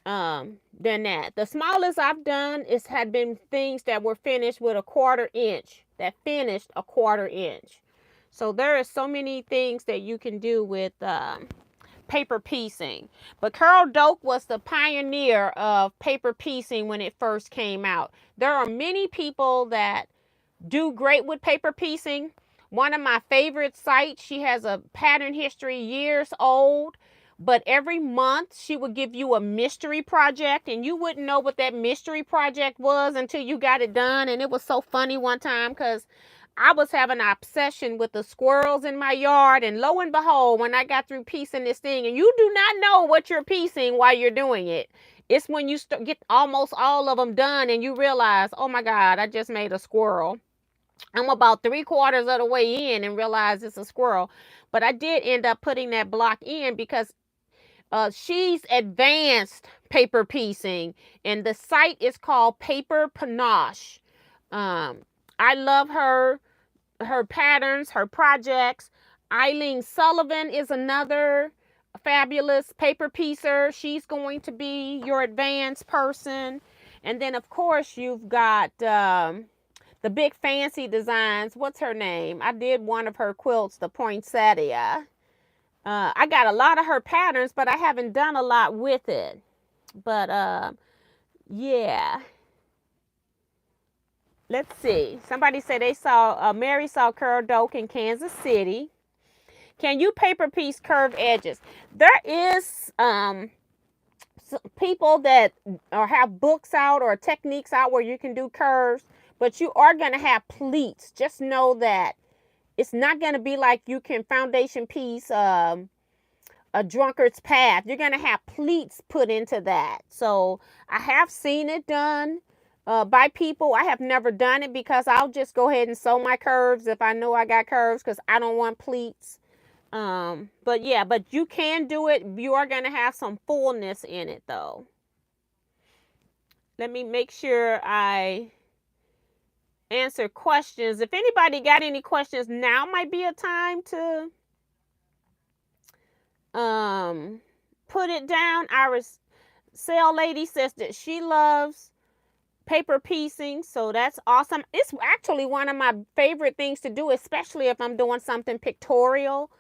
than that. The smallest I've done had been things that were finished with a 1/4 inch, that finished a 1/4 inch. So there are so many things that you can do with paper piecing. But Carol Doak was the pioneer of paper piecing when it first came out. There are many people that do great with paper piecing. One of my favorite sites, she has a pattern history years old, but every month she would give you a mystery project, and you wouldn't know what that mystery project was until you got it done. And it was so funny one time because I was having an obsession with the squirrels in my yard, and lo and behold, when I got through piecing this thing, and you do not know what you're piecing while you're doing it. It's when you get almost all of them done and you realize, oh my God, I just made a squirrel. I'm about 3/4 of the way in and realize it's a squirrel. But I did end up putting that block in because she's advanced paper piecing, and the site is called Paper Panache. I love her patterns, her projects. Eileen Sullivan is another fabulous paper piecer. She's going to be your advanced person. And then, of course, you've got the big fancy designs. What's her name? I did one of her quilts, the poinsettia. I got a lot of her patterns, but I haven't done a lot with it. But yeah. Let's see. Somebody said they saw, Mary saw Carol Doak in Kansas City. Can you paper piece curved edges? There is people that have books out or techniques out where you can do curves, but you are going to have pleats. Just know that it's not going to be like you can foundation piece a drunkard's path. You're going to have pleats put into that. So I have seen it done by people. I have never done it because I'll just go ahead and sew my curves if I know I got curves, because I don't want pleats. But yeah, but you can do it. You are going to have some fullness in it though. Let me make sure I answer questions. If anybody got any questions, now might be a time to put it down. Our sale lady says that she loves paper piecing, so that's awesome. It's actually one of my favorite things to do, especially if I'm doing something pictorial.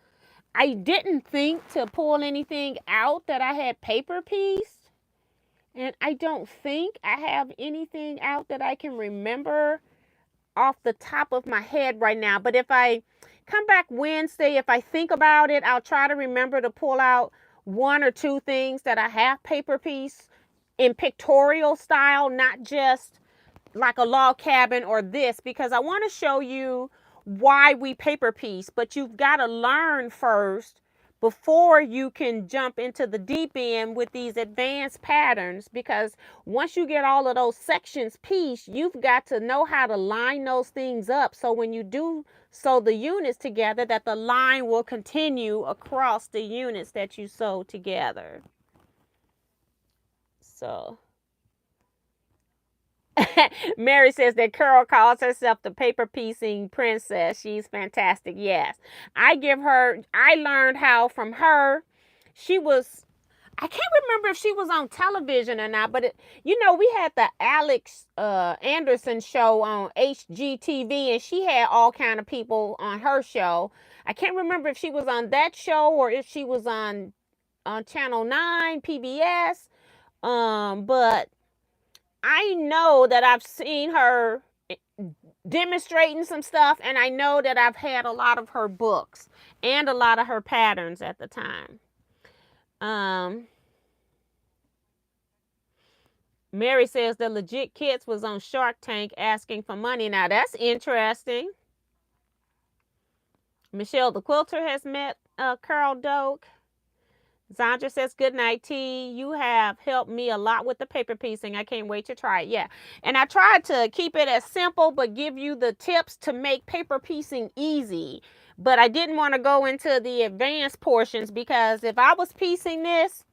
I didn't think to pull anything out that I had paper pieced, and I don't think I have anything out that I can remember off the top of my head right now. But if I come back Wednesday, if I think about it, I'll try to remember to pull out 1 or 2 things that I have paper pieced in pictorial style, not just like a log cabin or this, because I want to show you why we paper piece. But you've got to learn first before you can jump into the deep end with these advanced patterns, because once you get all of those sections pieced, you've got to know how to line those things up, so when you do sew the units together, that the line will continue across the units that you sew together. So Mary says that Carol calls herself the paper piecing princess. She's fantastic. Yes. I learned how from her. I can't remember if she was on television or not, but we had the Alex Anderson show on HGTV, and she had all kind of people on her show. I can't remember if she was on that show or if she was on Channel 9, PBS. But I know that I've seen her demonstrating some stuff, and I know that I've had a lot of her books and a lot of her patterns at the time. Mary says the Legit Kits was on Shark Tank asking for money. Now that's interesting. Michelle the Quilter has met Carol Doak. Zandra says, good night, T. You have helped me a lot with the paper piecing. I can't wait to try it. Yeah. And I tried to keep it as simple, but give you the tips to make paper piecing easy. But I didn't want to go into the advanced portions, because if I was piecing this,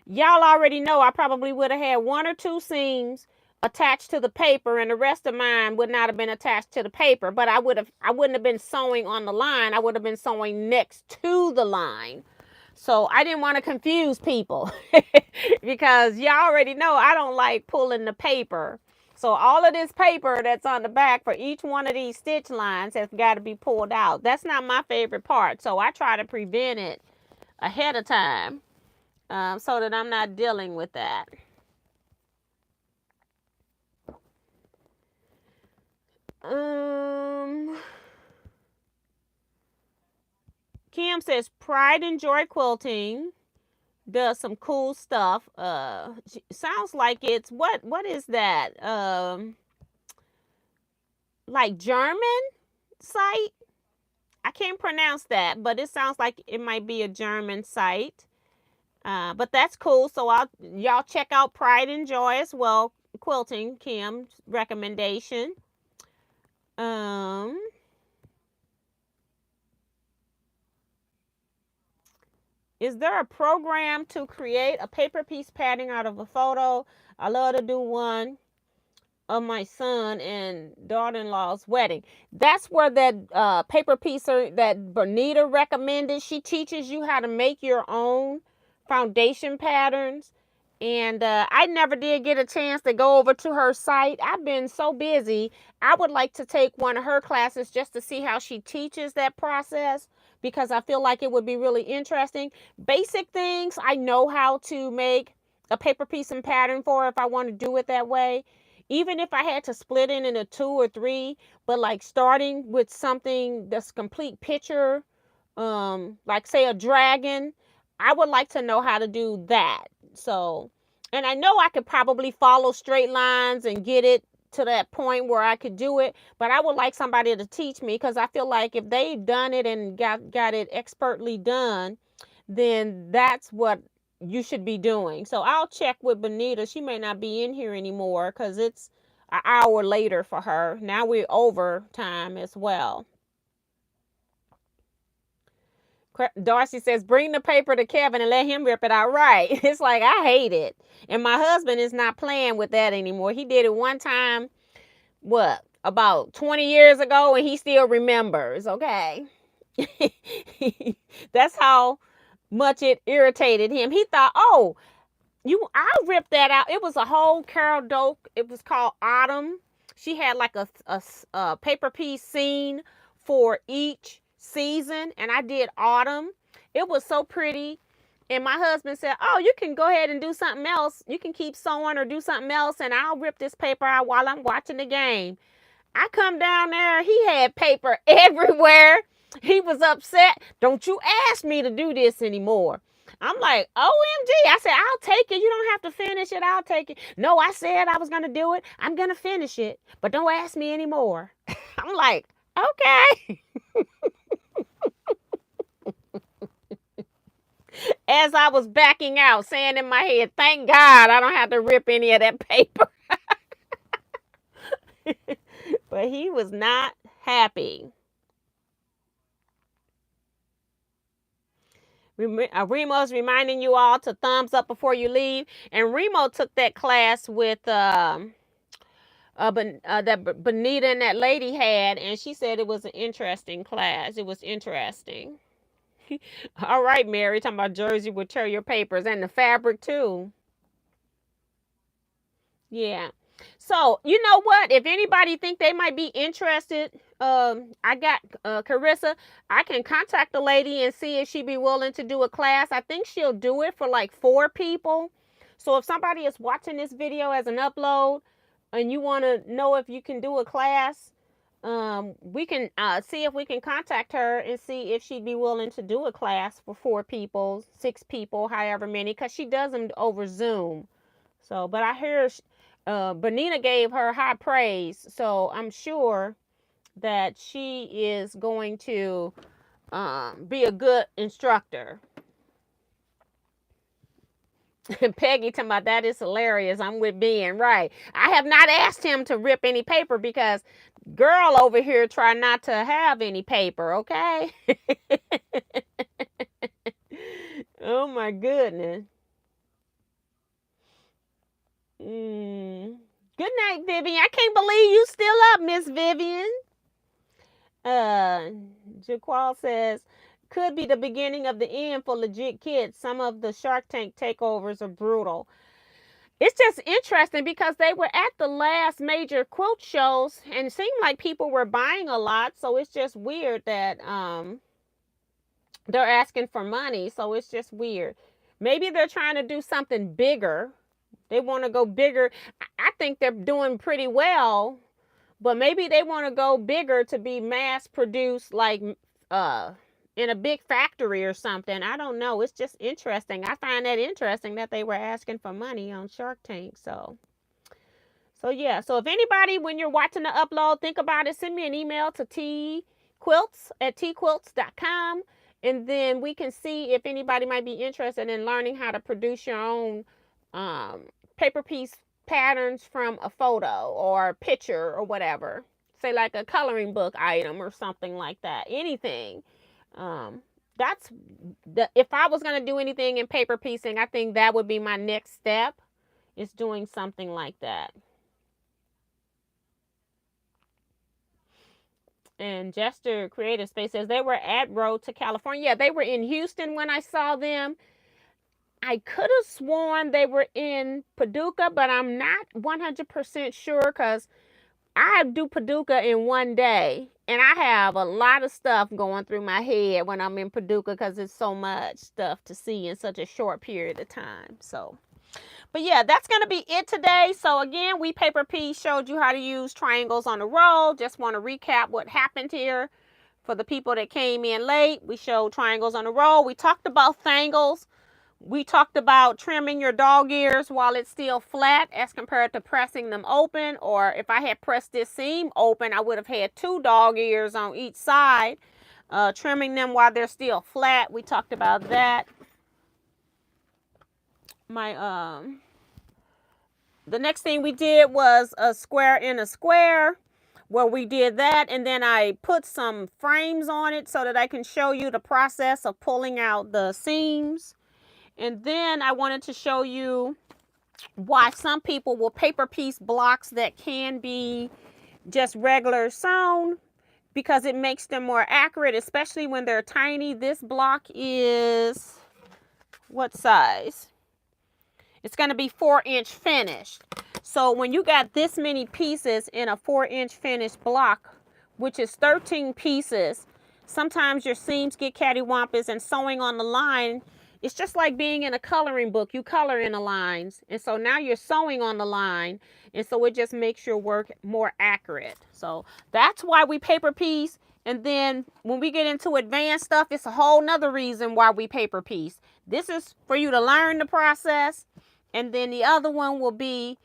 y'all already know I probably would have had 1 or 2 seams attached to the paper, and the rest of mine would not have been attached to the paper. But I wouldn't have been sewing on the line. I would have been sewing next to the line. So I didn't want to confuse people because y'all already know I don't like pulling the paper. So all of this paper that's on the back for each one of these stitch lines has got to be pulled out. That's not my favorite part. So I try to prevent it ahead of time so that I'm not dealing with that. Kim says Pride and Joy Quilting does some cool stuff. Sounds like it's what is that? Like German site? I can't pronounce that, but it sounds like it might be a German site. But that's cool. So y'all check out Pride and Joy as well. Quilting, Kim's recommendation. Is there a program to create a paper piece pattern out of a photo? I love to do one of my son and daughter-in-law's wedding. That's where that paper piecer that Bernita recommended. She teaches you how to make your own foundation patterns. And I never did get a chance to go over to her site. I've been so busy. I would like to take one of her classes just to see how she teaches that process, because I feel like it would be really interesting. Basic things I know how to make a paper piece and pattern for if I want to do it that way. Even if I had to split it into 2 or 3, but like starting with something that's complete picture, like say a dragon, I would like to know how to do that. So, and I know I could probably follow straight lines and get it to that point where I could do it, but I would like somebody to teach me, because I feel like if they've done it and got it expertly done, then that's what you should be doing. So I'll check with Benita. She may not be in here anymore because it's an hour later for her. Now we're over time as well. Darcy says, bring the paper to Kevin and let him rip it out. Right. It's like, I hate it. And my husband is not playing with that anymore. He did it one time, about 20 years ago, and he still remembers. Okay. That's how much it irritated him. He thought, I'll rip that out. It was a whole Carol Doak. It was called Autumn. She had like a paper piece scene for each season, and I did Autumn. It was so pretty. And my husband said, you can go ahead and do something else. You can keep sewing or do something else, and I'll rip this paper out while I'm watching the game. I come down there, he had paper everywhere. He was upset. Don't you ask me to do this anymore. I'm like, OMG. I said, I'll take it. You don't have to finish it. I'll take it. No, I said I was going to do it. I'm going to finish it. But don't ask me anymore. I'm like, okay. as I was backing out, saying in my head, thank God I don't have to rip any of that paper. But he was not happy. Remo's reminding you all to thumbs up before you leave. And Remo took that class with that Benita and that lady had, and she said it was an interesting class. It was interesting. All right, Mary, talking about Jersey would tear your papers and the fabric too. Yeah. So, you know what? If anybody think they might be interested, I got Carissa. I can contact the lady and see if she'd be willing to do a class. I think she'll do it for like 4 people. So if somebody is watching this video as an upload and you want to know if you can do a class, we can see if we can contact her and see if she'd be willing to do a class for 4 people, 6 people, however many, because she does them over Zoom. So, but I hear Benita gave her high praise, so I'm sure that she is going to be a good instructor. Peggy talking about that is hilarious. I'm with Ben. Right. I have not asked him to rip any paper because girl over here try not to have any paper, okay? Oh my goodness. Good night, Vivian. I can't believe you still up, Miss Vivian. Jaqual says, could be the beginning of the end for legit kids. Some of the Shark Tank takeovers are brutal. It's just interesting because they were at the last major quilt shows and it seemed like people were buying a lot. So it's just weird that they're asking for money. So it's just weird. Maybe they're trying to do something bigger. They want to go bigger. I think they're doing pretty well. But maybe they want to go bigger to be mass produced, like in a big factory or something. I don't know. It's just interesting. I find that interesting that they were asking for money on Shark Tank. So yeah. So if anybody, when you're watching the upload, think about it, send me an email to teaquilts@teaquilts.com. And then we can see if anybody might be interested in learning how to produce your own paper piece patterns from a photo or picture or whatever. Say like a coloring book item or something like that. Anything. That's if I was going to do anything in paper piecing, I think that would be my next step, is doing something like that. And Jester Creative Space says they were at Road to California. Yeah, they were in Houston when I saw them. I could have sworn they were in Paducah, but I'm not 100% sure because I do Paducah in one day. And I have a lot of stuff going through my head when I'm in Paducah because it's so much stuff to see in such a short period of time. So, but yeah, that's going to be it today. So again, we paper piece showed you how to use triangles on the roll. Just want to recap what happened here. For the people that came in late, we showed triangles on the roll. We talked about thangles. We talked about trimming your dog ears while it's still flat as compared to pressing them open. Or if I had pressed this seam open, I would have had 2 dog ears on each side. Trimming them while they're still flat. We talked about that. The next thing we did was a square in a square. Well, we did that, and then I put some frames on it so that I can show you the process of pulling out the seams. And then I wanted to show you why some people will paper piece blocks that can be just regular sewn because it makes them more accurate, especially when they're tiny. This block is what size? It's going to be 4-inch finished. So when you got this many pieces in a 4-inch finished block, which is 13 pieces, sometimes your seams get cattywampus, and sewing on the line, it's just like being in a coloring book. You color in the lines. And so now you're sewing on the line. And so it just makes your work more accurate. So that's why we paper piece. And then when we get into advanced stuff, it's a whole nother reason why we paper piece. This is for you to learn the process. And then the other one will be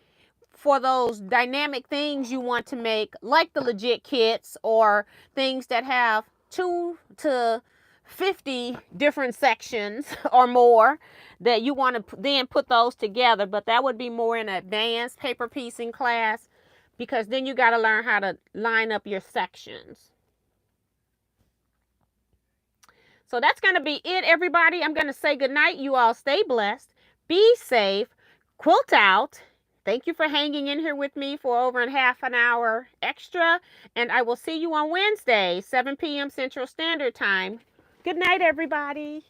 for those dynamic things you want to make, like the legit kits or things that have 2 to 50 different sections or more that you want to then put those together, but that would be more in advanced paper piecing class, because then you got to learn how to line up your sections. So that's going to be it, everybody. I'm going to say goodnight. You all stay blessed, be safe, quilt out. Thank you for hanging in here with me for over a half an hour extra, and I will see you on Wednesday, 7 p.m. Central Standard Time. Good night, everybody.